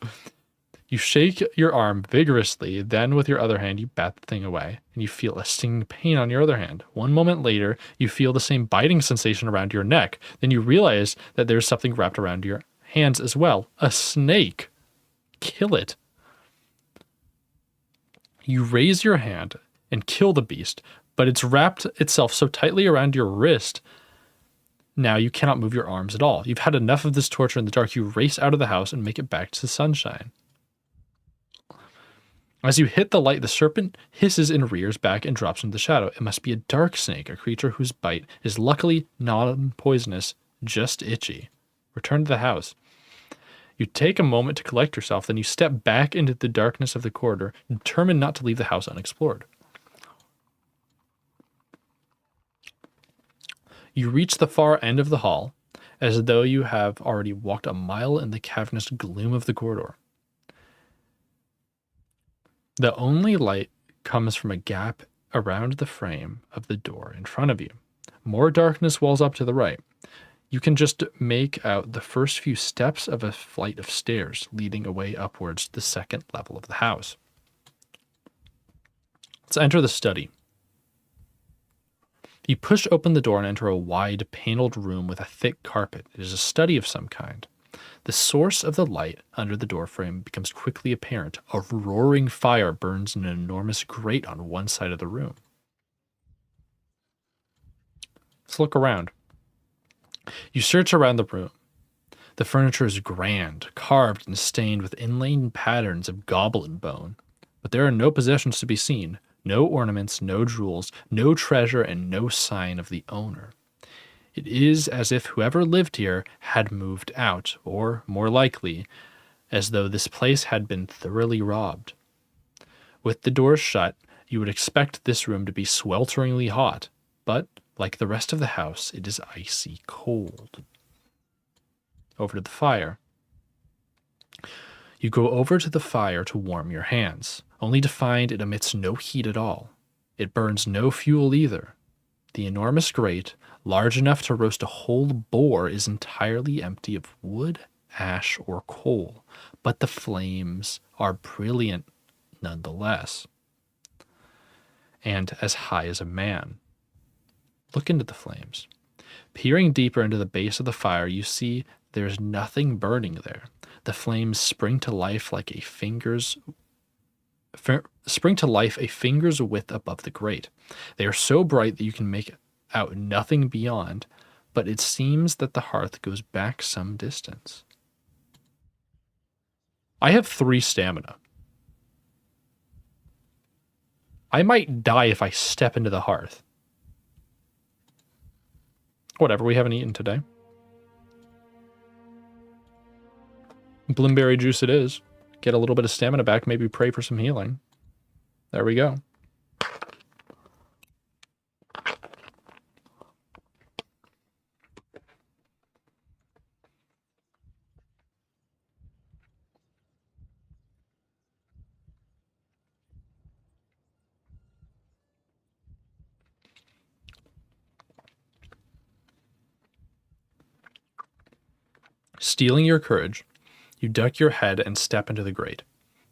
You shake your arm vigorously, then with your other hand you bat the thing away, and you feel a stinging pain on your other hand. 1 moment later, you feel the same biting sensation around your neck. Then you realize that there's something wrapped around your hands as well. A snake. Kill it. You raise your hand and kill the beast, but it's wrapped itself so tightly around your wrist, now you cannot move your arms at all. You've had enough of this torture in the dark. You race out of the house and make it back to the sunshine. As you hit the light, the serpent hisses and rears back and drops into the shadow. It must be a dark snake, a creature whose bite is luckily non-poisonous, just itchy. Return to the house. You take a moment to collect yourself, then you step back into the darkness of the corridor, determined not to leave the house unexplored. You reach the far end of the hall, as though you have already walked a mile in the cavernous gloom of the corridor. The only light comes from a gap around the frame of the door in front of you. More darkness walls up to the right. You can just make out the first few steps of a flight of stairs leading away upwards to the second level of the house. Let's enter the study. You push open the door and enter a wide, paneled room with a thick carpet. It is a study of some kind. The source of the light under the doorframe becomes quickly apparent. A roaring fire burns in an enormous grate on one side of the room. Let's look around. You search around the room. The furniture is grand, carved and stained with inlaid patterns of goblin bone, but there are no possessions to be seen, no ornaments, no jewels, no treasure, and no sign of the owner. It is as if whoever lived here had moved out, or, more likely, as though this place had been thoroughly robbed. With the doors shut, you would expect this room to be swelteringly hot, but, like the rest of the house, it is icy cold. Over to the fire. You go over to the fire to warm your hands, only to find it emits no heat at all. It burns no fuel either. The enormous grate, large enough to roast a whole boar, is entirely empty of wood, ash, or coal, but the flames are brilliant nonetheless, and as high as a man. Look into the flames. Peering deeper into the base of the fire, you see there is nothing burning there. The flames spring to life a finger's width above the grate. They are so bright that you can make out nothing beyond, but it seems that the hearth goes back some distance. I have 3 stamina. I might die if I step into the hearth. Whatever, we haven't eaten today. Bloomberry juice it is. Get a little bit of stamina back, maybe pray for some healing. There we go. Stealing your courage, you duck your head and step into the grate.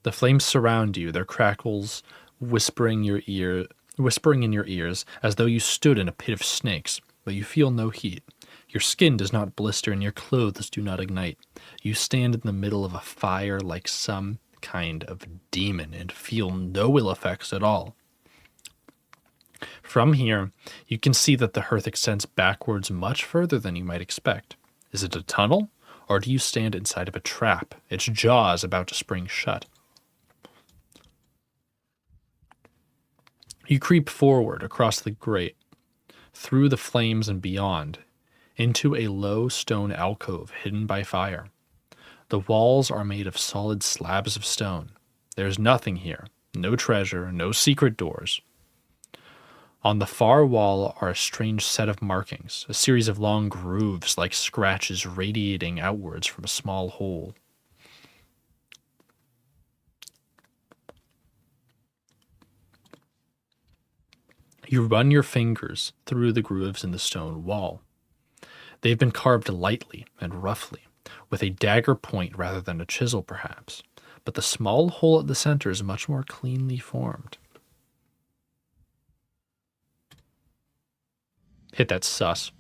The flames surround you, their crackles whispering in your ears as though you stood in a pit of snakes, but you feel no heat. Your skin does not blister and your clothes do not ignite. You stand in the middle of a fire like some kind of demon and feel no ill effects at all. From here, you can see that the hearth extends backwards much further than you might expect. Is it a tunnel? Or do you stand inside of a trap, its jaws about to spring shut? You creep forward across the grate, through the flames and beyond, into a low stone alcove hidden by fire. The walls are made of solid slabs of stone. There's nothing here, no treasure, no secret doors. On the far wall are a strange set of markings, a series of long grooves like scratches radiating outwards from a small hole. You run your fingers through the grooves in the stone wall. They've been carved lightly and roughly, with a dagger point rather than a chisel perhaps, but the small hole at the center is much more cleanly formed. Hit that sus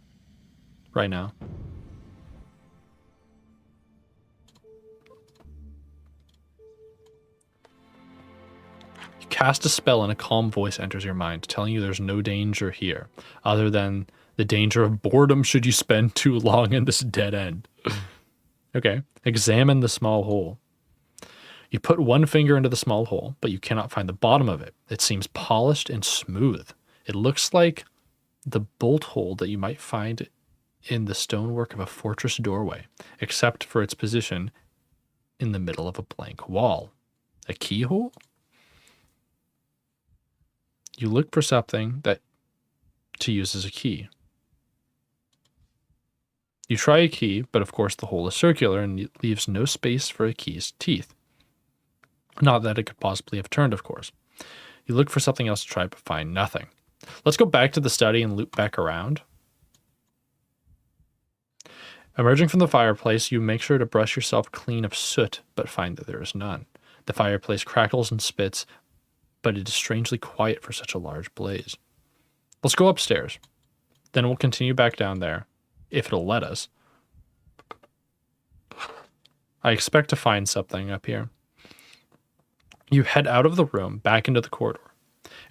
right now. You cast a spell and a calm voice enters your mind, telling you there's no danger here, other than the danger of boredom should you spend too long in this dead end. Okay, examine the small hole. You put one finger into the small hole, but you cannot find the bottom of it. It seems polished and smooth. It looks like the bolt hole that you might find in the stonework of a fortress doorway, except for its position in the middle of a blank wall. A keyhole? You look for something that to use as a key. You try a key, but of course the hole is circular and leaves no space for a key's teeth. Not that it could possibly have turned, of course. You look for something else to try, but find nothing. Let's go back to the study and loop back around. Emerging from the fireplace, you make sure to brush yourself clean of soot, but find that there is none. The fireplace crackles and spits, but it is strangely quiet for such a large blaze. Let's go upstairs. Then we'll continue back down there, if it'll let us. I expect to find something up here. You head out of the room, back into the corridor.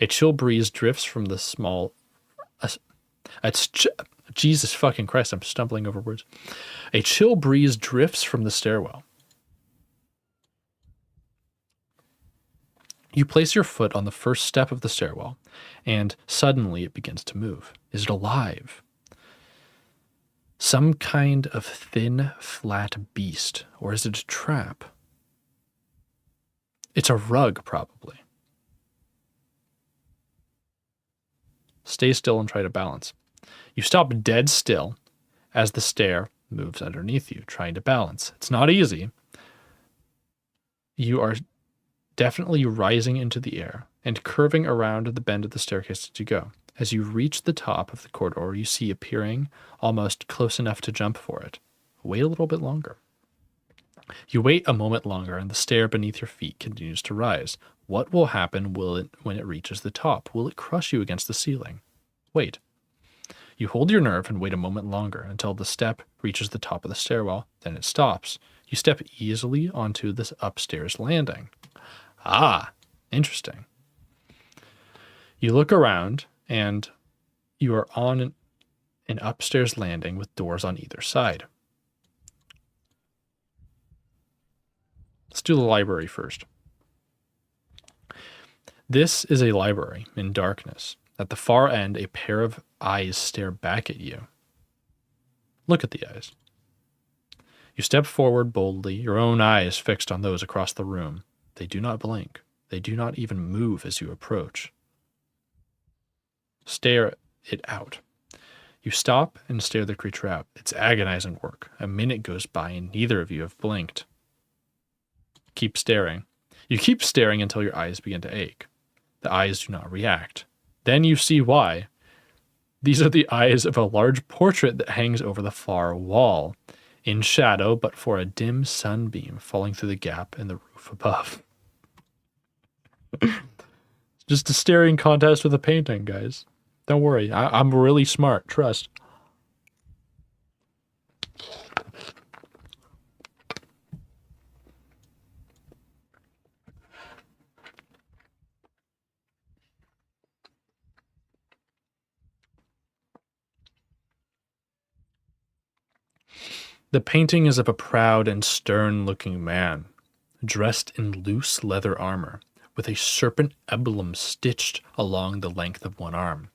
A chill breeze drifts from the small... Jesus fucking Christ, I'm stumbling over words. A chill breeze drifts from the stairwell. You place your foot on the first step of the stairwell, and suddenly it begins to move. Is it alive? Some kind of thin, flat beast, or is it a trap? It's a rug, probably. Stay still and try to balance. You stop dead still as the stair moves underneath you, trying to balance. It's not easy. You are definitely rising into the air and curving around the bend of the staircase as you go. As you reach the top of the corridor, you see appearing almost close enough to jump for it. Wait a little bit longer. You wait a moment longer, and the stair beneath your feet continues to rise. What will happen when it reaches the top? Will it crush you against the ceiling? Wait. You hold your nerve and wait a moment longer until the step reaches the top of the stairwell. Then it stops. You step easily onto this upstairs landing. Ah, interesting. You look around, and you are on an upstairs landing with doors on either side. Let's do the library first. This is a library in darkness. At the far end, a pair of eyes stare back at you. Look at the eyes. You step forward boldly, your own eyes fixed on those across the room. They do not blink. They do not even move as you approach. Stare it out. You stop and stare the creature out. It's agonizing work. A minute goes by and neither of you have blinked. Keep staring. You keep staring until your eyes begin to ache. The eyes do not react. Then you see why. These are the eyes of a large portrait that hangs over the far wall, in shadow but for a dim sunbeam falling through the gap in the roof above. Just a staring contest with a painting, guys. Don't worry, I'm really smart, trust. The painting is of a proud and stern-looking man, dressed in loose leather armor, with a serpent emblem stitched along the length of one arm.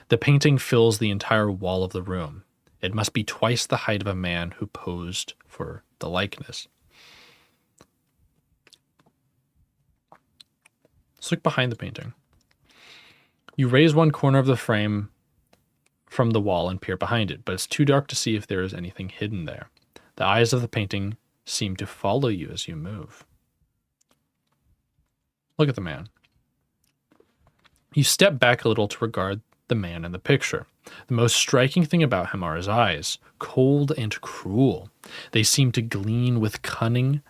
The painting fills the entire wall of the room. It must be twice the height of a man who posed for the likeness. Let's look behind the painting. You raise one corner of the frame from the wall and peer behind it, but it's too dark to see if there is anything hidden there. The eyes of the painting seem to follow you as you move. Look at the man. You step back a little to regard the man in the picture. The most striking thing about him are his eyes, cold and cruel. They seem to gleam with cunning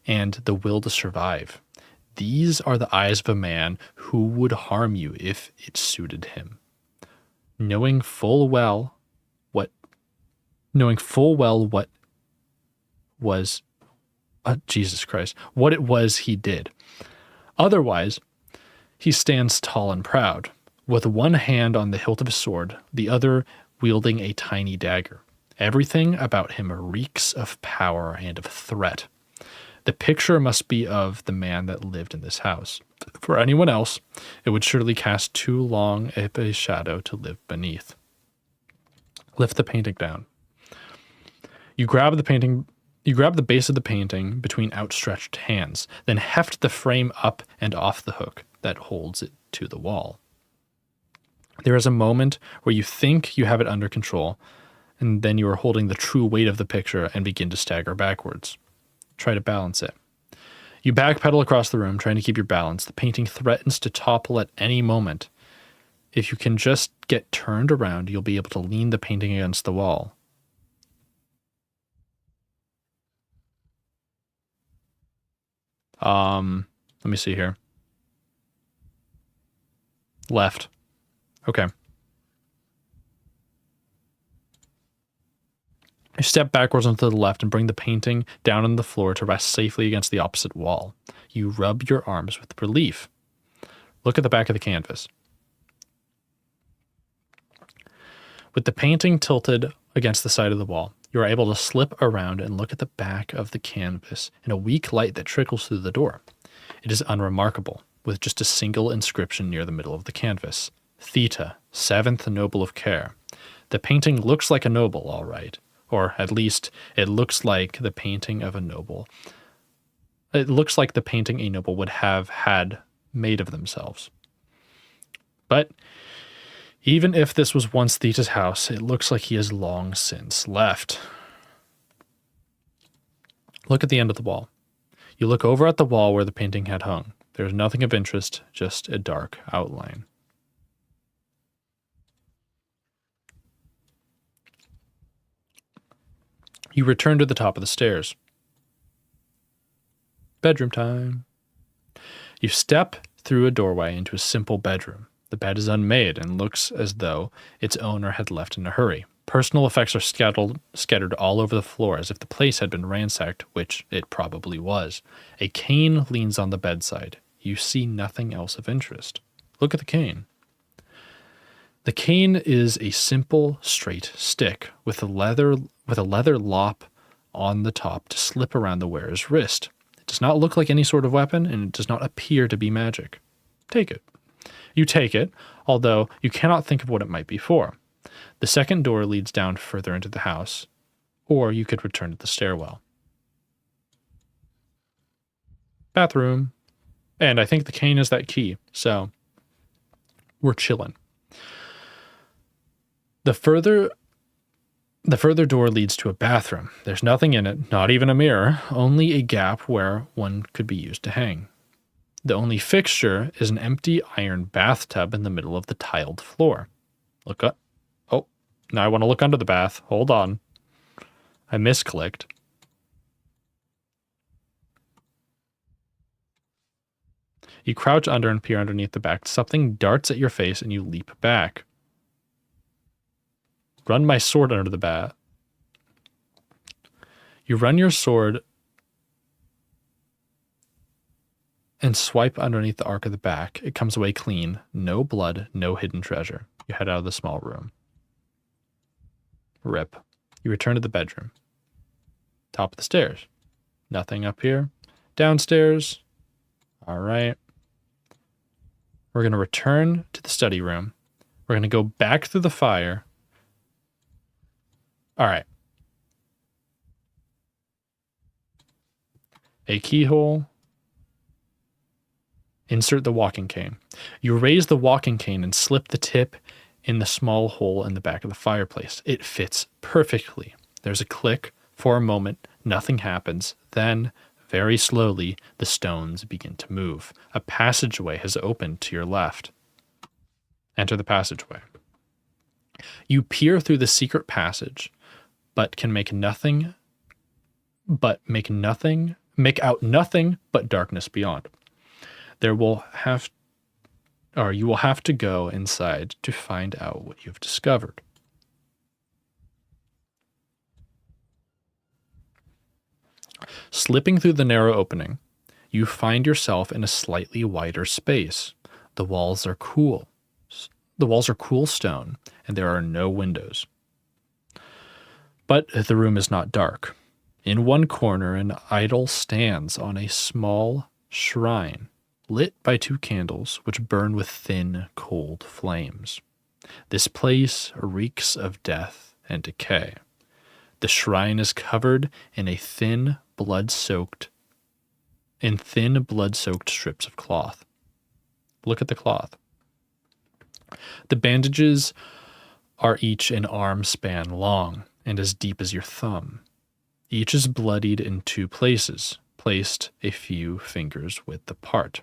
and the will to survive. These are the eyes of a man who would harm you if it suited him. Knowing full well what was Jesus Christ, what it was he did. Otherwise, he stands tall and proud, with one hand on the hilt of his sword, the other wielding a tiny dagger. Everything about him reeks of power and of threat. The picture must be of the man that lived in this house. For anyone else, it would surely cast too long a shadow to live beneath. Lift the painting down. You grab the base of the painting between outstretched hands, then heft the frame up and off the hook that holds it to the wall. There is a moment where you think you have it under control, and then you are holding the true weight of the picture and begin to stagger backwards. Try to balance it. You backpedal across the room, trying to keep your balance. The painting threatens to topple at any moment. If you can just get turned around, you'll be able to lean the painting against the wall. Let me see here. Left. Okay. You step backwards onto the left and bring the painting down on the floor to rest safely against the opposite wall. You rub your arms with relief. Look at the back of the canvas. With the painting tilted against the side of the wall, you are able to slip around and look at the back of the canvas in a weak light that trickles through the door. It is unremarkable, with just a single inscription near the middle of the canvas. Theta, 7th Noble of Care. The painting looks like a noble, all right. Or at least it looks like the painting of a noble. It looks like the painting a noble would have had made of themselves. But even if this was once Theta's house, it looks like he has long since left. Look at the end of the wall. You look over at the wall where the painting had hung. There is nothing of interest, just a dark outline. You return to the top of the stairs. Bedroom time. You step through a doorway into a simple bedroom. The bed is unmade and looks as though its owner had left in a hurry. Personal effects are scattered all over the floor as if the place had been ransacked, which it probably was. A cane leans on the bedside. You see nothing else of interest. Look at the cane. The cane is a simple, straight stick with a leather lop on the top to slip around the wearer's wrist. It does not look like any sort of weapon, and it does not appear to be magic. Take it. You take it, although you cannot think of what it might be for. The second door leads down further into the house, or you could return to the stairwell. Bathroom. And I think the cane is that key, so we're chilling. The further door leads to a bathroom. There's nothing in it, not even a mirror, only a gap where one could be used to hang. The only fixture is an empty iron bathtub in the middle of the tiled floor. Look up. Oh, now I want to look under the bath. Hold on. I misclicked. You crouch under and peer underneath the back. Something darts at your face and you leap back. Run my sword under the bath. You run your sword and swipe underneath the arc of the back. It comes away clean. No blood, no hidden treasure. You head out of the small room. Rip. You return to the bedroom. Top of the stairs. Nothing up here. Downstairs. All right. We're going to return to the study room. We're going to go back through the fire. All right. A keyhole. Insert the walking cane. You raise the walking cane and slip the tip in the small hole in the back of the fireplace. It fits perfectly. There's a click. For a moment, nothing happens. Then, very slowly, the stones begin to move. A passageway has opened to your left. Enter the passageway. You peer through the secret passage, but can make out nothing but darkness beyond. You will have to go inside to find out what you've discovered. Slipping through the narrow opening, you find yourself in a slightly wider space. The walls are cool. The walls are cool stone, and there are no windows. But the room is not dark. In one corner, an idol stands on a small shrine, lit by 2 candles which burn with thin, cold flames. This place reeks of death and decay. The shrine is covered in thin, blood-soaked strips of cloth. Look at the cloth. The bandages are each an arm span long and as deep as your thumb. Each is bloodied in 2 places, placed a few fingers width apart.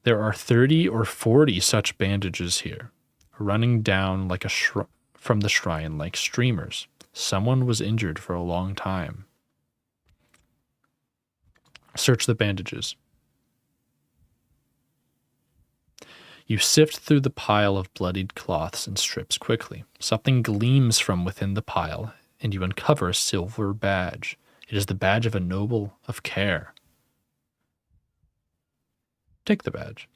There are 30 or 40 such bandages here, running down from the shrine like streamers. Someone was injured for a long time. Search the bandages. You sift through the pile of bloodied cloths and strips quickly. Something gleams from within the pile, and you uncover a silver badge. It is the badge of a noble of care. Take the badge.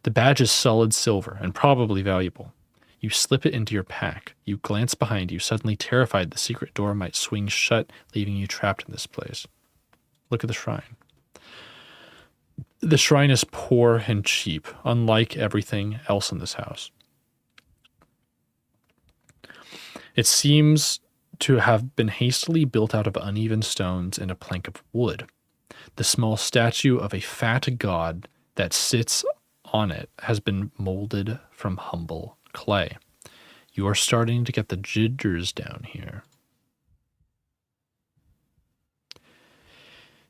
The badge is solid silver and probably valuable. You slip it into your pack. You glance behind you, suddenly terrified the secret door might swing shut, leaving you trapped in this place. Look at the shrine. The shrine is poor and cheap, unlike everything else in this house. It seems to have been hastily built out of uneven stones and a plank of wood. The small statue of a fat god that sits on it has been molded from humble clay. You are starting to get the jitters down here.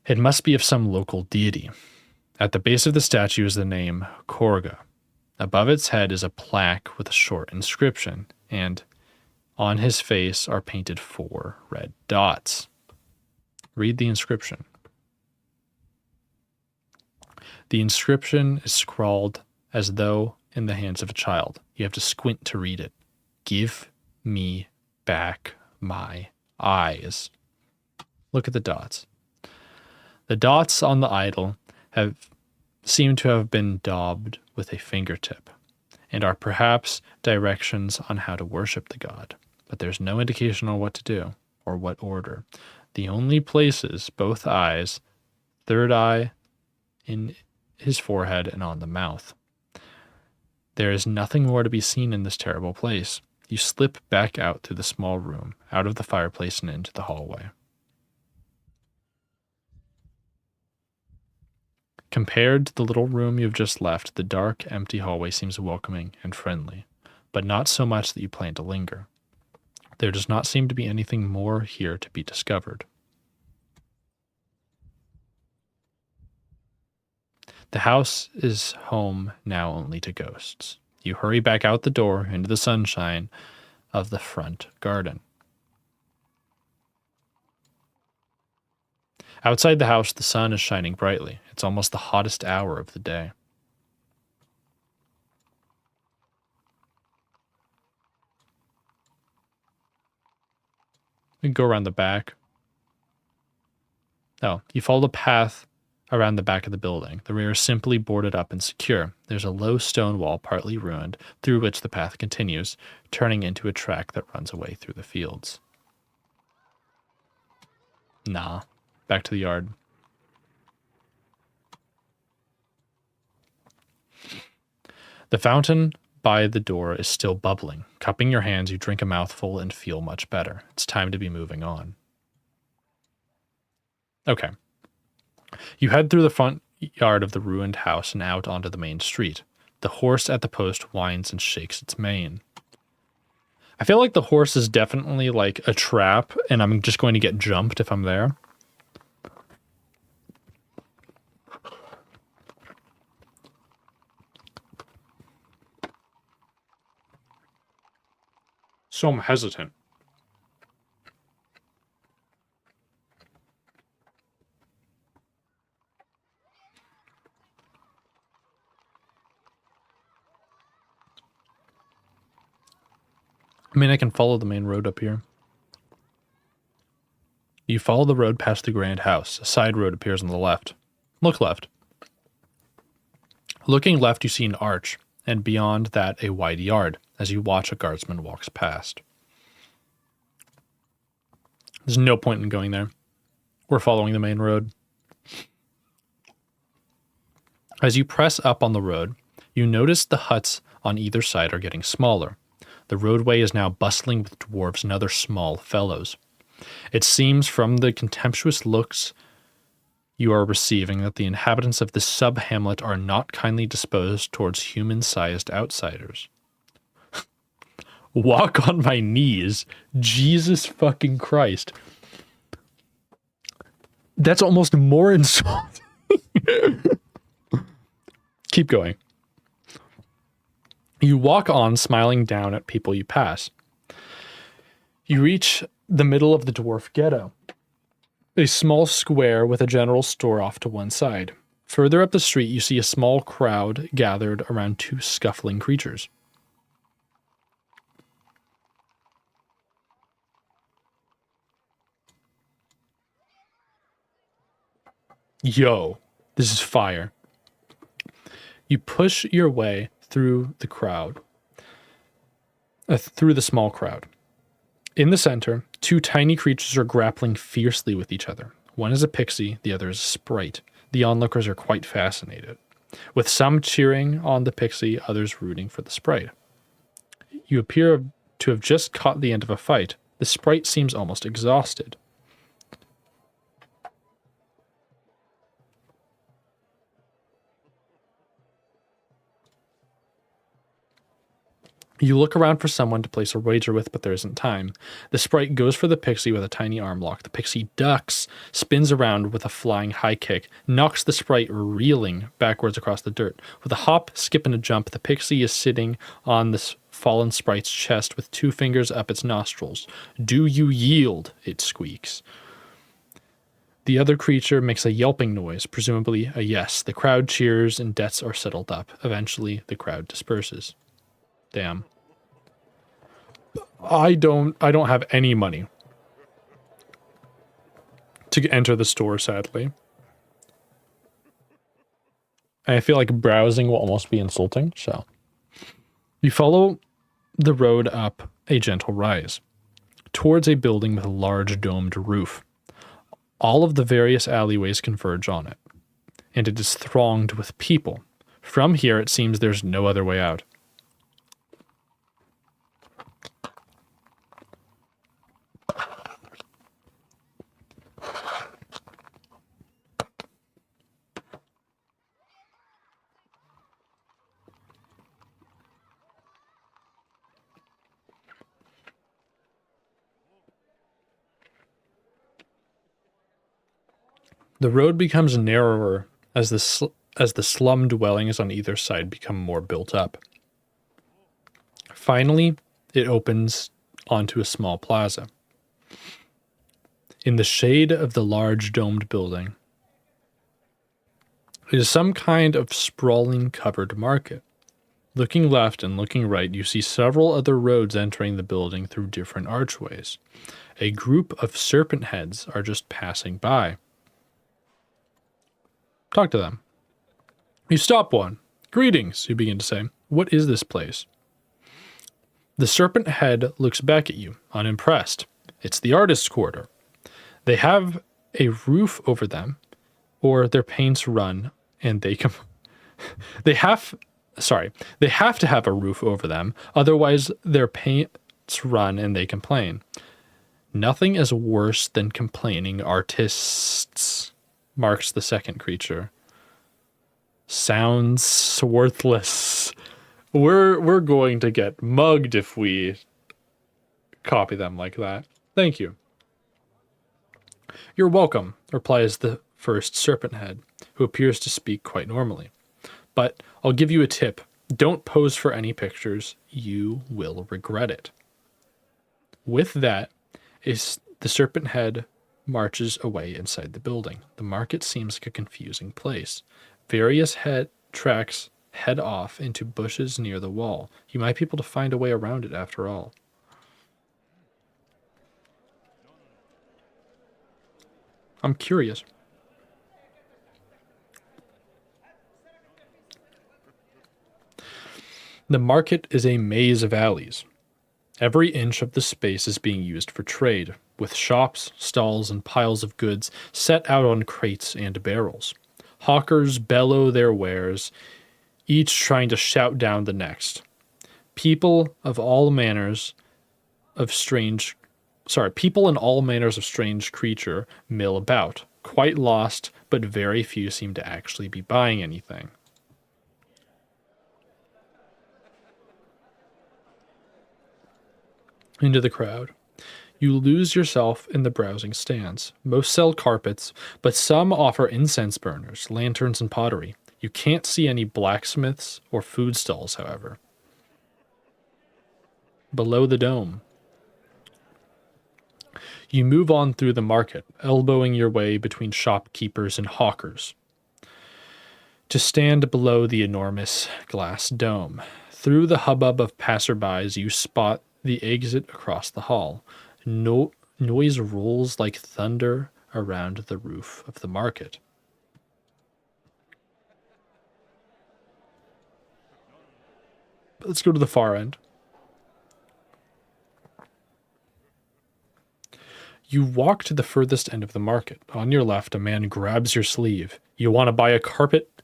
It must be of some local deity. At the base of the statue is the name Korga. Above its head is a plaque with a short inscription, and on his face are painted 4 red dots. Read the inscription. The inscription is scrawled as though in the hands of a child. You have to squint to read it. Give me back my eyes. Look at the dots. The dots on the idol seem to have been daubed with a fingertip and are perhaps directions on how to worship the god, but there's no indication on what to do or what order. The only places, both eyes, third eye in his forehead and on the mouth. There is nothing more to be seen in this terrible place. You slip back out through the small room, out of the fireplace and into the hallway. Compared to the little room you've just left, the dark, empty hallway seems welcoming and friendly, but not so much that you plan to linger. There does not seem to be anything more here to be discovered. The house is home now only to ghosts. You hurry back out the door into the sunshine of the front garden. Outside the house, the sun is shining brightly. It's almost the hottest hour of the day. We can go around the back. Oh, you follow the path around the back of the building. The rear is simply boarded up and secure. There's a low stone wall, partly ruined, through which the path continues, turning into a track that runs away through the fields. Nah. Back to the yard. The fountain by the door is still bubbling. Cupping your hands, you drink a mouthful and feel much better. It's time to be moving on. Okay. You head through the front yard of the ruined house and out onto the main street. The horse at the post whines and shakes its mane. I feel like the horse is definitely like a trap, and I'm just going to get jumped if I'm there. So I'm hesitant. I mean, I can follow the main road up here. You follow the road past the grand house. A side road appears on the left. Look left. Looking left, you see an arch, and beyond that, a wide yard, as you watch a guardsman walks past. There's no point in going there. We're following the main road. As you press up on the road, you notice the huts on either side are getting smaller. The roadway is now bustling with dwarves and other small fellows. It seems from the contemptuous looks you are receiving that the inhabitants of this sub-hamlet are not kindly disposed towards human-sized outsiders. Walk on my knees. Jesus fucking Christ. That's almost more insulting. Keep going. You walk on, smiling down at people you pass. You reach the middle of the dwarf ghetto, a small square with a general store off to one side. Further up the street, you see a small crowd gathered around two scuffling creatures. Yo, this is fire. You push your way through the crowd, through the small crowd. In the center, two tiny creatures are grappling fiercely with each other. One is a pixie, the other is a sprite. The onlookers are quite fascinated, with some cheering on the pixie, others rooting for the sprite. You appear to have just caught the end of a fight. The sprite seems almost exhausted. You look around for someone to place a wager with, but there isn't time. The sprite goes for the pixie with a tiny arm lock. The pixie ducks, spins around with a flying high kick, knocks the sprite reeling backwards across the dirt. With a hop, skip, and a jump, the pixie is sitting on this fallen sprite's chest with two fingers up its nostrils. Do you yield? It squeaks. The other creature makes a yelping noise, presumably a yes. The crowd cheers and debts are settled up. Eventually, the crowd disperses. Damn. I don't have any money to enter the store, sadly. And I feel like browsing will almost be insulting, so. You follow the road up a gentle rise towards a building with a large domed roof. All of the various alleyways converge on it, and it is thronged with people. From here, it seems there's no other way out. The road becomes narrower as the slum dwellings on either side become more built up. Finally, it opens onto a small plaza. In the shade of the large domed building is some kind of sprawling covered market. Looking left and looking right, you see several other roads entering the building through different archways. A group of serpent heads are just passing by. Talk to them. You stop one. Greetings, you begin to say. What is this place? The serpent head looks back at you, unimpressed. It's the artist's quarter. They have a roof over them, or their paints run, and they have sorry, they have to have a roof over them, otherwise their paints run and they complain. Nothing is worse than complaining artists, marks the second creature. Sounds worthless. We're going to get mugged if we copy them like that. Thank you. You're welcome, replies the first serpent head, who appears to speak quite normally. But I'll give you a tip. Don't pose for any pictures. You will regret it. With that, the serpent head marches away inside the building. The market seems like a confusing place. Various tracks head off into bushes near the wall. You might be able to find a way around it after all. I'm curious. The market is a maze of alleys. Every inch of the space is being used for trade, with shops, stalls, and piles of goods set out on crates and barrels. Hawkers bellow their wares, each trying to shout down the next. People in all manners of strange creature mill about, quite lost, but very few seem to actually be buying anything. Into the crowd. You lose yourself in the browsing stands. Most sell carpets, but some offer incense burners, lanterns, and pottery. You can't see any blacksmiths or food stalls, however. Below the dome. You move on through the market, elbowing your way between shopkeepers and hawkers, to stand below the enormous glass dome. Through the hubbub of passerbys, you spot the exit across the hall. Noise rolls like thunder around the roof of the market. Let's go to the far end. You walk to the furthest end of the market. On your left, a man grabs your sleeve. You want to buy a carpet?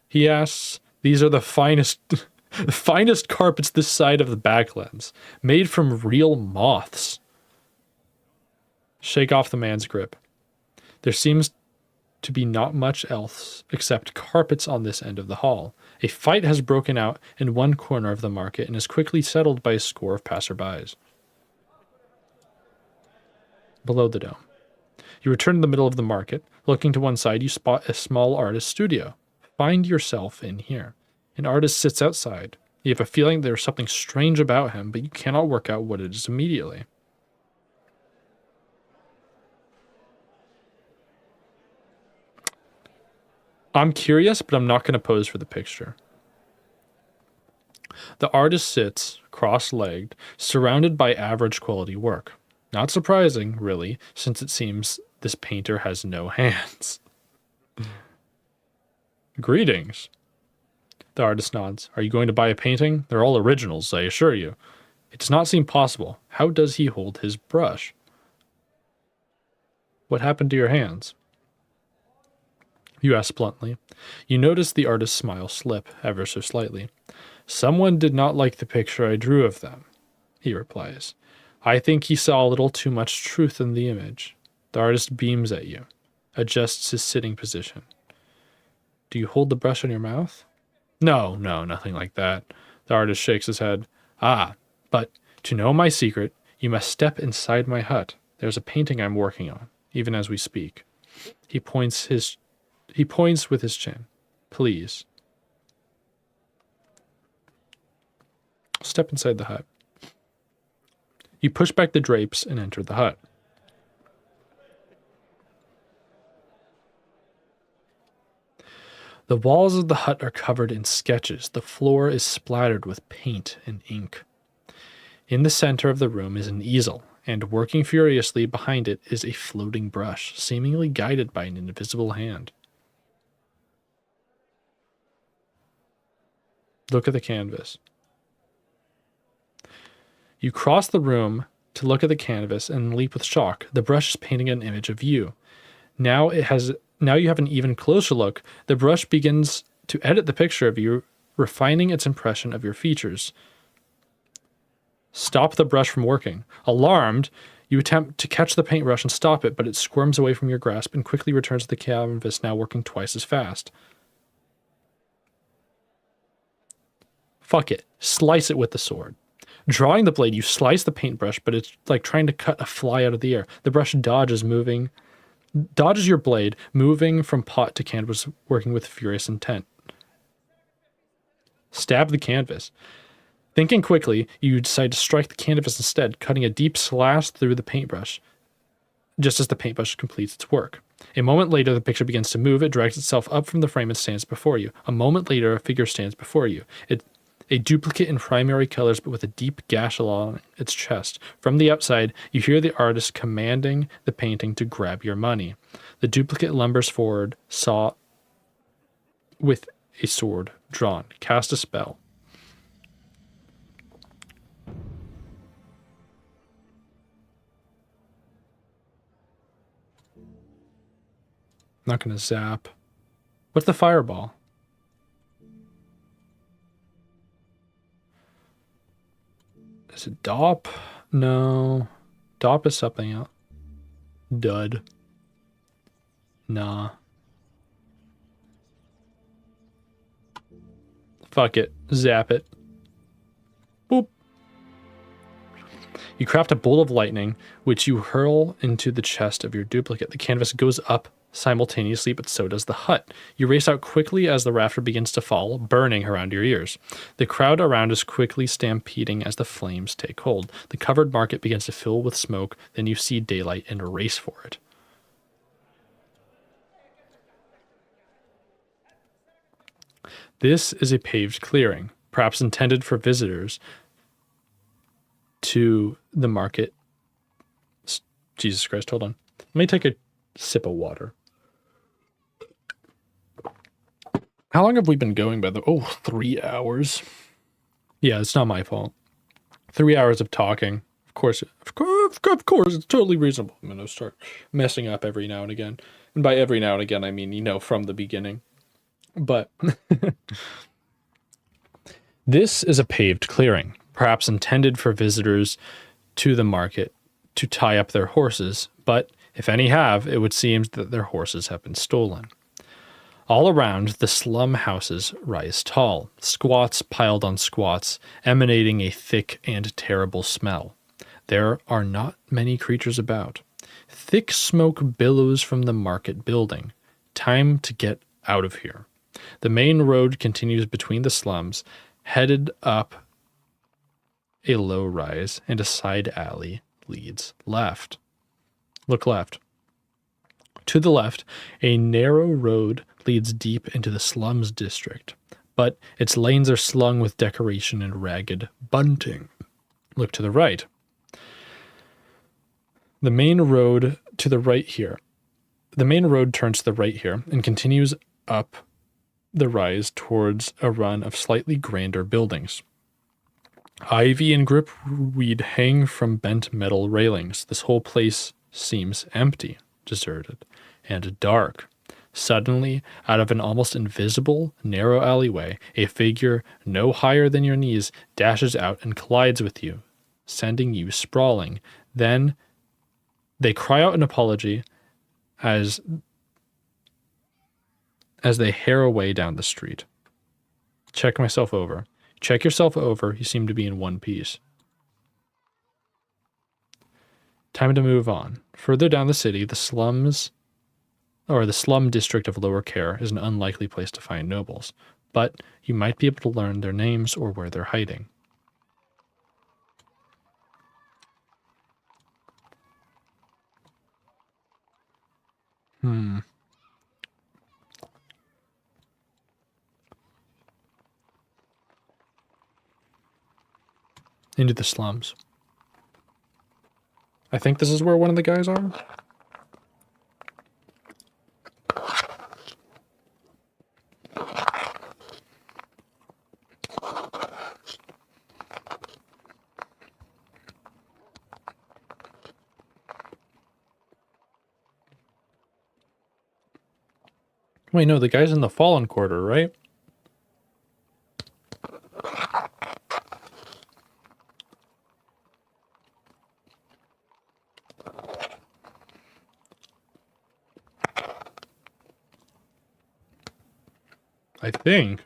He asks. These are the finest the finest carpets this side of the Backlands, made from real moths. Shake off the man's grip. There seems to be not much else except carpets on this end of the hall. A fight has broken out in one corner of the market and is quickly settled by a score of passerbys. Below the dome. You return to the middle of the market. Looking to one side, you spot a small artist studio. Find yourself in here. An artist sits outside. You have a feeling there's something strange about him, but you cannot work out what it is immediately. I'm curious, but I'm not going to pose for the picture. The artist sits, cross-legged, surrounded by average quality work. Not surprising, really, since it seems this painter has no hands. Greetings. The artist nods. Are you going to buy a painting? They're all originals, I assure you. It does not seem possible. How does he hold his brush? What happened to your hands? You ask bluntly. You notice the artist's smile slip ever so slightly. Someone did not like the picture I drew of them, he replies. I think he saw a little too much truth in the image. The artist beams at you, adjusts his sitting position. Do you hold the brush in your mouth? No, nothing like that. The artist shakes his head. But to know my secret, you must step inside my hut. There's a painting I'm working on, even as we speak. He points with his chin. Please. Step inside the hut. You push back the drapes and enter the hut. The walls of the hut are covered in sketches. The floor is splattered with paint and ink. In the center of the room is an easel, and working furiously behind it is a floating brush, seemingly guided by an invisible hand. Look at the canvas. You cross the room to look at the canvas and leap with shock. The brush is painting an image of you. Now you have an even closer look. The brush begins to edit the picture of you refining its impression of your features. Stop the brush from working. Alarmed, you attempt to catch the paintbrush and stop it, but it squirms away from your grasp and quickly returns to the canvas, now working twice as fast. Fuck it. Slice it with the sword. Drawing the blade, you slice the paintbrush, but it's like trying to cut a fly out of the air. The brush dodges your blade, moving from pot to canvas, working with furious intent. Stab the canvas. Thinking quickly, you decide to strike the canvas instead, cutting a deep slash through the paintbrush, just as the paintbrush completes its work. A moment later, the picture begins to move. It drags itself up from the frame and stands before you. A moment later, a figure stands before you. A duplicate in primary colors, but with a deep gash along its chest. From the outside, you hear the artist commanding the painting to grab your money. The duplicate lumbers forward, saw with a sword drawn. Cast a spell. Not gonna zap. What's the fireball? Is it DOP? No. DOP is something else. Dud. Nah. Fuck it. Zap it. Boop. You craft a bolt of lightning, which you hurl into the chest of your duplicate. The canvas goes up simultaneously, but so does the hut. You race out quickly as the rafter begins to fall, burning around your ears. The crowd around is quickly stampeding as the flames take hold. The covered market begins to fill with smoke, then you see daylight and race for it. This is a paved clearing, perhaps intended for visitors to the market. Jesus Christ, hold on. Let me take a sip of water. How long have we been going by the... Oh, 3 hours. Yeah, it's not my fault. 3 hours of talking. Of course, it's totally reasonable. I'm going to start messing up every now and again. And by every now and again, I mean, you know, from the beginning. But this is a paved clearing, perhaps intended for visitors to the market to tie up their horses. But if any have, it would seem that their horses have been stolen. All around, the slum houses rise tall, squats piled on squats, emanating a thick and terrible smell. There are not many creatures about. Thick smoke billows from the market building. Time to get out of here. The main road continues between the slums, headed up a low rise, and a side alley leads left. Look left. To the left, a narrow road leads deep into the slums district, but its lanes are slung with decoration and ragged bunting. Look to the right. The main road to the right here. The main road turns to the right here and continues up the rise towards a run of slightly grander buildings. Ivy and gripweed hang from bent metal railings. This whole place seems empty, deserted, and dark. Suddenly, out of an almost invisible, narrow alleyway, a figure no higher than your knees dashes out and collides with you, sending you sprawling. Then they cry out an apology as they hare away down the street. Check myself over. Check yourself over. You seem to be in one piece. Time to move on. Further down the city, the slum district of Lower Care is an unlikely place to find nobles, but you might be able to learn their names or where they're hiding. Into the slums. I think this is where one of the guys are. Wait, no, the guy's in the fallen quarter, right? I think.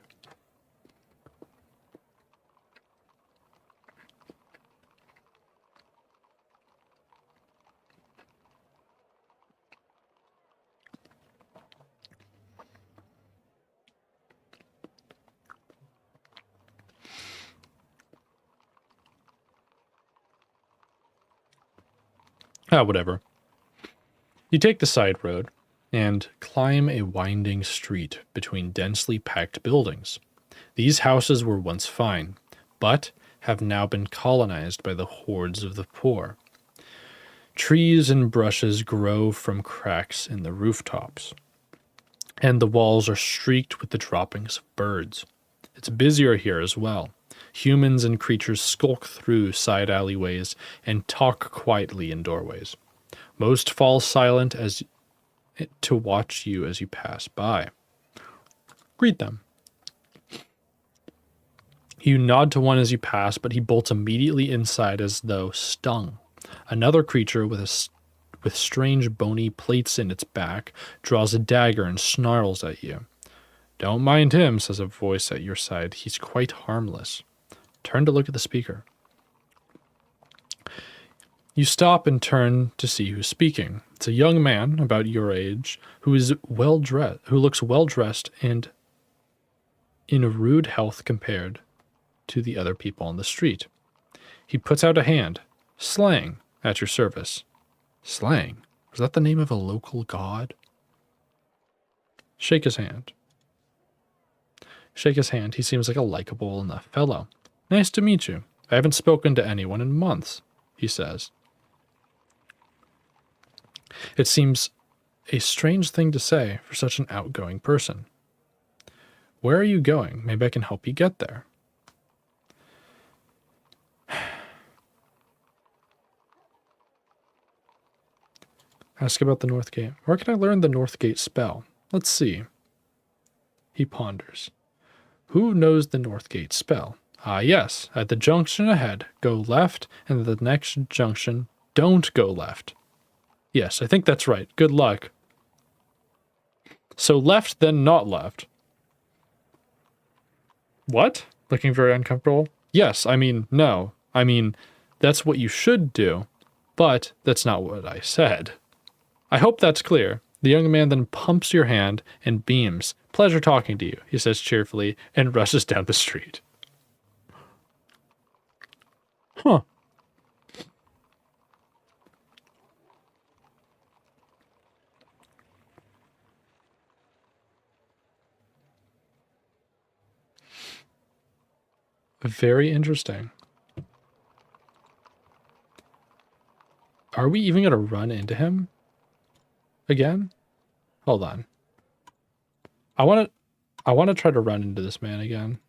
Whatever. You take the side road and climb a winding street between densely packed buildings. These houses were once fine, but have now been colonized by the hordes of the poor. Trees and brushes grow from cracks in the rooftops, and the walls are streaked with the droppings of birds. It's busier here as well. Humans and creatures skulk through side alleyways and talk quietly in doorways. Most fall silent as to watch you as you pass by. Greet them. You nod to one as you pass, but he bolts immediately inside as though stung. Another creature with strange bony plates in its back draws a dagger and snarls at you. Don't mind him, says a voice at your side. He's quite harmless. Turn to look at the speaker. You stop and turn to see who's speaking. It's a young man about your age who looks well dressed and in rude health compared to the other people on the street. He puts out a hand. Slang, at your service. Slang? Was that the name of a local god? Shake his hand. He seems like a likable enough fellow. Nice to meet you. I haven't spoken to anyone in months, he says. It seems a strange thing to say for such an outgoing person. Where are you going? Maybe I can help you get there. Ask about the North Gate. Where can I learn the North Gate spell? Let's see. He ponders. Who knows the North Gate spell? Ah, yes. At the junction ahead, go left, and at the next junction, don't go left. Yes, I think that's right. Good luck. So left, then not left. What? Looking very uncomfortable? Yes, no. That's what you should do, but that's not what I said. I hope that's clear. The young man then pumps your hand and beams. Pleasure talking to you, he says cheerfully, and rushes down the street. Huh. Very interesting. Are we even going to run into him again? Hold on. I want to try to run into this man again.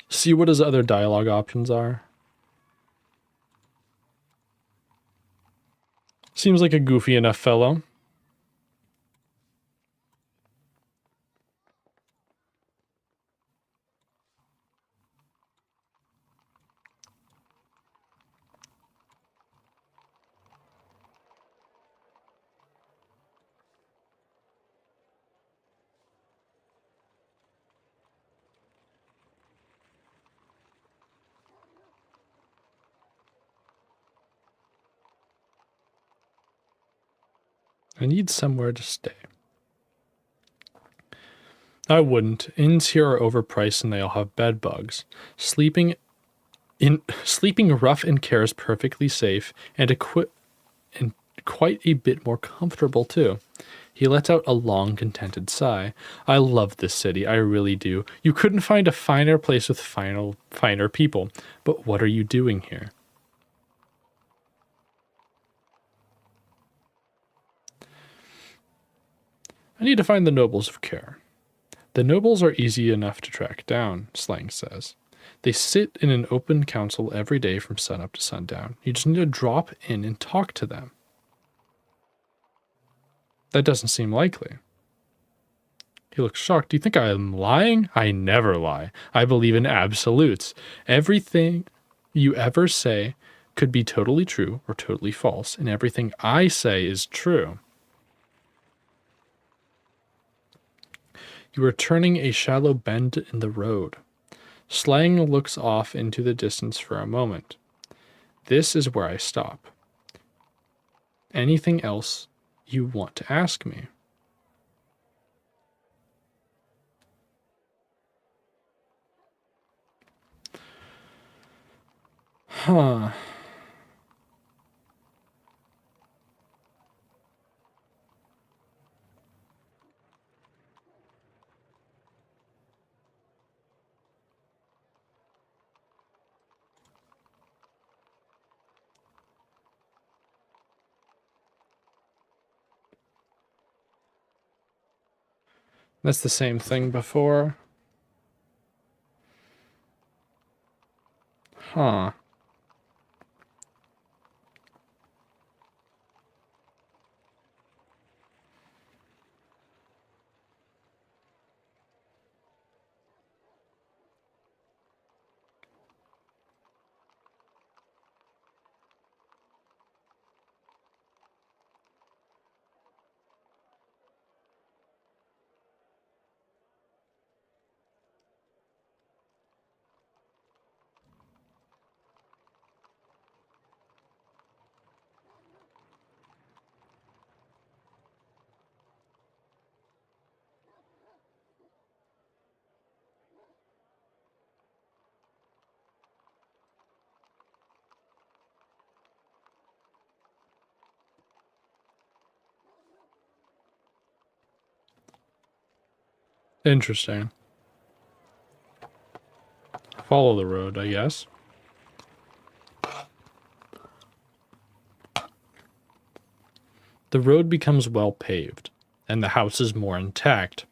See what his other dialogue options are. Seems like a goofy enough fellow. I need somewhere to stay. I wouldn't. Inns here are overpriced and they all have bed bugs. Sleeping rough in care is perfectly safe and quite a bit more comfortable too. He lets out a long, contented sigh. I love this city, I really do. You couldn't find a finer place with finer people. But what are you doing here? I need to find the nobles of Care. The nobles are easy enough to track down, Slang says. They sit in an open council every day from sunup to sundown. You just need to drop in and talk to them. That doesn't seem likely. He looks shocked. Do you think I am lying? I never lie. I believe in absolutes. Everything you ever say could be totally true or totally false, and everything I say is true. You are turning a shallow bend in the road. Slang looks off into the distance for a moment. This is where I stop. Anything else you want to ask me? Huh. That's the same thing before. Huh. Interesting. Follow the road, I guess. The road becomes well paved, and the house is more intact.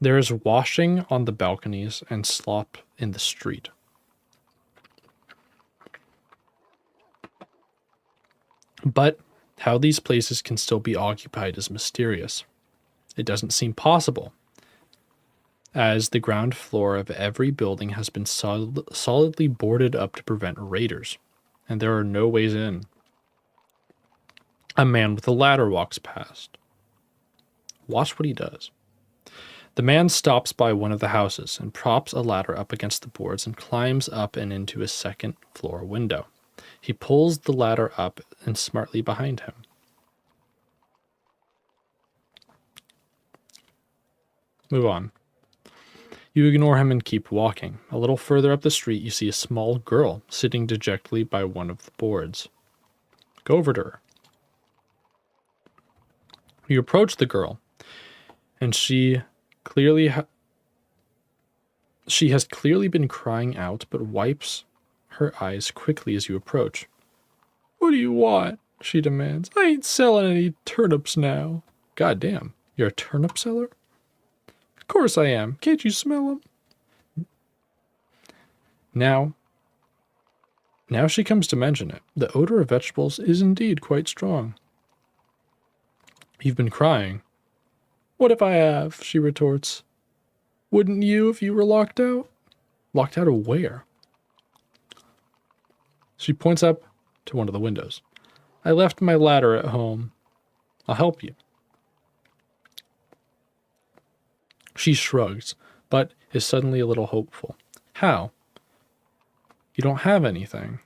There is washing on the balconies and slop in the street. But how these places can still be occupied is mysterious. It doesn't seem possible, as the ground floor of every building has been solidly boarded up to prevent raiders, and there are no ways in. A man with a ladder walks past. Watch what he does. The man stops by one of the houses and props a ladder up against the boards and climbs up and into a second floor window. He pulls the ladder up and smartly behind him. Move on. You ignore him and keep walking. A little further up the street, you see a small girl sitting dejectedly by one of the boards. Go over to her. You approach the girl, and she has clearly been crying out, but wipes her eyes quickly as you approach. What do you want? She demands. I ain't selling any turnips now. God damn, you're a turnip seller? Of course I am. Can't you smell them? Now she comes to mention it. The odor of vegetables is indeed quite strong. You've been crying. What if I have? She retorts. Wouldn't you if you were locked out? Locked out of where? She points up to one of the windows. I left my ladder at home. I'll help you. She shrugs, but is suddenly a little hopeful. How? You don't have anything.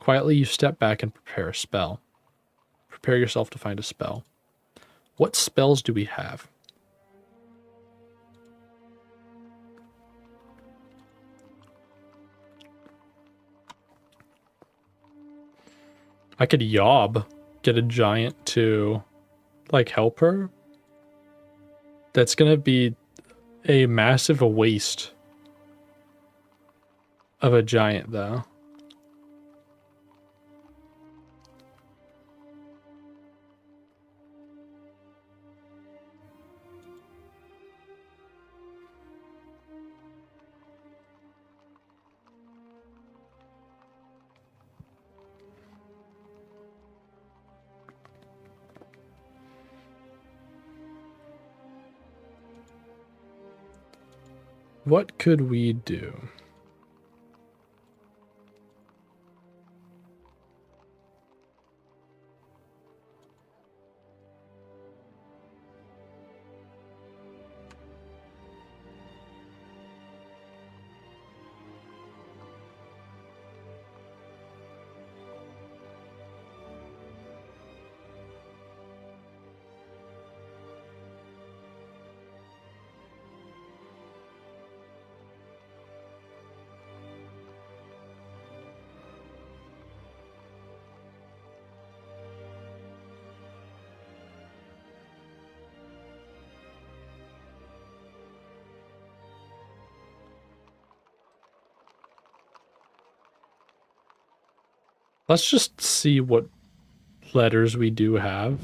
Quietly, you step back and prepare a spell. Prepare yourself to find a spell. What spells do we have? I could yob, get a giant to, like, help her. That's gonna be a massive waste of a giant, though. What could we do? Let's just see what letters we do have.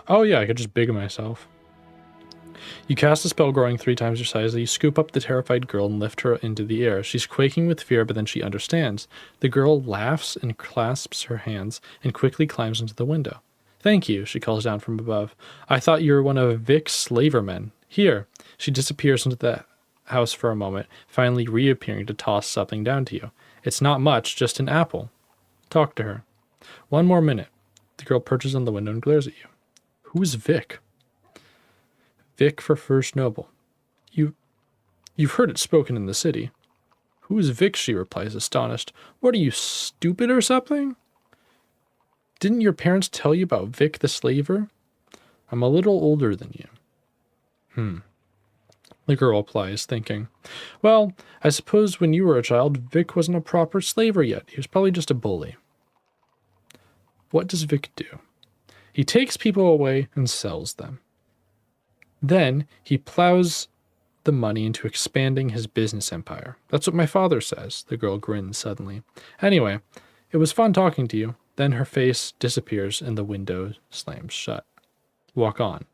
Oh yeah, I could just big myself. You cast a spell growing 3 times your size. You scoop up the terrified girl and lift her into the air. She's quaking with fear, but then she understands. The girl laughs and clasps her hands and quickly climbs into the window. Thank you, she calls down from above. I thought you were one of Vic's slavermen. Here. She disappears into the house for a moment, finally reappearing to toss something down to you. It's not much, just an apple. Talk to her. 1 more minute. The girl perches on the window and glares at you. Who's Vic? Vic for First Noble. You've heard it spoken in the city. Who is Vic? She replies, astonished. What are you, stupid or something? Didn't your parents tell you about Vic the slaver? I'm a little older than you. The girl replies, thinking. Well, I suppose when you were a child, Vic wasn't a proper slaver yet. He was probably just a bully. What does Vic do? He takes people away and sells them. Then he plows the money into expanding his business empire. That's what my father says. The girl grins suddenly. Anyway, it was fun talking to you. Then her face disappears and the window slams shut. Walk on.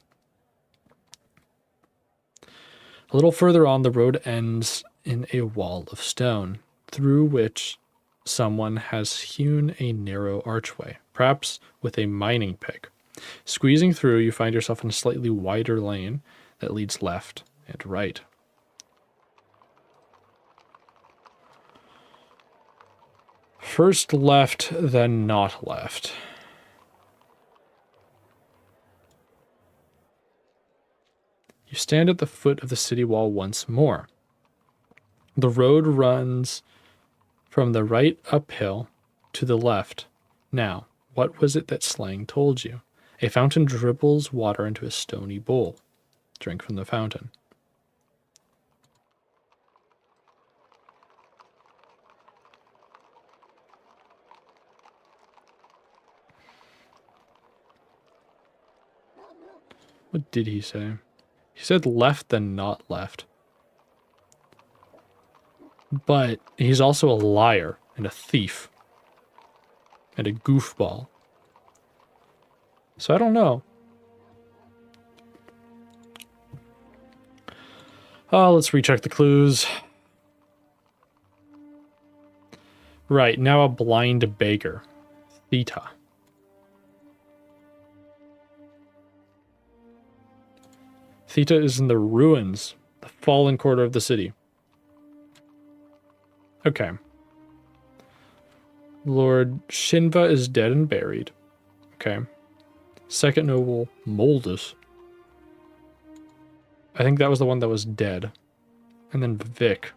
A little further on, the road ends in a wall of stone, through which someone has hewn a narrow archway, perhaps with a mining pick. Squeezing through, you find yourself in a slightly wider lane that leads left and right. First left, then not left. You stand at the foot of the city wall once more. The road runs from the right uphill to the left. Now, what was it that Slang told you? A fountain dribbles water into a stony bowl. Drink from the fountain. What did he say? He said left, then not left. But he's also a liar and a thief and a goofball. So I don't know. Let's recheck the clues. Right, now a blind beggar. Theta. Theta is in the ruins, the fallen quarter of the city. Okay. Lord Shinva is dead and buried. Okay. Second noble, Moldus. I think that was the one that was dead. And then Vic.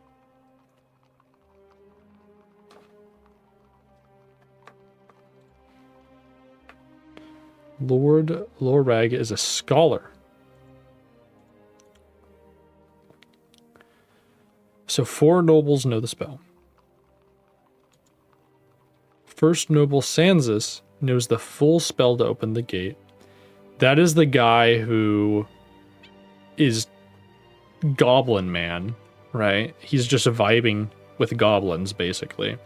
Lord Lorag is a scholar. So 4 nobles know the spell. First noble Sansus knows the full spell to open the gate. That is the guy who is Goblin Man, right? He's just vibing with goblins, basically.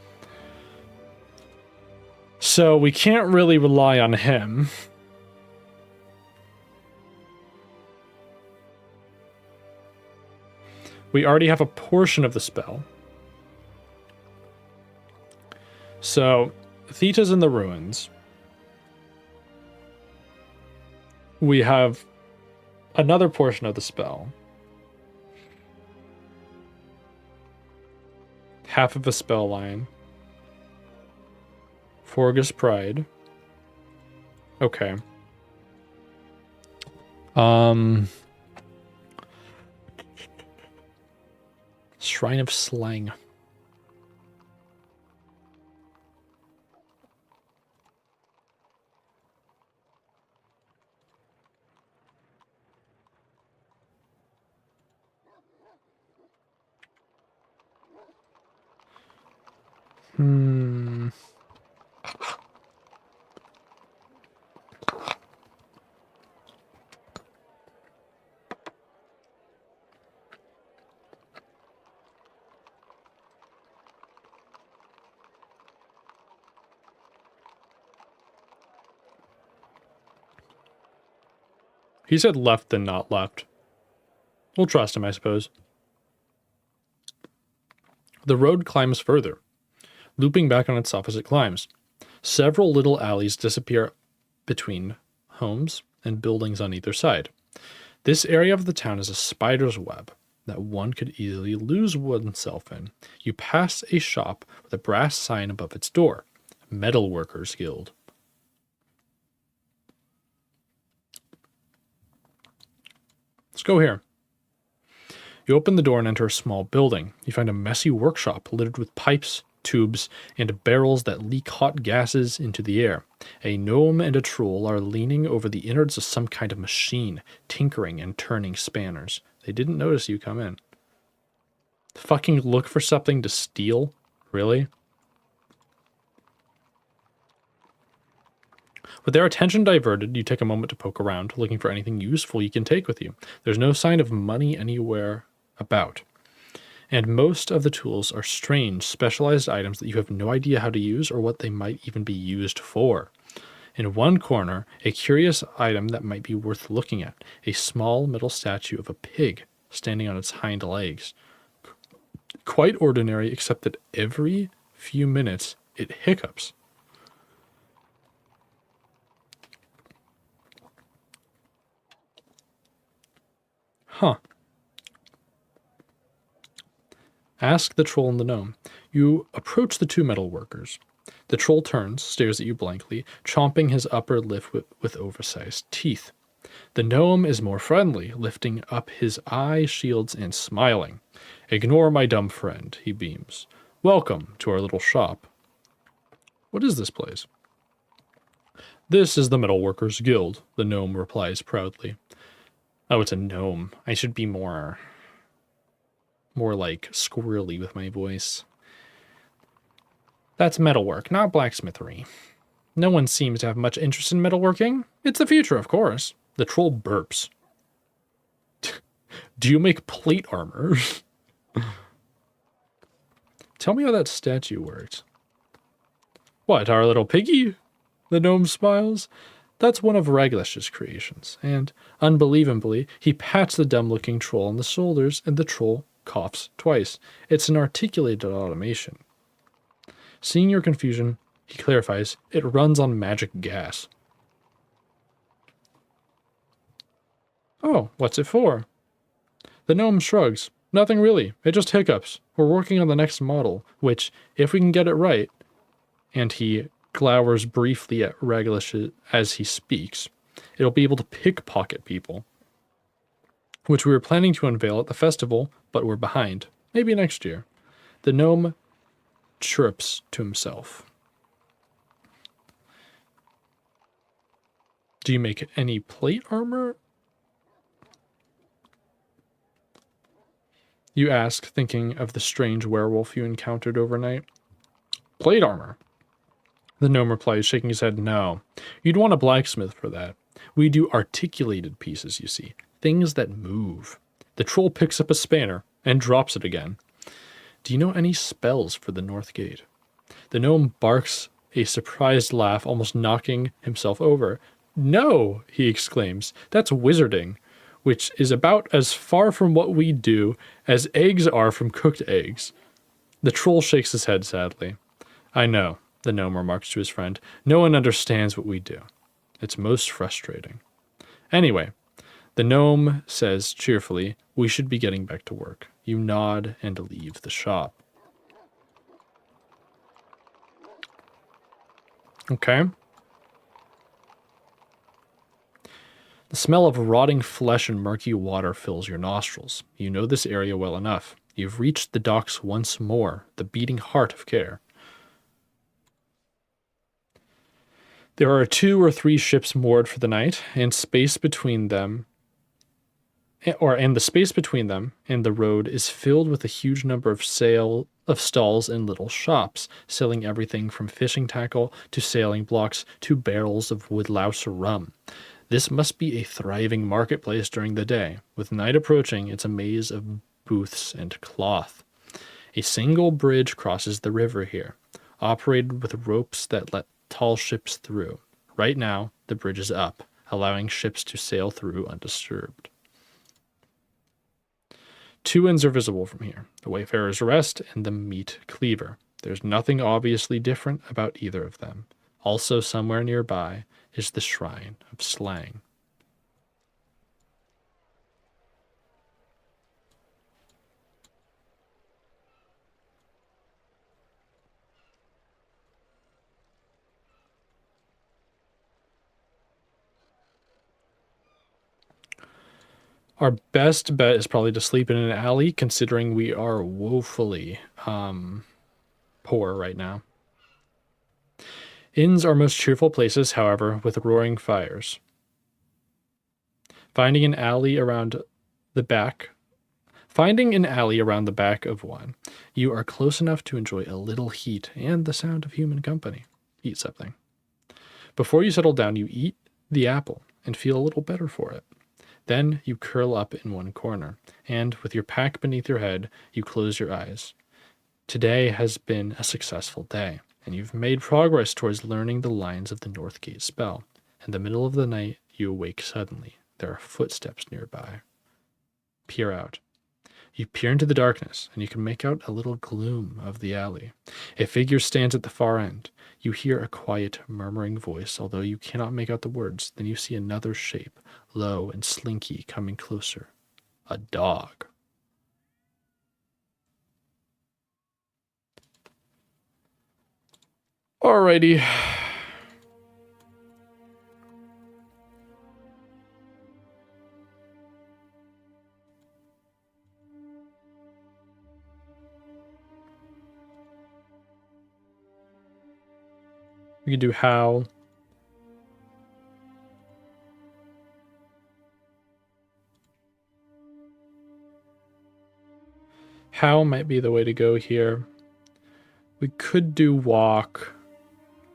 So we can't really rely on him. We already have a portion of the spell. So, Theta's in the ruins. We have another portion of the spell. Half of a spell line. Forgus Pride. Okay. Shrine of Slang. Hmm. He said left then not left. We'll trust him, I suppose. The road climbs further, looping back on itself as it climbs. Several little alleys disappear between homes and buildings on either side. This area of the town is a spider's web that one could easily lose oneself in. You pass a shop with a brass sign above its door, Metalworkers Guild. Let's go here. You open the door and enter a small building. You find a messy workshop littered with pipes, tubes, and barrels that leak hot gases into the air. A gnome and a troll are leaning over the innards of some kind of machine, tinkering and turning spanners. They didn't notice you come in. Fucking look for something to steal? Really? With their attention diverted, you take a moment to poke around, looking for anything useful you can take with you. There's no sign of money anywhere about. And most of the tools are strange, specialized items that you have no idea how to use or what they might even be used for. In one corner, a curious item that might be worth looking at, a small metal statue of a pig standing on its hind legs. Quite ordinary, except that every few minutes it hiccups. Huh. Ask the troll and the gnome. You approach the two metal workers. The troll turns, stares at you blankly, chomping his upper lip with oversized teeth. The gnome is more friendly, lifting up his eye shields and smiling. Ignore my dumb friend, he beams. Welcome to our little shop. What is this place? This is the Metalworkers Guild, the gnome replies proudly. Oh, it's a gnome. I should be more like squirrely with my voice. That's metalwork, not blacksmithery. No one seems to have much interest in metalworking. It's the future, of course. The troll burps. Do you make plate armor? Tell me how that statue works. What, our little piggy? The gnome smiles. That's one of Raglish's creations, and, unbelievably, he pats the dumb-looking troll on the shoulders, and the troll coughs twice. It's an articulated automation. Seeing your confusion, he clarifies, it runs on magic gas. Oh, what's it for? The gnome shrugs. Nothing really. It just hiccups. We're working on the next model, which, if we can get it right, and he glowers briefly at Raglish as he speaks, it'll be able to pickpocket people, which we were planning to unveil at the festival, but we're behind. Maybe next year. The gnome chirps to himself. Do you make any plate armor? You ask, thinking of the strange werewolf you encountered overnight. Plate armor? The gnome replies, shaking his head, no. You'd want a blacksmith for that. We do articulated pieces, you see. Things that move. The troll picks up a spanner and drops it again. Do you know any spells for the North Gate? The gnome barks a surprised laugh, almost knocking himself over. No, he exclaims. That's wizarding, which is about as far from what we do as eggs are from cooked eggs. The troll shakes his head sadly. I know, the gnome remarks to his friend. No one understands what we do. It's most frustrating. Anyway, the gnome says cheerfully, we should be getting back to work. You nod and leave the shop. Okay. The smell of rotting flesh and murky water fills your nostrils. You know this area well enough. You've reached the docks once more, the beating heart of care. There are 2 or 3 ships moored for the night, and space between them and the space between them and the road is filled with a huge number of stalls and little shops, selling everything from fishing tackle to sailing blocks to barrels of woodlouse rum. This must be a thriving marketplace during the day. With night approaching, it's a maze of booths and cloth. A single bridge crosses the river here, operated with ropes that let tall ships through. Right now, the bridge is up, allowing ships to sail through undisturbed. Two inns are visible from here, the Wayfarer's Rest and the Meat Cleaver. There's nothing obviously different about either of them. Also somewhere nearby is the Shrine of Slang. Our best bet is probably to sleep in an alley, considering we are woefully poor right now. Inns are most cheerful places, however, with roaring fires. Finding an alley around the back of one, you are close enough to enjoy a little heat and the sound of human company. Eat something. Before you settle down, you eat the apple and feel a little better for it. Then you curl up in one corner, and with your pack beneath your head, you close your eyes. Today has been a successful day, and you've made progress towards learning the lines of the Northgate spell. In the middle of the night, you awake suddenly. There are footsteps nearby. Peer out. You peer into the darkness, and you can make out a little gloom of the alley. A figure stands at the far end. You hear a quiet, murmuring voice, although you cannot make out the words. Then you see another shape, low and slinky, coming closer. A dog. Alrighty. We can do how. How might be the way to go here. We could do walk,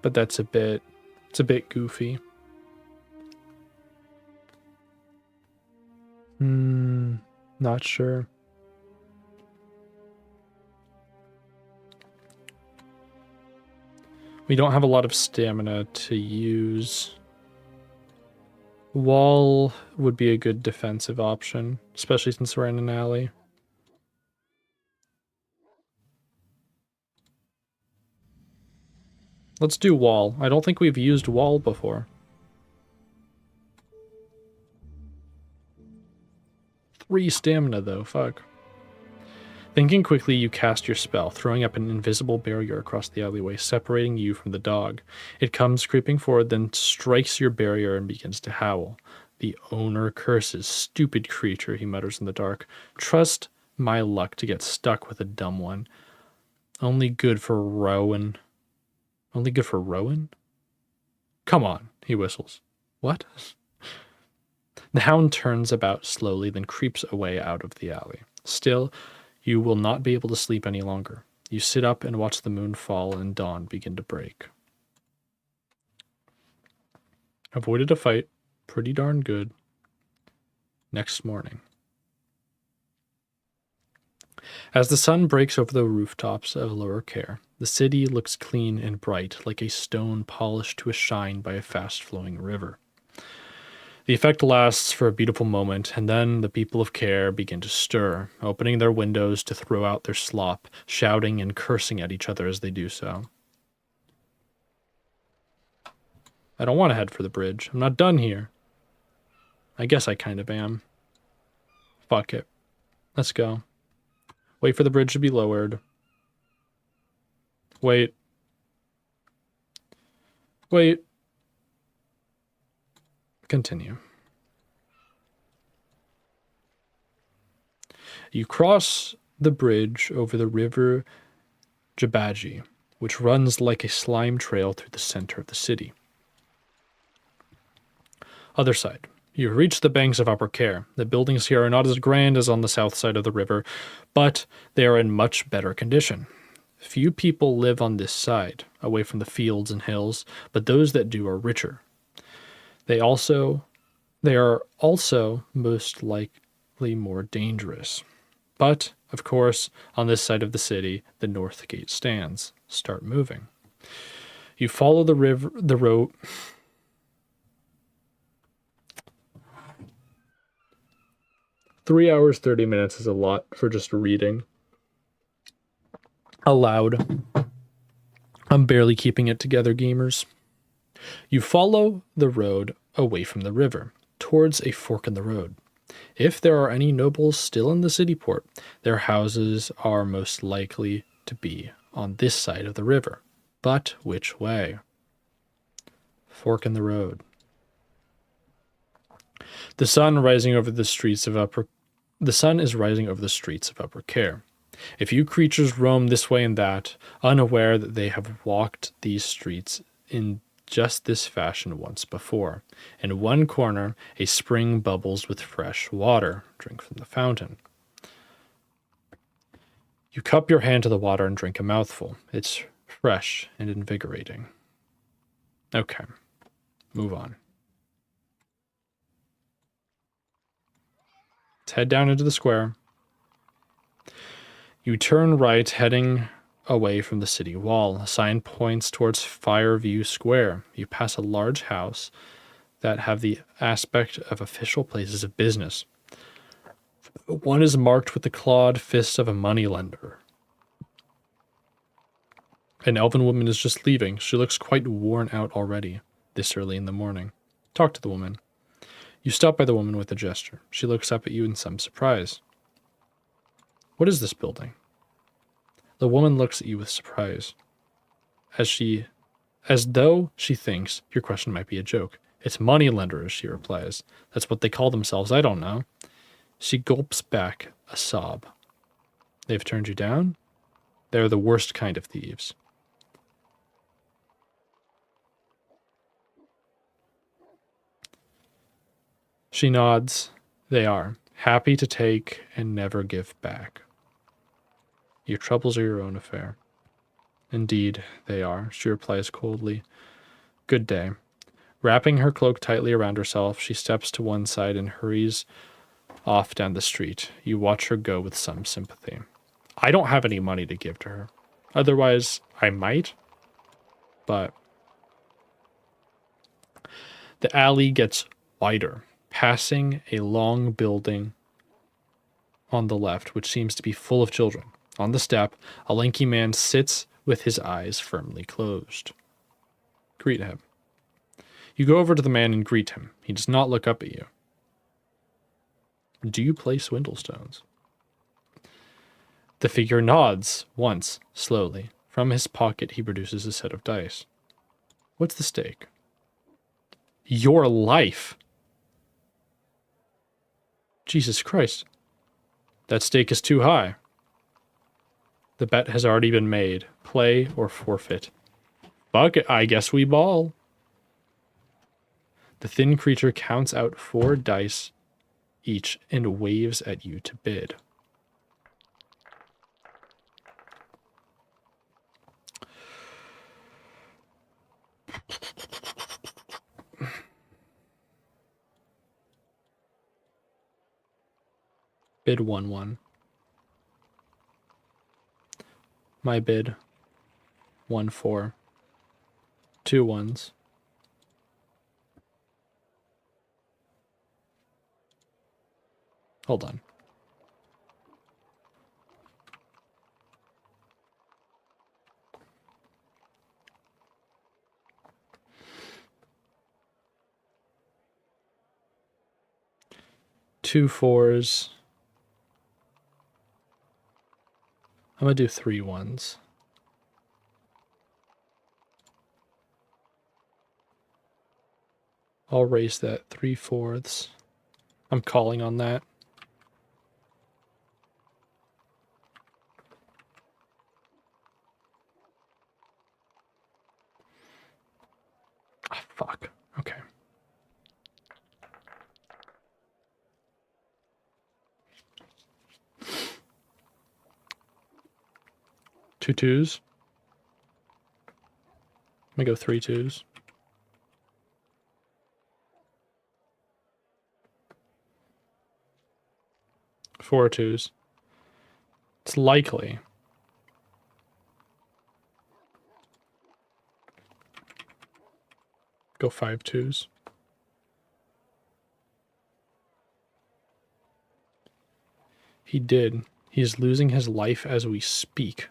but it's a bit goofy. Not sure. We don't have a lot of stamina to use. Wall would be a good defensive option, especially since we're in an alley. Let's do wall. I don't think we've used wall before. 3 stamina though, fuck. Thinking quickly, you cast your spell, throwing up an invisible barrier across the alleyway, separating you from the dog. It comes creeping forward, then strikes your barrier and begins to howl. The owner curses. Stupid creature, he mutters in the dark. Trust my luck to get stuck with a dumb one. Only good for Rowan. Only good for Rowan? Come on, he whistles. What? The hound turns about slowly, then creeps away out of the alley. Still, you will not be able to sleep any longer. You sit up and watch the moon fall and dawn begin to break. Avoided a fight. Pretty darn good. Next morning. As the sun breaks over the rooftops of Lower Care, the city looks clean and bright, like a stone polished to a shine by a fast-flowing river. The effect lasts for a beautiful moment, and then the people of Care begin to stir, opening their windows to throw out their slop, shouting and cursing at each other as they do so. I don't want to head for the bridge. I'm not done here. I guess I kind of am. Fuck it. Let's go. Wait for the bridge to be lowered. Wait. Wait. Continue. You cross the bridge over the river Jabaji, which runs like a slime trail through the center of the city. Other side. You reach the banks of Upper Care. The buildings here are not as grand as on the south side of the river, but they are in much better condition. Few people live on this side, away from the fields and hills, but those that do are richer. They also they are also most likely more dangerous. But, of course, on this side of the city, the north gate stands. Start moving. You follow the road. 3 hours, 30 minutes is a lot for just reading aloud. I'm barely keeping it together, gamers. You follow the road away from the river, towards a fork in the road. If there are any nobles still in the city port, their houses are most likely to be on this side of the river. But which way? Fork in the road. The sun is rising over the streets of Upper Care. A few creatures roam this way and that, unaware that they have walked these streets in just this fashion once before. In one corner, a spring bubbles with fresh water. Drink from the fountain. You cup your hand to the water and drink a mouthful. It's fresh and invigorating. Okay, move on. Let's head down into the square. You turn right, heading away from the city wall. A sign points towards Fireview Square. You pass a large house that have the aspect of official places of business. One is marked with the clawed fist of a moneylender. An elven woman is just leaving. She looks quite worn out already, this early in the morning. Talk to the woman. You stop by the woman with a gesture. She looks up at you in some surprise. What is this building? The woman looks at you with surprise, as though she thinks your question might be a joke. It's moneylenders, she replies. That's what they call themselves. I don't know. She gulps back a sob. They've turned you down? They're the worst kind of thieves. She nods. They are. Happy to take and never give back. Your troubles are your own affair. Indeed, they are, she replies coldly. Good day. Wrapping her cloak tightly around herself, she steps to one side and hurries off down the street. You watch her go with some sympathy. I don't have any money to give to her. Otherwise, I might, but the alley gets wider, passing a long building on the left, which seems to be full of children. On the step, a lanky man sits with his eyes firmly closed. Greet him. You go over to the man and greet him. He does not look up at you. Do you play Swindlestones? The figure nods once, slowly. From his pocket, he produces a set of dice. What's the stake? Your life. Jesus Christ. That stake is too high. The bet has already been made. Play or forfeit. Fuck it, I guess we ball. The thin creature counts out 4 dice each and waves at you to bid. Bid 1-1. My bid 1-4. 2 1s. Hold on. Two 4s. I'm gonna do 3 1s. I'll raise that 3/4. I'm calling on that. Ah, fuck. Okay. Two twos. Let me go 3 twos. Four twos. It's likely. Go 5 twos. He did. He's losing his life as we speak.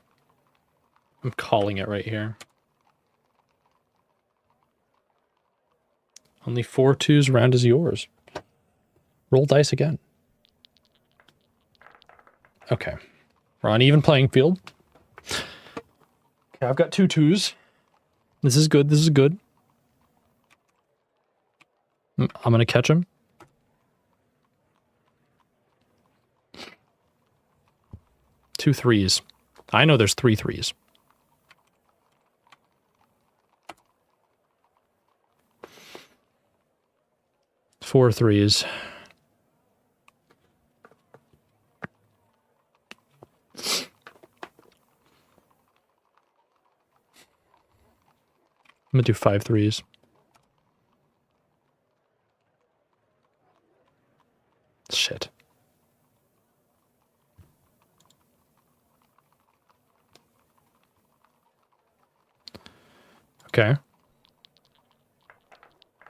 I'm calling it right here. Only 4 twos, round is yours. Roll dice again. Okay. We're on even playing field. Okay, I've got 2 twos. This is good, this is good. I'm going to catch him. Two threes. I know there's 3 threes. Four threes. I'm gonna do 5 threes. Shit. Okay.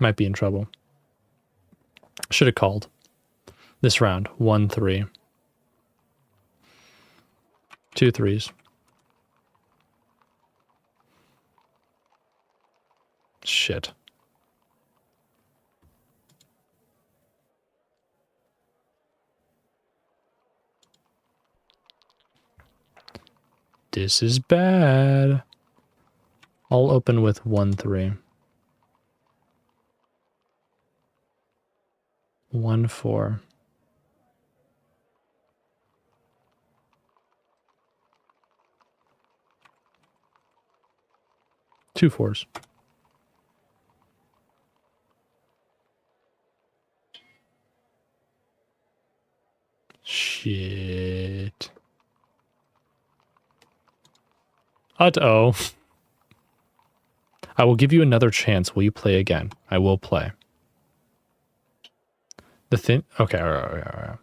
Might be in trouble. Should have called. This round. 1 3. 2 threes. Shit. This is bad. I'll open with 1 3. 1 4. Two fours. Shit. Uh-oh. I will give you another chance. Will you play again? I will play. The thing... Okay, all right.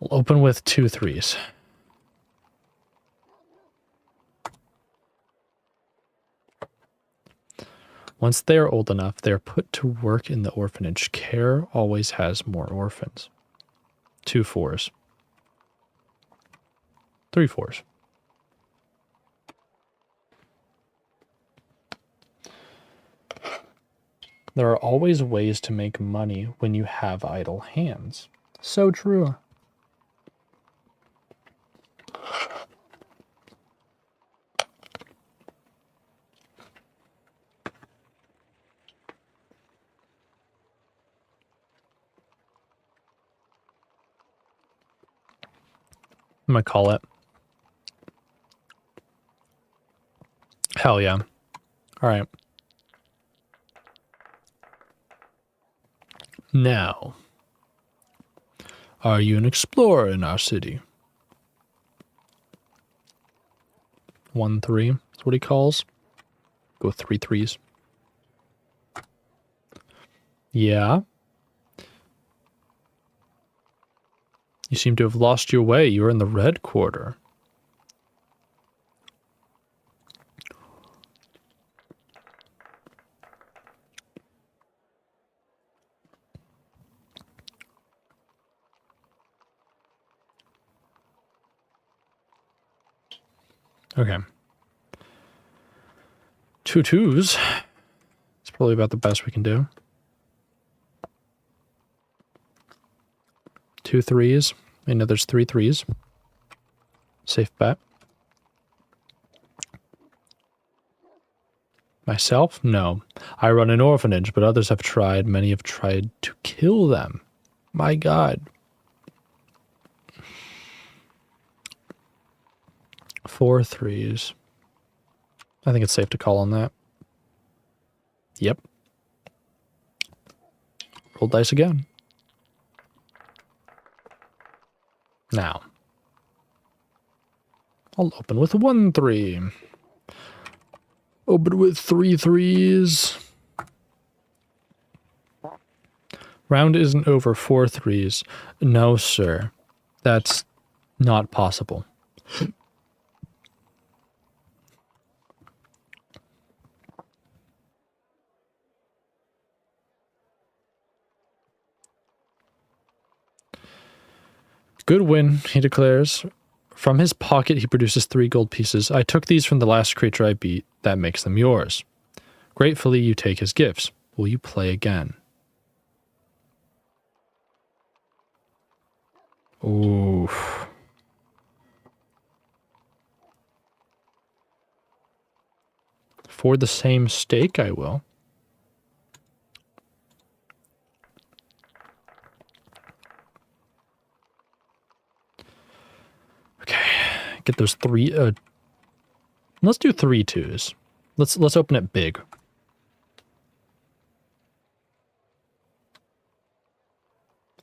I'll open with 2 threes. Once they are old enough, they are put to work in the orphanage. Care always has more orphans. 2 fours. 3 fours. There are always ways to make money when you have idle hands. So true. I'm gonna call it. Hell yeah. All right. Now, are you an explorer in our city? 1 3 is what he calls. Go 3 threes. Yeah. You seem to have lost your way. You were in the red quarter. Okay. 2 twos. It's probably about the best we can do. 2 threes. I know there's 3 threes. Safe bet. Myself? No. I run an orphanage, but others have tried. Many have tried to kill them. My God. 4 threes. I think it's safe to call on that. Yep. Roll dice again. Now, I'll open with 1 3. Open with 3 3s. Round isn't over 4 3s. No, sir. That's not possible. Good win, he declares. From his pocket, he produces 3 gold pieces. I took these from the last creature I beat. That makes them yours. Gratefully, you take his gifts. Will you play again? Oof. For the same stake, I will. Okay, get those 3. Let's do 3 2s. Let's open it big.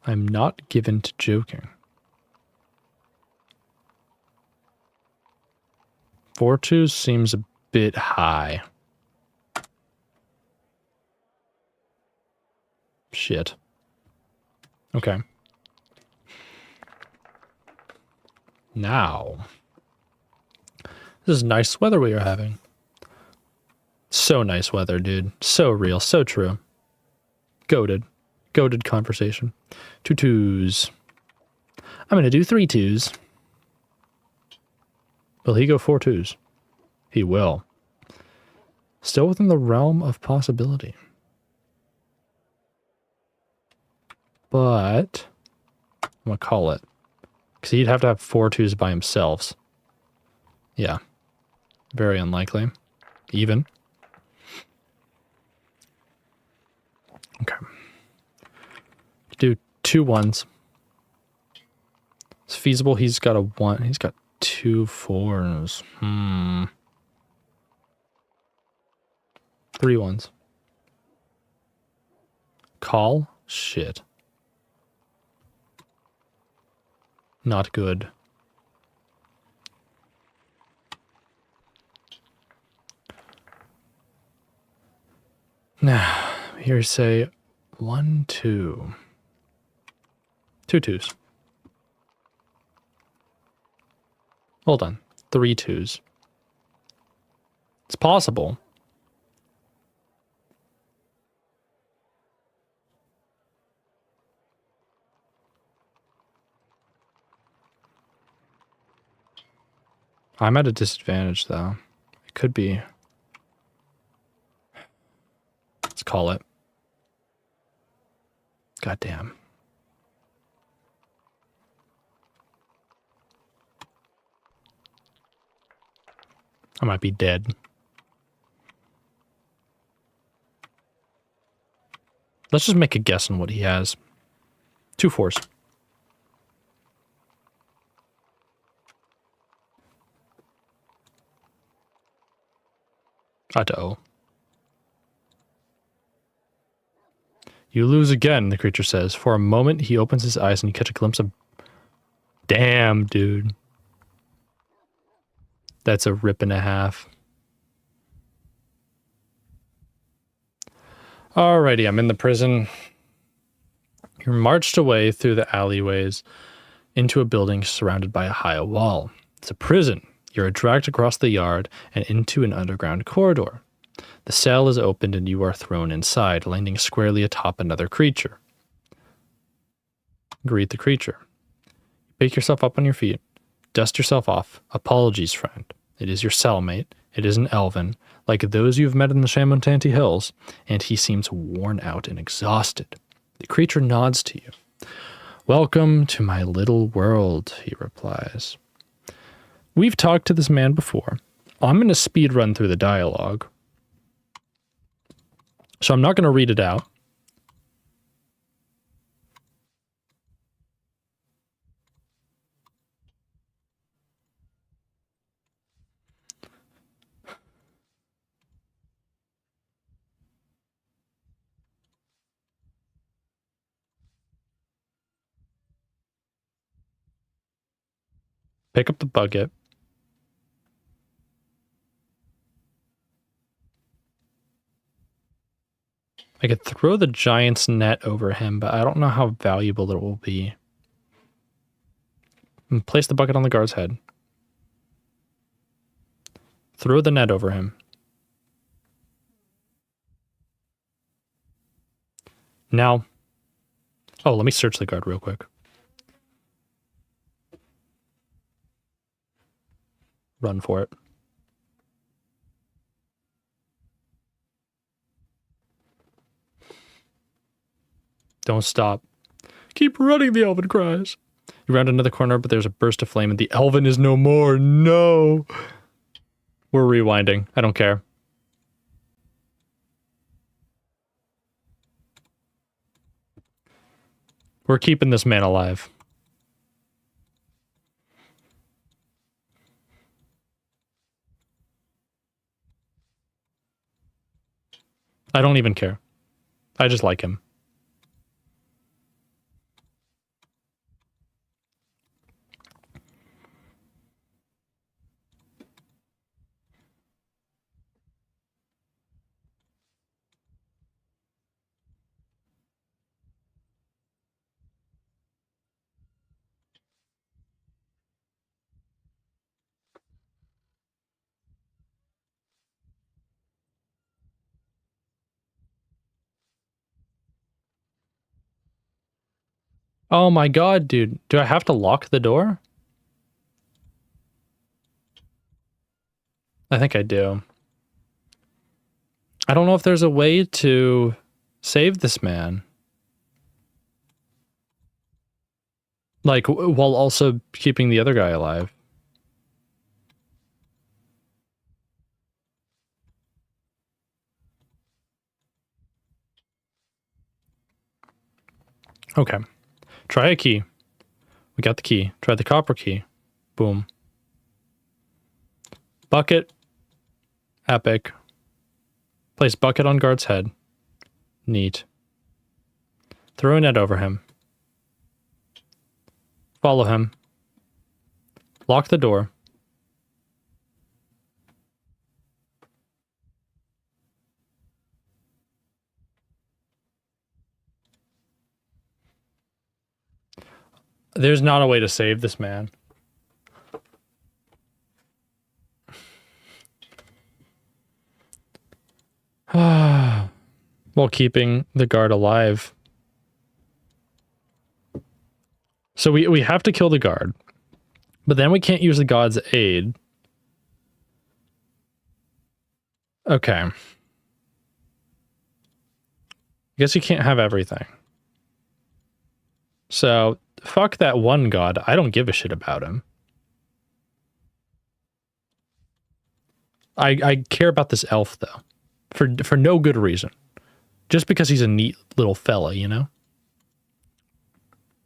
I'm not given to joking. 4 2s seems a bit high. Shit. Okay. Now. This is nice weather we are having. So nice weather, dude. So real, so true. Goated. Goated conversation. 2 2s. I'm going to do 3 2s. Will he go 4 2s? He will. Still within the realm of possibility. But I'm going to call it. Because he'd have to have 4 2s by himself. Yeah. Very unlikely. Even. Okay. Do 2 1s. It's feasible. He's got a 1. He's got 2 4s. 3 1s. Call? Shit. Not good. Now, here say 1 2. 2 2s. Hold on. 3 2s. It's possible. I'm at a disadvantage, though. It could be. Let's call it. Goddamn. I might be dead. Let's just make a guess on what he has. 2 4s. Uh-oh. You lose again, the creature says. For a moment, he opens his eyes and you catch a glimpse of... Damn, dude. That's a rip and a half. Alrighty, I'm in the prison. You're marched away through the alleyways into a building surrounded by a high wall. It's a prison. You're dragged across the yard and into an underground corridor. The cell is opened and you are thrown inside, landing squarely atop another creature. Greet the creature. Pick yourself up on your feet. Dust yourself off. Apologies, friend. It is your cellmate. It is an elven, like those you've met in the Shamontanti Hills, and he seems worn out and exhausted. The creature nods to you. Welcome to my little world, he replies. We've talked to this man before. I'm going to speed run through the dialogue. So I'm not going to read it out. Pick up the bucket. I could throw the giant's net over him, but I don't know how valuable it will be. And place the bucket on the guard's head. Throw the net over him. Now, oh, let me search the guard real quick. Run for it. Don't stop. Keep running, the elven cries. You round another corner, but there's a burst of flame and the elven is no more. No. We're rewinding. I don't care. We're keeping this man alive. I don't even care. I just like him. Oh my god, dude. Do I have to lock the door? I think I do. I don't know if there's a way to save this man. Like, while also keeping the other guy alive. Okay. Try a key. We got the key. Try the copper key. Boom. Bucket. Epic. Place bucket on guard's head. Neat. Throw a net over him. Follow him. Lock the door. There's not a way to save this man. While keeping the guard alive. So we have to kill the guard. But then we can't use the god's aid. Okay. I guess you can't have everything. So, fuck that one god. I don't give a shit about him. I care about this elf, though. For no good reason. Just because he's a neat little fella, you know?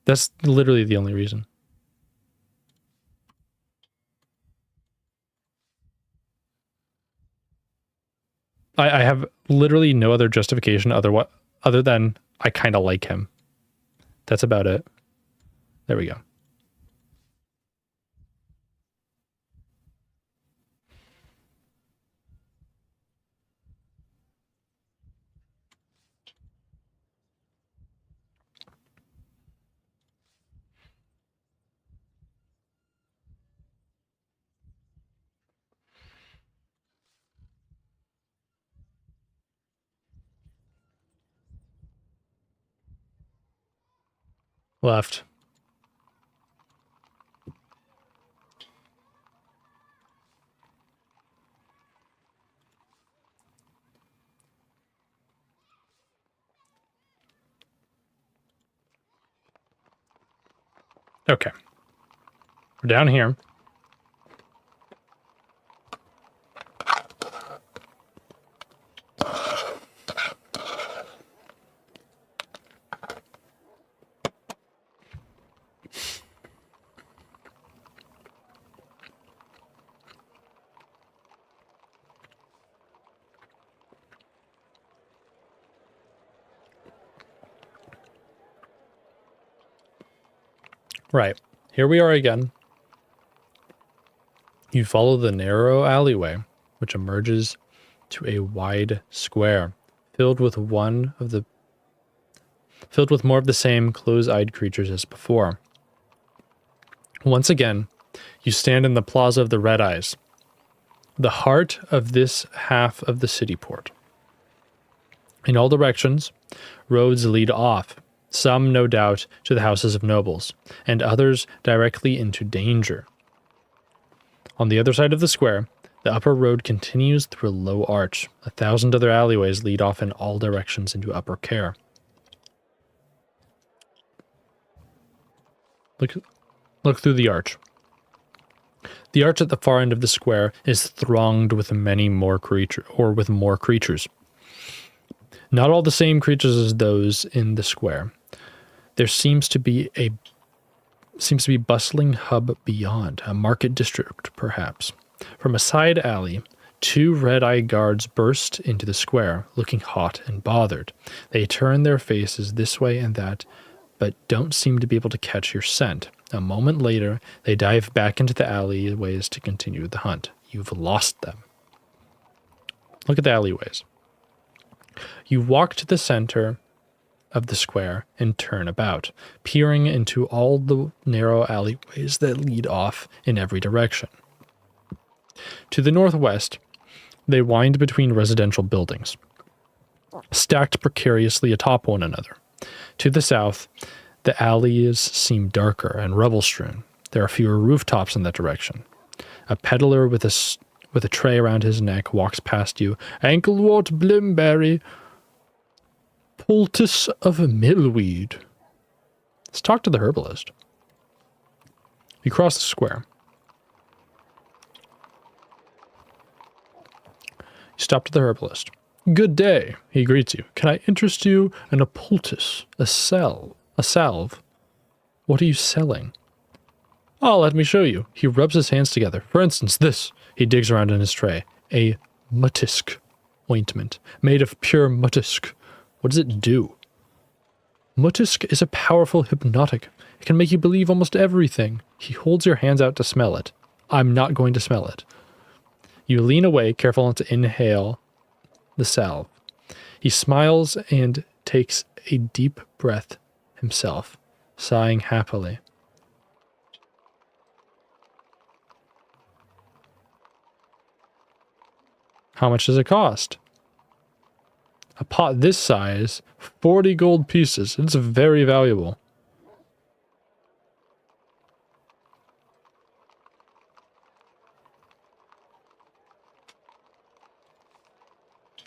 That's literally the only reason. I have literally no other justification other than I kind of like him. That's about it. There we go. Left. Okay. We're down here. Right. Here we are again. You follow the narrow alleyway, which emerges to a wide square, filled with more of the same close-eyed creatures as before. Once again, you stand in the Plaza of the Red Eyes, the heart of this half of the city port. In all directions, roads lead off, some no doubt to the houses of nobles, and others directly into danger. On the other side of the square, the upper road continues through a low arch. 1,000 other alleyways lead off in all directions into Upper Care. Look through the arch. The arch at the far end of the square is thronged with more creatures. Not all the same creatures as those in the square. There seems to be a bustling hub beyond, a market district perhaps. From a side alley, 2 red-eyed guards burst into the square, looking hot and bothered. They turn their faces this way and that, but don't seem to be able to catch your scent. A moment later, they dive back into the alleyways to continue the hunt. You've lost them. Look at the alleyways. You walk to the center of the square and turn about, peering into all the narrow alleyways that lead off in every direction. To the northwest, they wind between residential buildings, stacked precariously atop one another. To the south, the alleys seem darker and rubble-strewn. There are fewer rooftops in that direction. A peddler with a tray around his neck walks past you. Anklewort blimberry, poultice of millweed. Let's talk to the herbalist. You cross the square. You stop to the herbalist. Good day, he greets you. Can I interest you in a poultice, a salve? What are you selling? Oh, let me show you. He rubs his hands together. For instance, this. He digs around in his tray. A mutisk ointment, made of pure mutisk. What does it do? Mutisk is a powerful hypnotic. It can make you believe almost everything. He holds your hands out to smell it. I'm not going to smell it. You lean away, careful not to inhale the salve. He smiles and takes a deep breath himself, sighing happily. How much does it cost? A pot this size, 40 gold pieces. It's very valuable.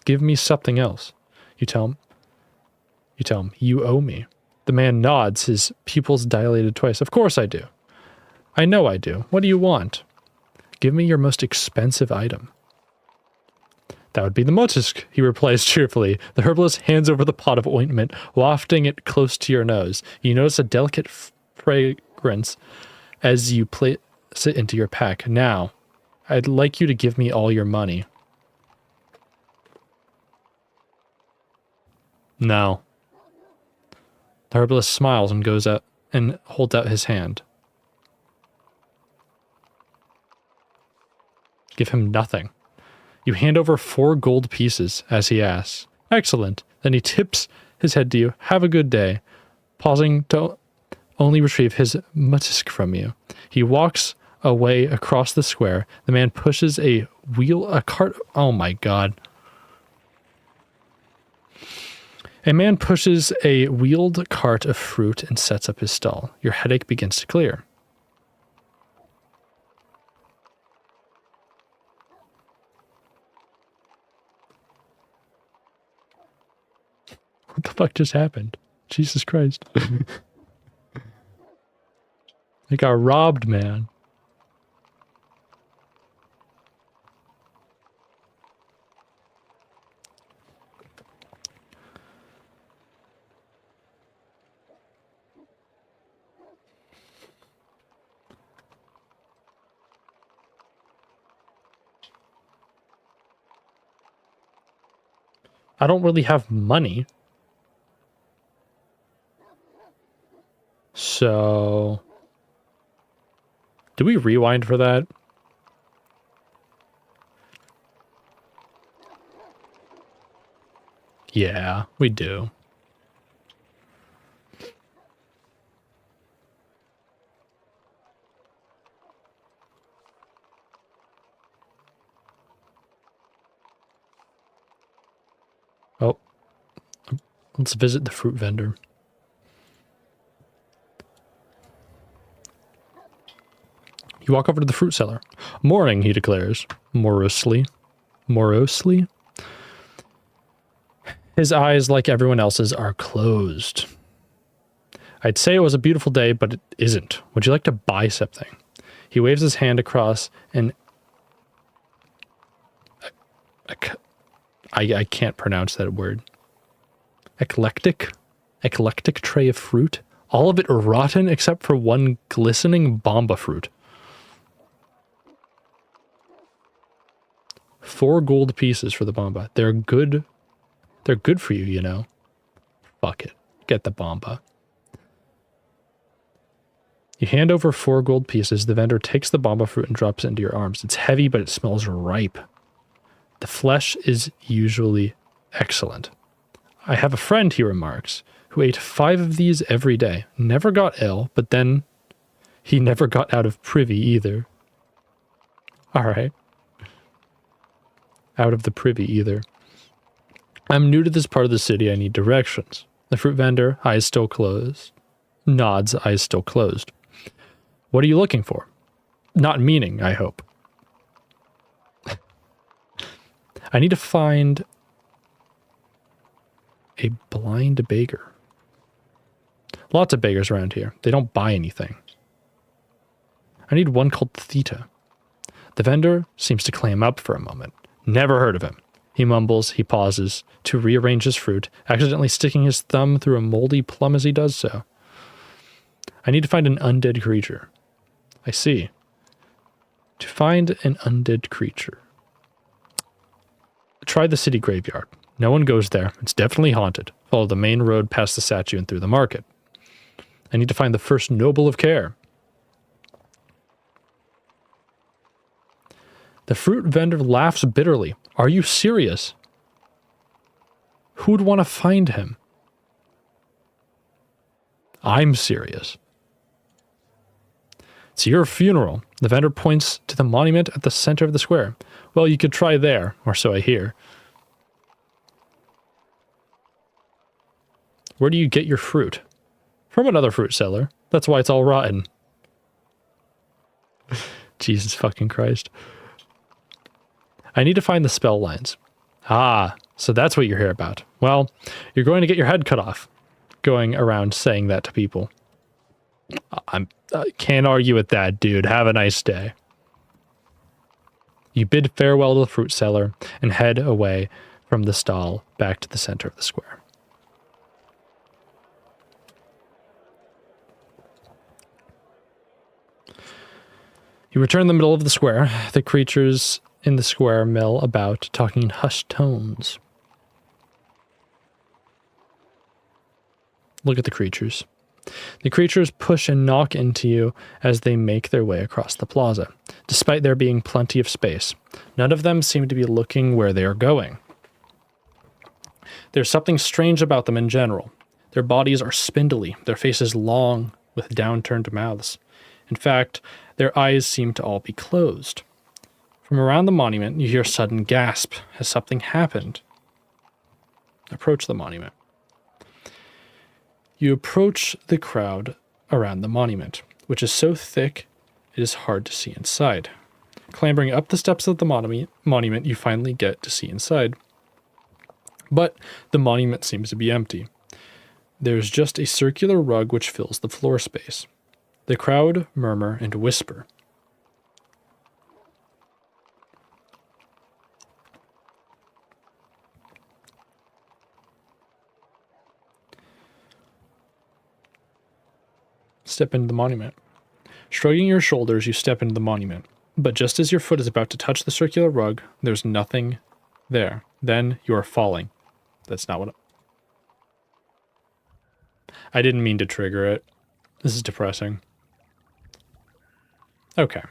Give me something else. You tell him, you owe me. The man nods, his pupils dilated twice. Of course I do. I know I do. What do you want? Give me your most expensive item. That would be the mutisk, he replies cheerfully. The herbalist hands over the pot of ointment, wafting it close to your nose. You notice a delicate fragrance as you place it into your pack. Now, I'd like you to give me all your money. No. The herbalist smiles and goes out and holds out his hand. Give him nothing. You hand over 4 gold pieces as he asks. Excellent. Then he tips his head to you. Have a good day. Pausing to only retrieve his mutisk from you. He walks away across the square. The man pushes a cart. Oh my god. A man pushes a wheeled cart of fruit and sets up his stall. Your headache begins to clear. What the fuck just happened? Jesus Christ. I got robbed, man. I don't really have money. So, do we rewind for that? Yeah, we do. Oh, let's visit the fruit vendor. You walk over to the fruit seller. Morning, he declares, morosely. Morosely? His eyes, like everyone else's, are closed. I'd say it was a beautiful day, but it isn't. Would you like to buy something? He waves his hand across an... I can't pronounce that word. Eclectic tray of fruit. All of it rotten except for one glistening bomba fruit. 4 gold pieces for the bomba. They're good. They're good for you, you know. Fuck it. Get the bomba. You hand over 4 gold pieces. The vendor takes the bomba fruit and drops it into your arms. It's heavy, but it smells ripe. The flesh is usually excellent. I have a friend, he remarks, who ate 5 of these every day. Never got ill, but then he never got out of privy either. All right. Out of the privy either. I'm new to this part of the city. I need directions. The fruit vendor, eyes still closed. Nods, eyes still closed. What are you looking for? Not meaning, I hope. I need to find a blind beggar. Lots of beggars around here. They don't buy anything. I need one called Theta. The vendor seems to clam up for a moment. Never heard of him. He mumbles, he pauses to rearrange his fruit, accidentally sticking his thumb through a moldy plum as he does so. I need to find an undead creature. I see. To find an undead creature. Try the city graveyard. No one goes there. It's definitely haunted. Follow the main road past the statue and through the market. I need to find the first noble of care. The fruit vendor laughs bitterly. Are you serious? Who would want to find him? I'm serious. It's your funeral. The vendor points to the monument at the center of the square. Well, you could try there, or so I hear. Where do you get your fruit? From another fruit seller. That's why it's all rotten. Jesus fucking Christ. I need to find the spell lines. Ah, so that's what you're here about. Well, you're going to get your head cut off. Going around saying that to people. I can't argue with that, dude. Have a nice day. You bid farewell to the fruit seller and head away from the stall back to the center of the square. You return in the middle of the square. The creatures in the square mill about, talking in hushed tones. Look at the creatures. The creatures push and knock into you as they make their way across the plaza, despite there being plenty of space. None of them seem to be looking where they are going. There's something strange about them in general. Their bodies are spindly, their faces long, with downturned mouths. In fact, their eyes seem to all be closed. From around the monument, you hear a sudden gasp. Has something happened? Approach the monument. You approach the crowd around the monument, which is so thick it is hard to see inside. Clambering up the steps of the monument, you finally get to see inside. But the monument seems to be empty. There's just a circular rug which fills the floor space. The crowd murmur and whisper. Step into the monument. Shrugging your shoulders, you step into the monument. But just as your foot is about to touch the circular rug, there's nothing there. Then you are falling. That's not what I didn't mean to trigger it. This is depressing. Okay.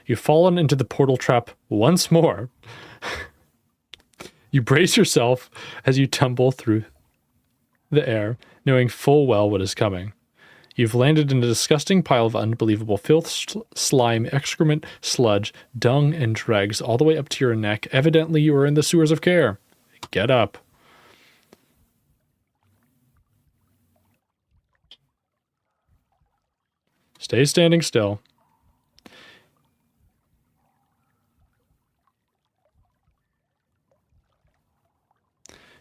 You've fallen into the portal trap once more. You brace yourself as you tumble through the air, knowing full well what is coming. You've landed in a disgusting pile of unbelievable filth, slime, excrement, sludge, dung, and dregs all the way up to your neck. Evidently, you are in the sewers of care. Get up. Stay standing still.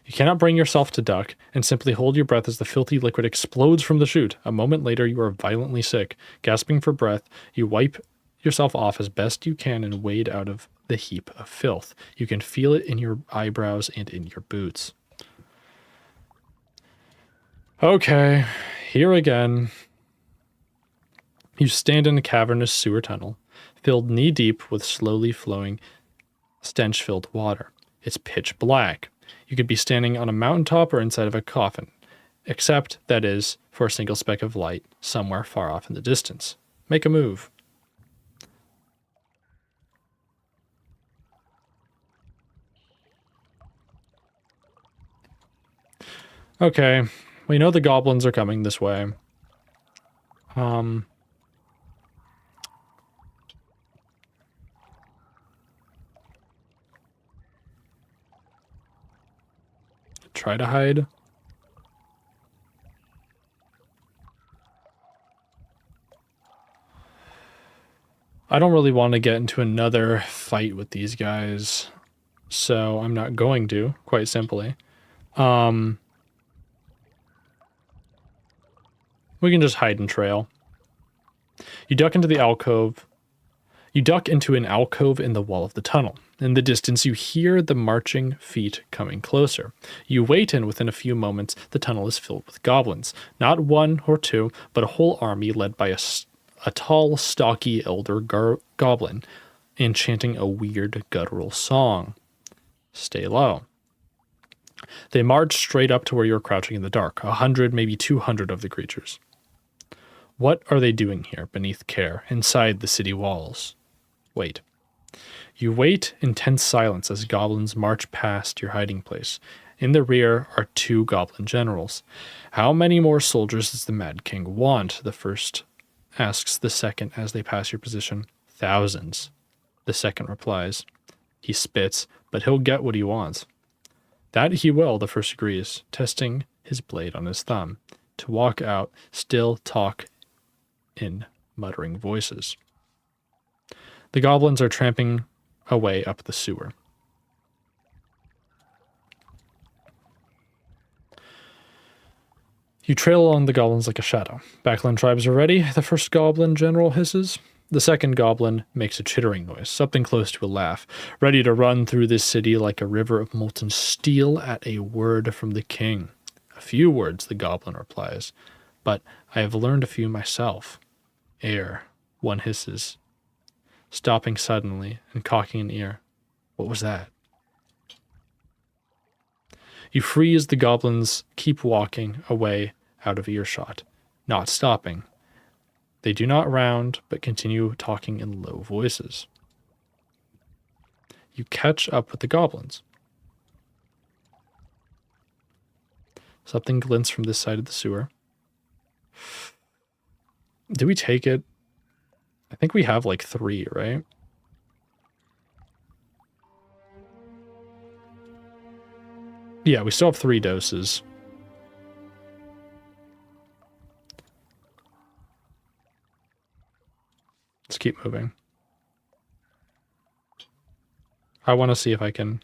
You cannot bring yourself to duck, and simply hold your breath as the filthy liquid explodes from the chute. A moment later, you are violently sick. Gasping for breath, you wipe yourself off as best you can and wade out of the heap of filth. You can feel it in your eyebrows and in your boots. Okay, here again. You stand in a cavernous sewer tunnel, filled knee-deep with slowly flowing, stench-filled water. It's pitch black. You could be standing on a mountaintop or inside of a coffin, except, that is, for a single speck of light somewhere far off in the distance. Make a move. Okay, we know the goblins are coming this way. Try to hide. I don't really want to get into another fight with these guys, so I'm not going to, quite simply. We can just hide and trail. You duck into the alcove. You duck into an alcove in the wall of the tunnel. In the distance, you hear the marching feet coming closer. You wait, and within a few moments, the tunnel is filled with goblins. Not one or two, but a whole army led by a tall, stocky elder goblin, and chanting a weird guttural song. Stay low. They march straight up to where you're crouching in the dark, 100, maybe 200 of the creatures. What are they doing here, beneath care, inside the city walls? Wait. You wait in tense silence as goblins march past your hiding place. In the rear are 2 goblin generals. How many more soldiers does the Mad King want? The first asks the second as they pass your position. Thousands. The second replies. He spits, but he'll get what he wants. That he will, the first agrees, testing his blade on his thumb. To walk out, still talk in muttering voices. The goblins are tramping away up the sewer. You trail along the goblins like a shadow. Backland tribes are ready, the first goblin general hisses. The second goblin makes a chittering noise, something close to a laugh, ready to run through this city like a river of molten steel at a word from the king. A few words, the goblin replies, but I have learned a few myself. Air, one hisses, stopping suddenly and cocking an ear. What was that? You freeze, the goblins keep walking away out of earshot, not stopping. They do not round, but continue talking in low voices. You catch up with the goblins. Something glints from this side of the sewer. Do we take it? I think we have like 3, right? Yeah, we still have 3 doses. Let's keep moving. I want to see if I can...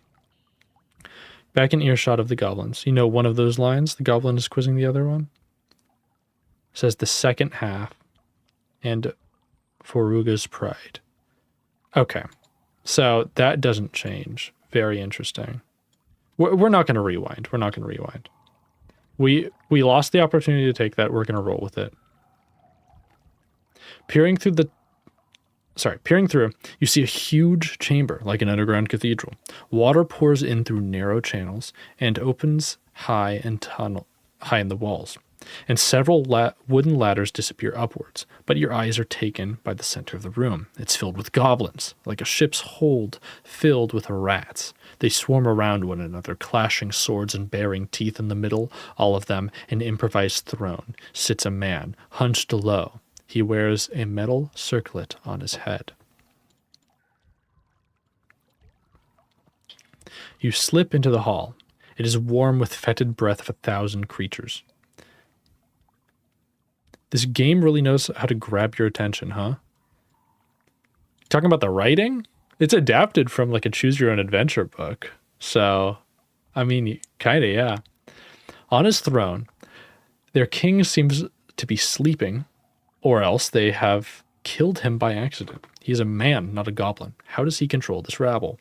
Back in earshot of the goblins. You know one of those lines? The goblin is quizzing the other one. It says the second half. And Foruga's pride. Okay. So that doesn't change. Very interesting. We're not going to rewind. We're not going to rewind. We lost the opportunity to take that. We're going to roll with it. Peering through, you see a huge chamber, like an underground cathedral. Water pours in through narrow channels and opens high in the walls. and several wooden ladders disappear upwards, but your eyes are taken by the center of the room. It's filled with goblins, like a ship's hold filled with rats. They swarm around one another, clashing swords and baring teeth. In the middle, all of them, an improvised throne, sits a man, hunched low. He wears a metal circlet on his head. You slip into the hall. It is warm with fetid breath of 1,000 creatures. This game really knows how to grab your attention, huh? Talking about the writing? It's adapted from like a choose your own adventure book. So, I mean, kind of, yeah. On his throne, their king seems to be sleeping, or else they have killed him by accident. He is a man, not a goblin. How does he control this rabble?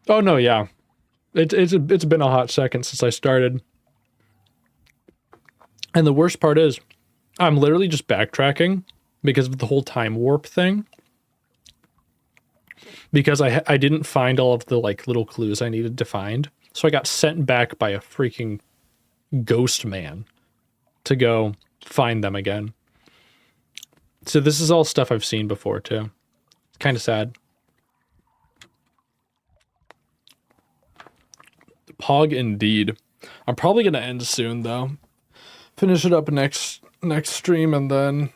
Oh no, yeah. It's been a hot second since I started. And the worst part is, I'm literally just backtracking because of the whole time warp thing. Because I didn't find all of the like little clues I needed to find. So I got sent back by a freaking ghost man to go find them again. So this is all stuff I've seen before too. Kind of sad. Pog indeed. I'm probably gonna end soon though. Finish it up next stream and then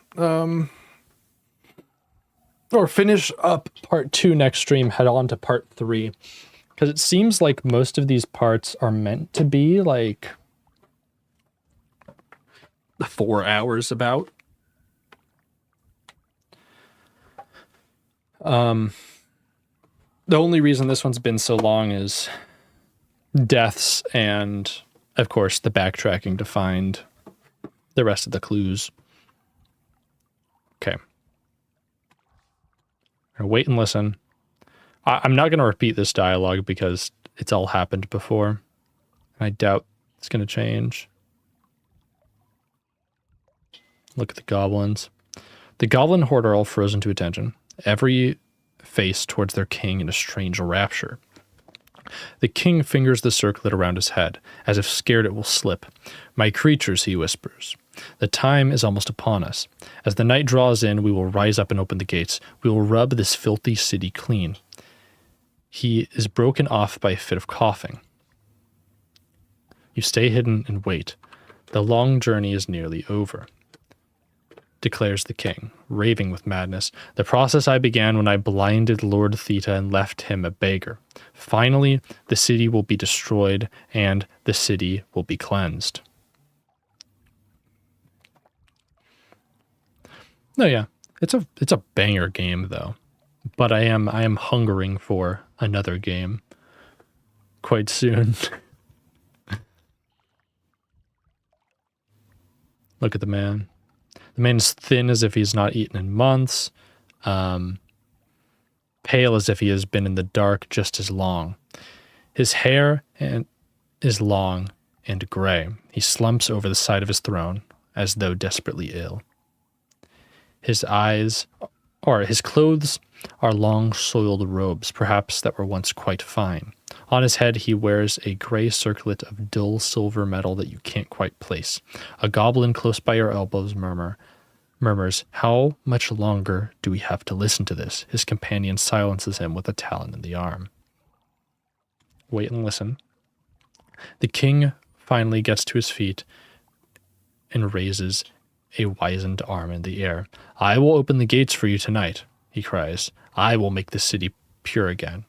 or finish up part 2 next stream, head on to part 3. Because it seems like most of these parts are meant to be like 4 hours about. The only reason this one's been so long is deaths and, of course, the backtracking to find the rest of the clues. Okay. Wait and listen. I'm not going to repeat this dialogue because it's all happened before. I doubt it's going to change. Look at the goblins. The goblin horde are all frozen to attention, every face towards their king in a strange rapture. The king fingers the circlet around his head, as if scared it will slip. "My creatures," he whispers, "the time is almost upon us. As the night draws in, we will rise up and open the gates. We will rub this filthy city clean." He is broken off by a fit of coughing. You stay hidden and wait. The long journey is nearly over, declares the king, raving with madness. "The process I began when I blinded Lord Theta and left him a beggar. Finally, the city will be destroyed and the city will be cleansed." No, yeah, it's a banger game though, but I am hungering for another game quite soon. Look at the man. The man is thin as if he's not eaten in months, pale as if he has been in the dark just as long. His hair is long and gray. He slumps over the side of his throne as though desperately ill. His clothes are long soiled robes, perhaps that were once quite fine. On his head he wears a gray circlet of dull silver metal that you can't quite place. A goblin close by your elbows murmurs, "How much longer do we have to listen to this?" His companion silences him with a talon in the arm. Wait and listen. The king finally gets to his feet and raises a wizened arm in the air. "I will open the gates for you tonight," he cries. "I will make the city pure again."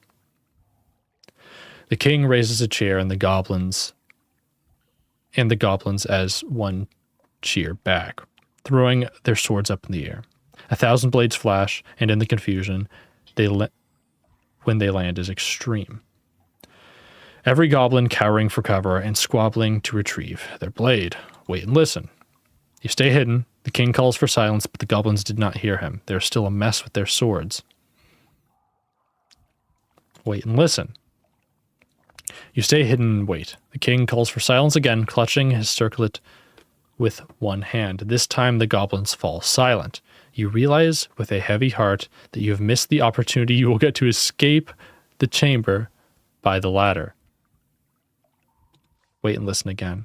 The king raises a chair and the goblins as one cheer back, throwing their swords up in the air. 1,000 blades flash, and in the confusion, when they land is extreme. Every goblin cowering for cover and squabbling to retrieve their blade. Wait and listen. You stay hidden. The king calls for silence, but the goblins did not hear him. They're still a mess with their swords. Wait and listen. You stay hidden and wait. The king calls for silence again, clutching his circlet with one hand. This time the goblins fall silent. You realize with a heavy heart that you have missed the opportunity you will get to escape the chamber by the ladder. Wait and listen again.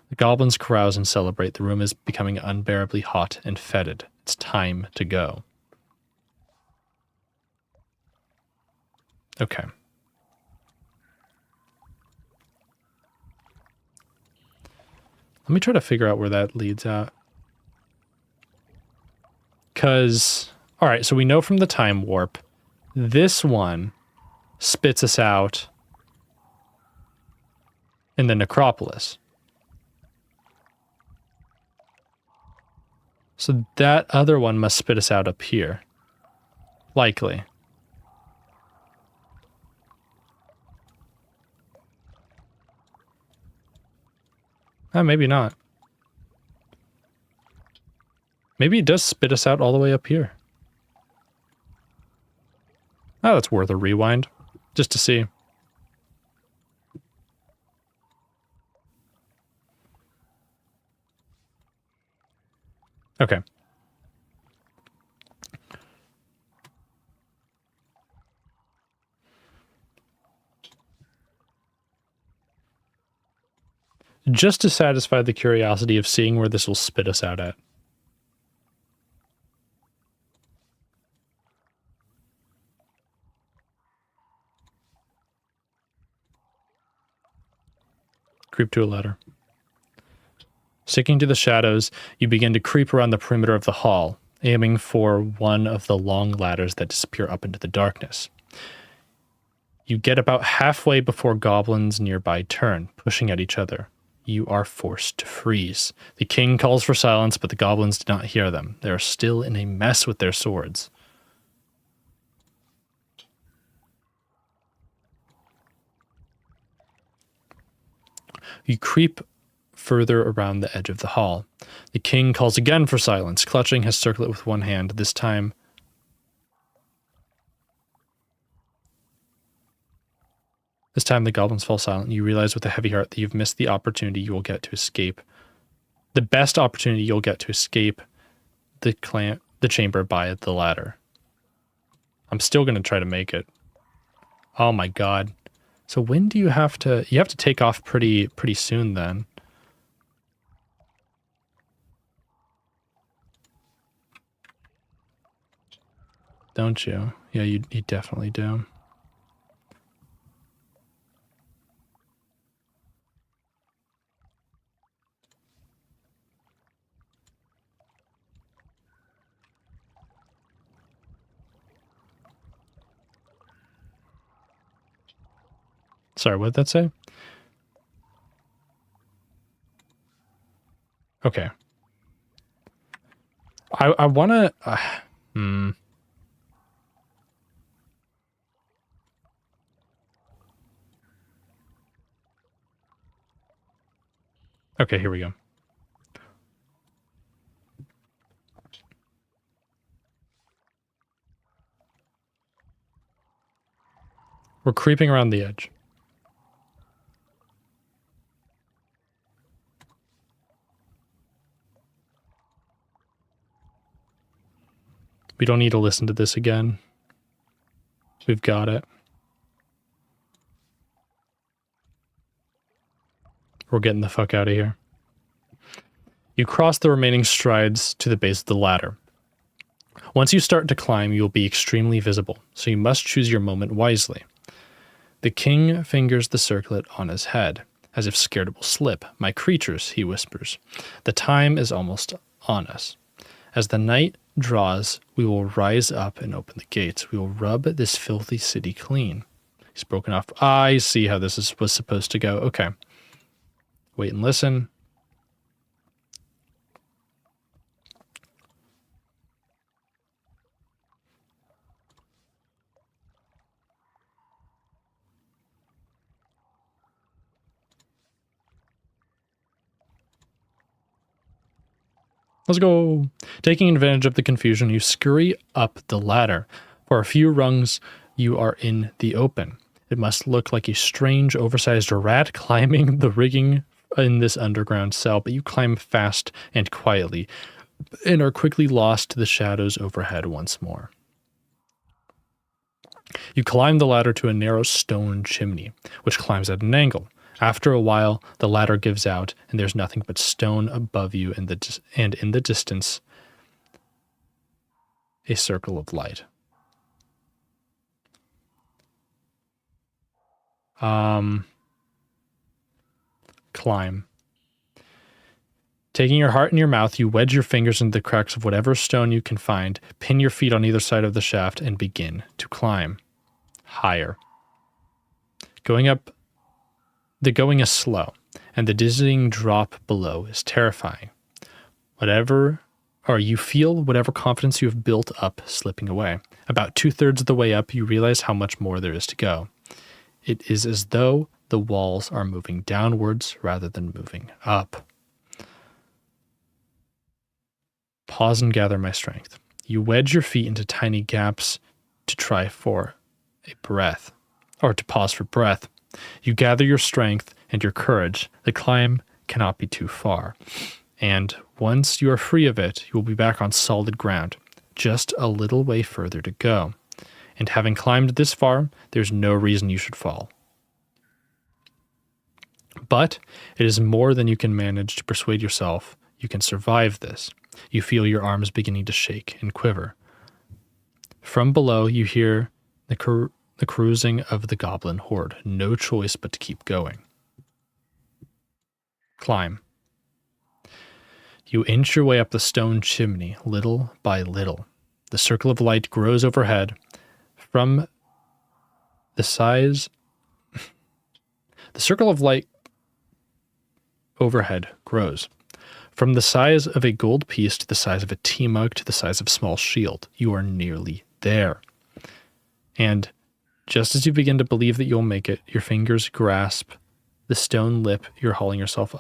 The goblins carouse and celebrate. The room is becoming unbearably hot and fetid. It's time to go. Okay. Let me try to figure out where that leads at. Because, all right, so we know from the time warp, this one spits us out in the necropolis. So that other one must spit us out up here. Likely. Maybe not. Maybe it does spit us out all the way up here. Oh, that's worth a rewind. Just to see. Okay. Just to satisfy the curiosity of seeing where this will spit us out at. Creep to a ladder. Sticking to the shadows, you begin to creep around the perimeter of the hall, aiming for one of the long ladders that disappear up into the darkness. You get about halfway before goblins nearby turn, pushing at each other. You are forced to freeze. The king calls for silence, but the goblins do not hear them. They are still in a mess with their swords. You creep further around the edge of the hall. The king calls again for silence, clutching his circlet with one hand. This time, the goblins fall silent. You realize with a heavy heart that you've missed the opportunity you will get to escape. The best opportunity you'll get to escape the chamber by the ladder. I'm still going to try to make it. Oh my god. So when do you have to... You have to take off pretty soon then. Don't you? Yeah, you definitely do. Sorry, what did that say? Okay. I want to... Okay, here we go. We're creeping around the edge. We don't need to listen to this again. We've got it. We're getting the fuck out of here. You cross the remaining strides to the base of the ladder. Once you start to climb, you will be extremely visible, so you must choose your moment wisely. The king fingers the circlet on his head, as if scared it will slip. My creatures, he whispers. The time is almost on us. As the night draws, we will rise up and open the gates. We will rub this filthy city clean. He's broken off. I see how this was supposed to go. Okay. Wait and listen. Let's go. Taking advantage of the confusion, you scurry up the ladder. For a few rungs, you are in the open. It must look like a strange, oversized rat climbing the rigging in this underground cell, but you climb fast and quietly and are quickly lost to the shadows overhead once more. You climb the ladder to a narrow stone chimney, which climbs at an angle. After a while, the ladder gives out, and there's nothing but stone above you and in the distance, a circle of light. Climb. Taking your heart in your mouth, you wedge your fingers into the cracks of whatever stone you can find, pin your feet on either side of the shaft, and begin to climb. Higher. The going is slow, and the dizzying drop below is terrifying. You feel whatever confidence you have built up slipping away. About 2/3 of the way up, you realize how much more there is to go. It is as though the walls are moving downwards rather than moving up. Pause and gather my strength. You wedge your feet into tiny gaps to try for a breath, or to pause for breath. You gather your strength and your courage. The climb cannot be too far. And once you are free of it, you will be back on solid ground, just a little way further to go. And having climbed this far, there's no reason you should fall. But it is more than you can manage to persuade yourself you can survive this. You feel your arms beginning to shake and quiver. From below, you hear the cruising of the goblin horde. No choice but to keep going. Climb. You inch your way up the stone chimney, little by little. The circle of light grows overhead. The circle of light overhead grows. From the size of a gold piece to the size of a tea mug to the size of a small shield, you are nearly there. And just as you begin to believe that you'll make it, your fingers grasp the stone lip you're hauling yourself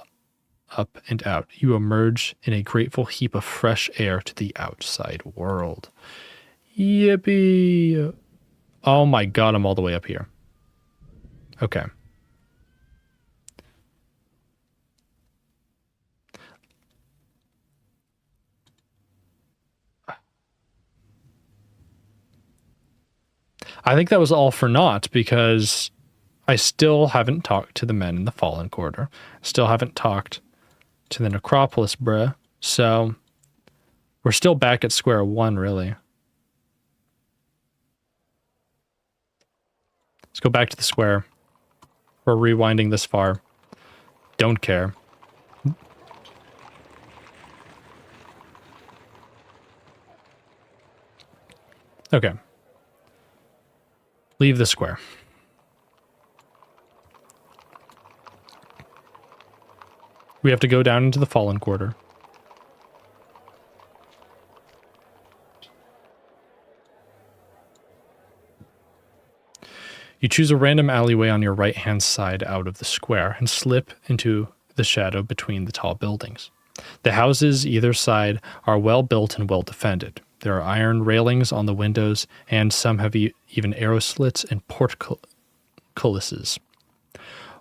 up and out. You emerge in a grateful heap of fresh air to the outside world. Yippee! Oh my god, I'm all the way up here. Okay. I think that was all for naught because I still haven't talked to the men in the Fallen Quarter. Still haven't talked to the Necropolis, bruh. So we're still back at square one, really. Let's go back to the square. We're rewinding this far. Don't care. Okay. Leave the square. We have to go down into the Fallen Quarter. You choose a random alleyway on your right-hand side out of the square and slip into the shadow between the tall buildings. The houses either side are well built and well defended. There are iron railings on the windows, and some have even arrow slits and portcullises.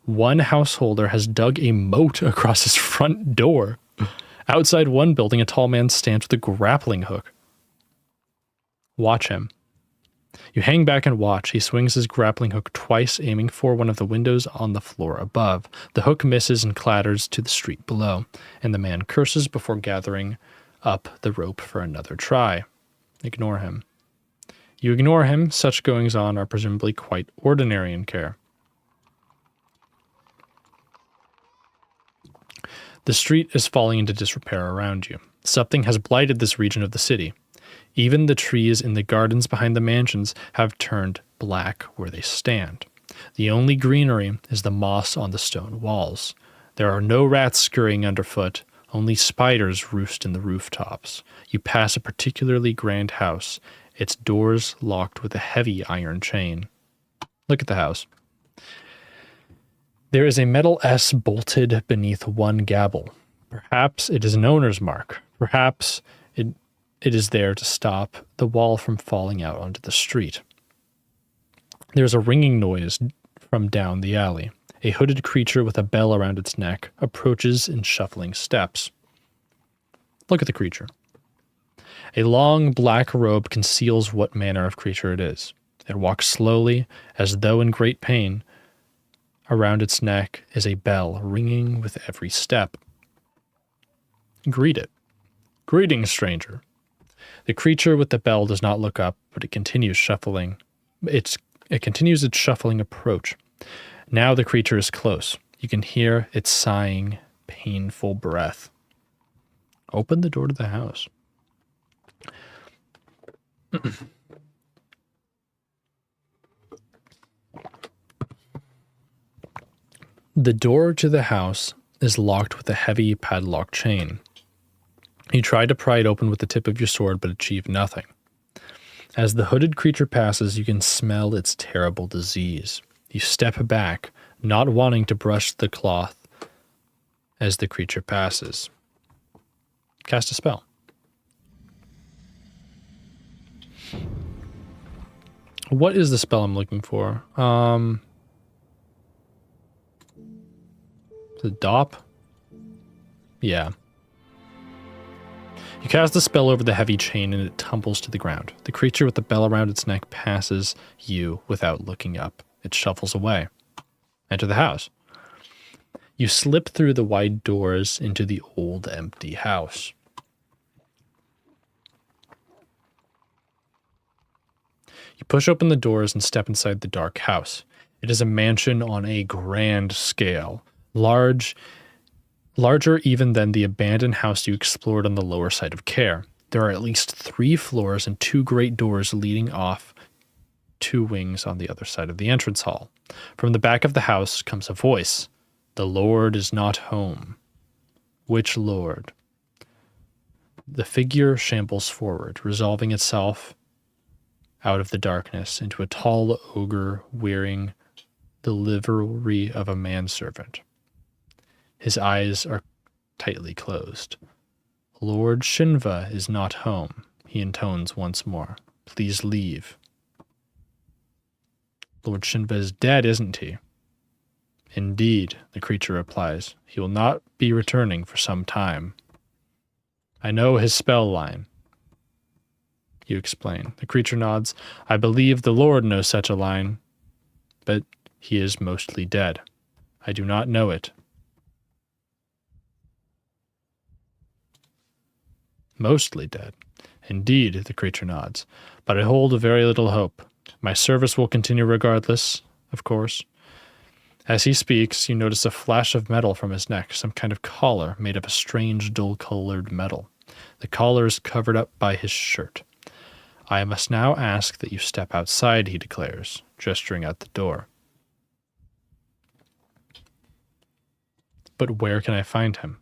One householder has dug a moat across his front door. Outside one building, a tall man stands with a grappling hook. Watch him. You hang back and watch. He swings his grappling hook twice, aiming for one of the windows on the floor above. The hook misses and clatters to the street below, and the man curses before gathering up the rope for another try. Ignore him. You ignore him. Such goings-on are presumably quite ordinary in Care. The street is falling into disrepair around you. Something has blighted this region of the city. Even the trees in the gardens behind the mansions have turned black where they stand. The only greenery is the moss on the stone walls. There are no rats scurrying underfoot. Only spiders roost in the rooftops. You pass a particularly grand house, its doors locked with a heavy iron chain. Look at the house. There is a metal S bolted beneath one gable. Perhaps it is an owner's mark. Perhaps it is there to stop the wall from falling out onto the street. There is a ringing noise from down the alley. A hooded creature with a bell around its neck approaches in shuffling steps. Look at the creature. A long black robe conceals what manner of creature it is. It walks slowly, as though in great pain. Around its neck is a bell ringing with every step. Greet it. Greetings, stranger. The creature with the bell does not look up, but it continues shuffling. It continues its shuffling approach. Now the creature is close. You can hear its sighing, painful breath. Open the door to the house. The door to the house is locked with a heavy padlock chain. You try to pry it open with the tip of your sword, but achieve nothing. As the hooded creature passes, you can smell its terrible disease. You step back, not wanting to brush the cloth as the creature passes. Cast a spell. What is the spell I'm looking for? The DOP? Yeah. You cast the spell over the heavy chain and it tumbles to the ground. The creature with the bell around its neck passes you without looking up. It shuffles away. Enter the house. You slip through the wide doors into the old, empty house. You push open the doors and step inside the dark house. It is a mansion on a grand scale, larger even than the abandoned house you explored on the lower side of Care. There are at least 3 floors and 2 great doors leading off 2 wings on the other side of the entrance hall. From the back of the house comes a voice. The Lord is not home. Which Lord? The figure shambles forward, resolving itself out of the darkness into a tall ogre wearing the livery of a manservant. His eyes are tightly closed. Lord Shinva is not home, he intones once more. Please leave. Lord Shinva is dead, isn't he? Indeed, the creature replies. He will not be returning for some time. I know his spell line. You explain. The creature nods. I believe the Lord knows such a line, but he is mostly dead. I do not know it. Mostly dead. Indeed, the creature nods, but I hold very little hope. My service will continue regardless, of course. As he speaks, you notice a flash of metal from his neck, some kind of collar made of a strange, dull-colored metal. The collar is covered up by his shirt. I must now ask that you step outside, he declares, gesturing out the door. But where can I find him?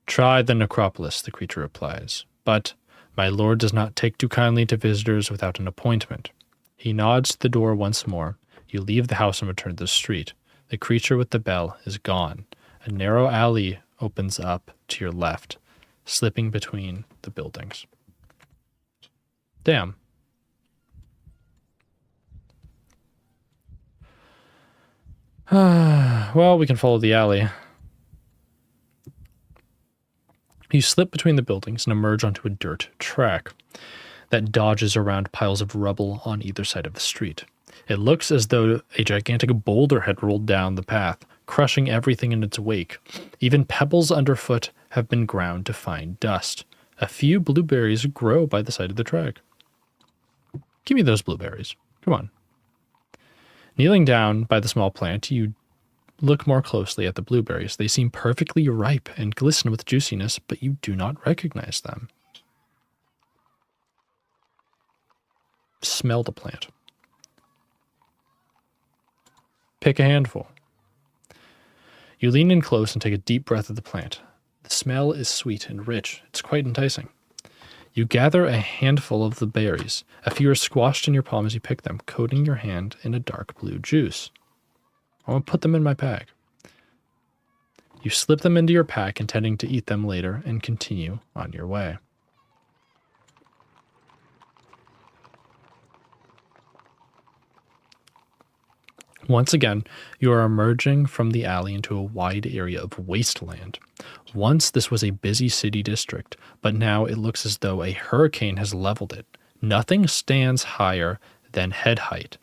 Try the necropolis, the creature replies. But my lord does not take too kindly to visitors without an appointment. He nods to the door once more. You leave the house and return to the street. The creature with the bell is gone. A narrow alley opens up to your left, slipping between the buildings. Damn. Well, we can follow the alley. You slip between the buildings and emerge onto a dirt track that dodges around piles of rubble on either side of the street. It looks as though a gigantic boulder had rolled down the path, crushing everything in its wake. Even pebbles underfoot have been ground to fine dust. A few blueberries grow by the side of the track. Give me those blueberries. Come on. Kneeling down by the small plant, you look more closely at the blueberries. They seem perfectly ripe and glisten with juiciness, but you do not recognize them. Smell the plant. Pick a handful. You lean in close and take a deep breath of the plant. The smell is sweet and rich. It's quite enticing. You gather a handful of the berries. A few are squashed in your palm as you pick them, coating your hand in a dark blue juice. I want to put them in my bag. You slip them into your pack, intending to eat them later, and continue on your way. Once again, you are emerging from the alley into a wide area of wasteland. Once this was a busy city district, but now it looks as though a hurricane has leveled it. Nothing stands higher than head height.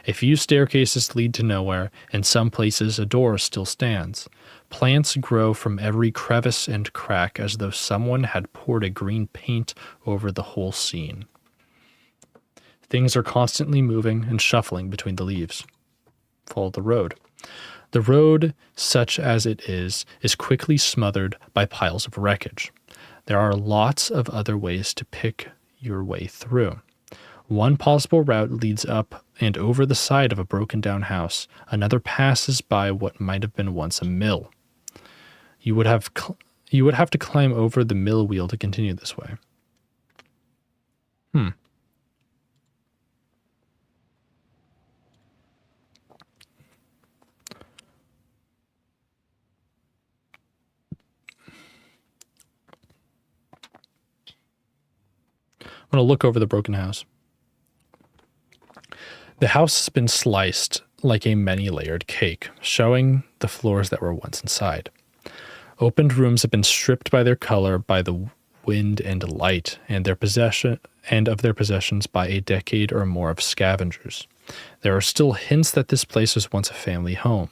A few staircases lead to nowhere, and some places a door still stands. Plants grow from every crevice and crack as though someone had poured a green paint over the whole scene. Things are constantly moving and shuffling between the leaves. Follow the road. The road, such as it is quickly smothered by piles of wreckage. There are lots of other ways to pick your way through. One possible route leads up and over the side of a broken down house. Another passes by what might have been once a mill. You would have to climb over the mill wheel to continue this way. I'm going to look over the broken house. The house has been sliced like a many-layered cake, showing the floors that were once inside. Opened rooms have been stripped by their color by the wind and light, and of their possessions by a decade or more of scavengers. There are still hints that this place was once a family home.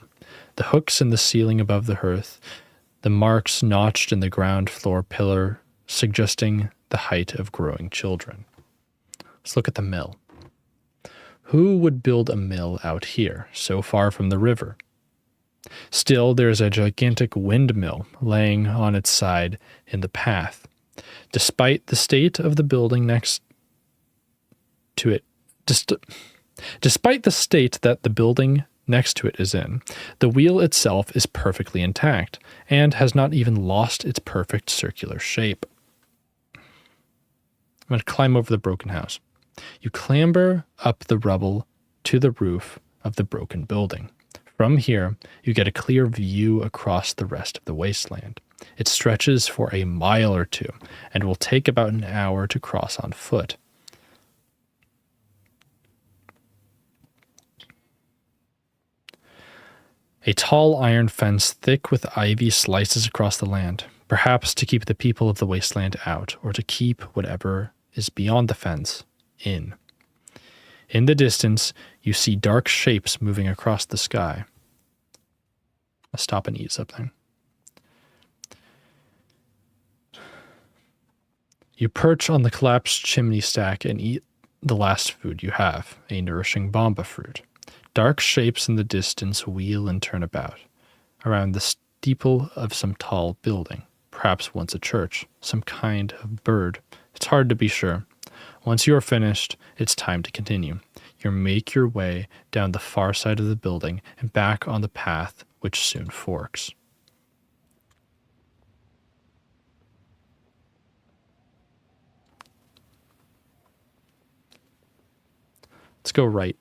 The hooks in the ceiling above the hearth, the marks notched in the ground floor pillar, suggesting the height of growing children. Let's look at the mill. Who would build a mill out here, so far from the river? Still, there is a gigantic windmill laying on its side in the path. Despite the state of the building next to it, despite the state that the building next to it is in, the wheel itself is perfectly intact and has not even lost its perfect circular shape. I'm going to climb over the broken house. You clamber up the rubble to the roof of the broken building. From here, you get a clear view across the rest of the wasteland. It stretches for a mile or two and will take about an hour to cross on foot. A tall iron fence thick with ivy slices across the land, perhaps to keep the people of the wasteland out, or to keep whatever is beyond the fence in. In the distance, you see dark shapes moving across the sky. I'll stop and eat something. You perch on the collapsed chimney stack and eat the last food you have, a nourishing bamba fruit. Dark shapes in the distance wheel and turn about, around the steeple of some tall building, perhaps once a church, some kind of bird. It's hard to be sure. Once you are finished, it's time to continue. You make your way down the far side of the building and back on the path, which soon forks. Let's go right.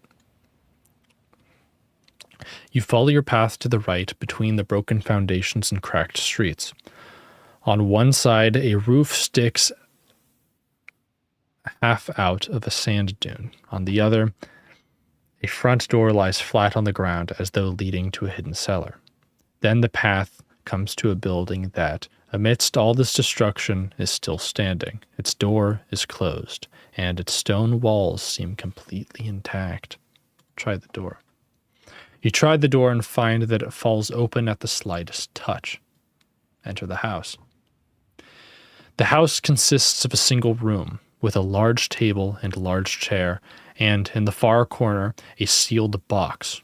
You follow your path to the right between the broken foundations and cracked streets. On one side, a roof sticks half out of a sand dune. On the other, a front door lies flat on the ground as though leading to a hidden cellar. Then the path comes to a building that, amidst all this destruction, is still standing. Its door is closed, and its stone walls seem completely intact. Try the door. You try the door and find that it falls open at the slightest touch. Enter the house. The house consists of a single room, with a large table and large chair, and in the far corner, a sealed box.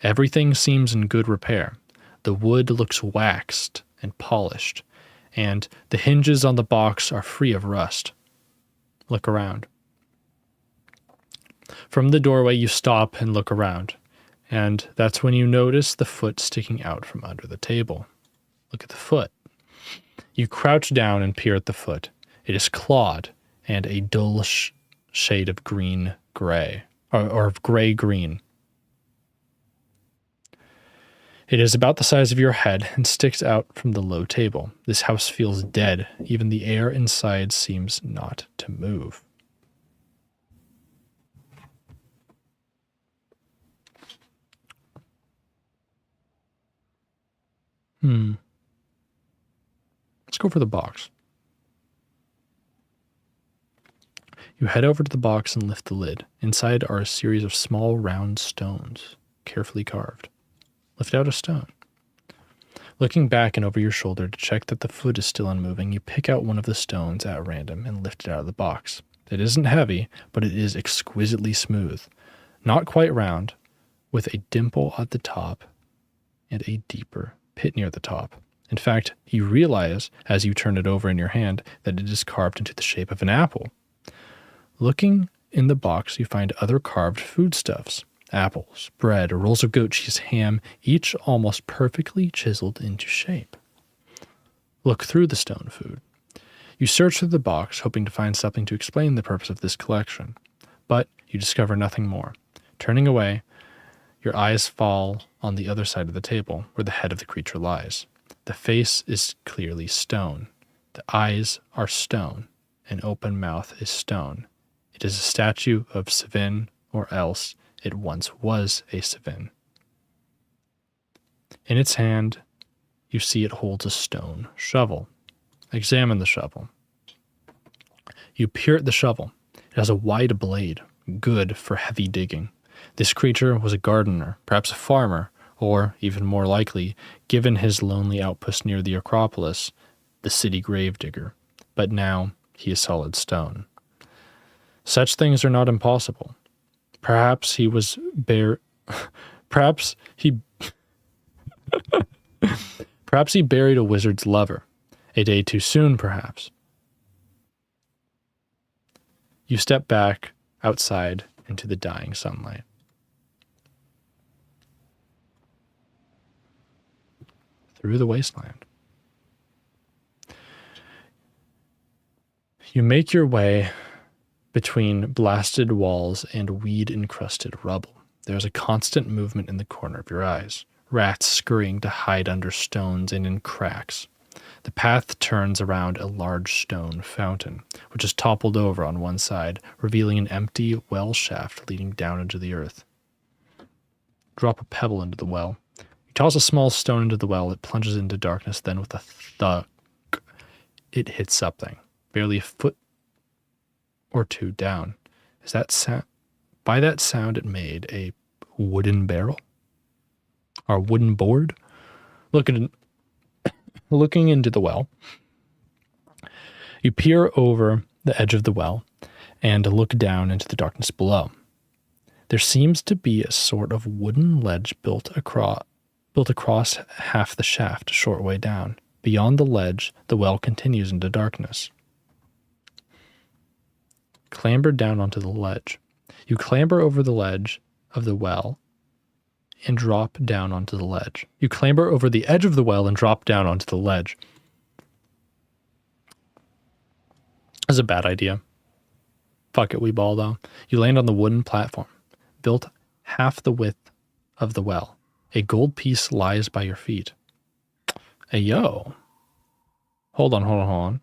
Everything seems in good repair. The wood looks waxed and polished, and the hinges on the box are free of rust. Look around. From the doorway, you stop and look around, and that's when you notice the foot sticking out from under the table. Look at the foot. You crouch down and peer at the foot. It is clawed and a dull shade of green-gray, or of gray-green. It is about the size of your head and sticks out from the low table. This house feels dead. Even the air inside seems not to move. Let's go for the box. You head over to the box and lift the lid. Inside are a series of small round stones, carefully carved. Lift out a stone. Looking back and over your shoulder to check that the foot is still unmoving, you pick out one of the stones at random and lift it out of the box. It isn't heavy, but it is exquisitely smooth. Not quite round, with a dimple at the top and a deeper pit near the top. In fact, you realize, as you turn it over in your hand, that it is carved into the shape of an apple. Looking in the box, you find other carved foodstuffs. Apples, bread, rolls of goat cheese, ham, each almost perfectly chiseled into shape. Look through the stone food. You search through the box, hoping to find something to explain the purpose of this collection, but you discover nothing more. Turning away, your eyes fall on the other side of the table, where the head of the creature lies. The face is clearly stone. The eyes are stone. An open mouth is stone. It is a statue of Savin, or else it once was a Savin. In its hand, you see it holds a stone shovel. Examine the shovel. You peer at the shovel. It has a wide blade, good for heavy digging. This creature was a gardener, perhaps a farmer, or, even more likely, given his lonely outpost near the Acropolis, the city gravedigger. But now he is solid stone. Such things are not impossible. Perhaps he was Perhaps he buried a wizard's lover. A day too soon, perhaps. You step back outside into the dying sunlight. Through the wasteland. You make your way between blasted walls and weed-encrusted rubble. There's a constant movement in the corner of your eyes. Rats scurrying to hide under stones and in cracks. The path turns around a large stone fountain, which is toppled over on one side, revealing an empty well shaft leading down into the earth. Drop a pebble into the well. You toss a small stone into the well. It plunges into darkness. Then with a thud, it hits something, barely a foot or two down. Is that sound? By that sound, it made a wooden barrel or wooden board. Looking into the well, you peer over the edge of the well and look down into the darkness below. There seems to be a sort of wooden ledge built across half the shaft, a short way down. Beyond the ledge, the well continues into darkness. Clamber down onto the ledge. You clamber over the ledge of the well and drop down onto the ledge. You clamber over the edge of the well and drop down onto the ledge. That's a bad idea. Fuck it, we ball though. You land on the wooden platform, built half the width of the well. A gold piece lies by your feet. Hey, yo. Hold on.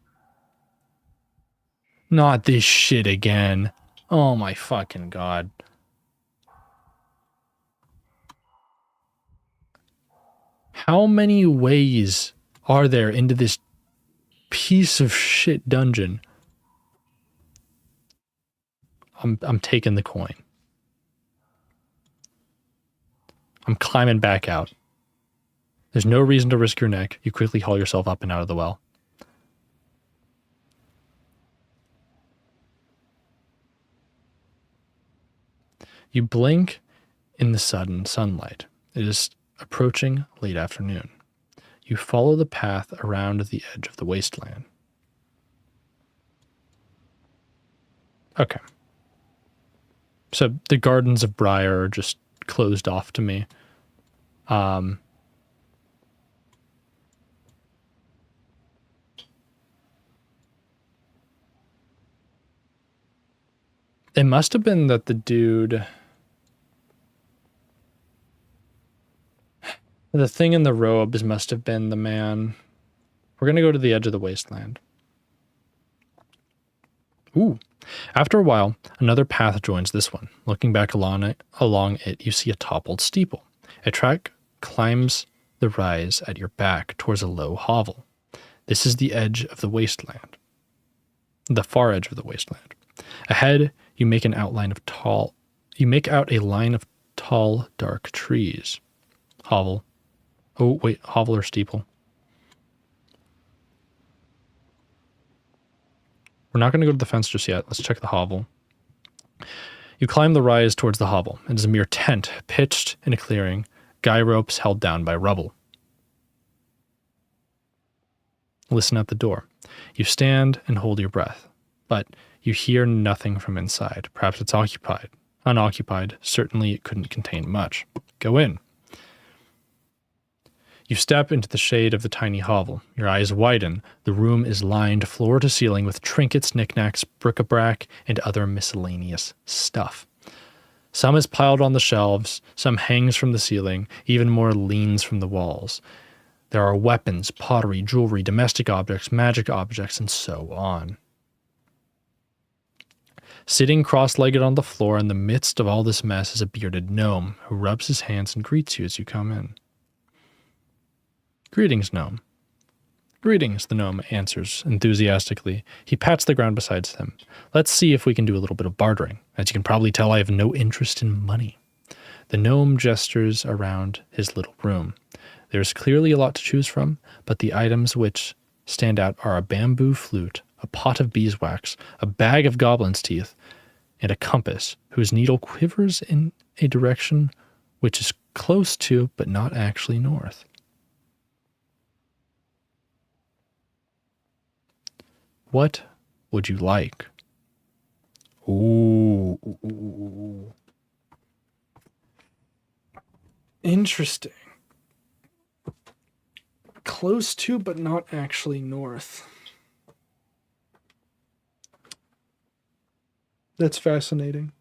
Not this shit again. Oh my fucking god. How many ways are there into this piece of shit dungeon? I'm taking the coin. I'm climbing back out. There's no reason to risk your neck. You quickly haul yourself up and out of the well. You blink in the sudden sunlight. It is approaching late afternoon. You follow the path around the edge of the wasteland. Okay. So the Gardens of Briar are just closed off to me. It must have been that the dude... The thing in the robes must have been the man. We're going to go to the edge of the wasteland. Ooh. After a while, another path joins this one. Looking back along it, you see a toppled steeple. A track climbs the rise at your back towards a low hovel. This is the edge of the wasteland. The far edge of the wasteland. Ahead, you make out a line of tall, dark trees. Hovel. Oh, wait, hovel or steeple. We're not going to go to the fence just yet. Let's check the hovel. You climb the rise towards the hovel. It is a mere tent pitched in a clearing, guy ropes held down by rubble. Listen at the door. You stand and hold your breath, but you hear nothing from inside. Perhaps it's occupied. Unoccupied, certainly it couldn't contain much. Go in. You step into the shade of the tiny hovel. Your eyes widen. The room is lined floor to ceiling with trinkets, knickknacks, bric-a-brac, and other miscellaneous stuff. Some is piled on the shelves, some hangs from the ceiling, even more leans from the walls. There are weapons, pottery, jewelry, domestic objects, magic objects, and so on. Sitting cross-legged on the floor in the midst of all this mess is a bearded gnome who rubs his hands and greets you as you come in. Greetings, gnome. Greetings, the gnome answers enthusiastically. He pats the ground beside him. Let's see if we can do a little bit of bartering. As you can probably tell, I have no interest in money. The gnome gestures around his little room. There's clearly a lot to choose from, but the items which stand out are a bamboo flute, a pot of beeswax, a bag of goblin's teeth, and a compass whose needle quivers in a direction which is close to, but not actually north. What would you like? Ooh. Interesting. Close to, but not actually north. That's fascinating.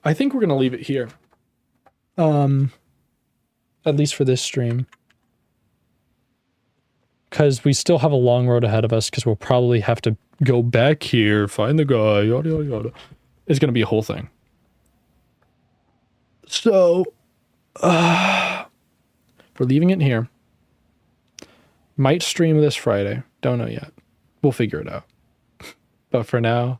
I think we're going to leave it here. At least for this stream. Because we still have a long road ahead of us, because we'll probably have to go back here, find the guy, yada, yada, yada. It's going to be a whole thing. So, we're leaving it here. Might stream this Friday. Don't know yet. We'll figure it out. But for now,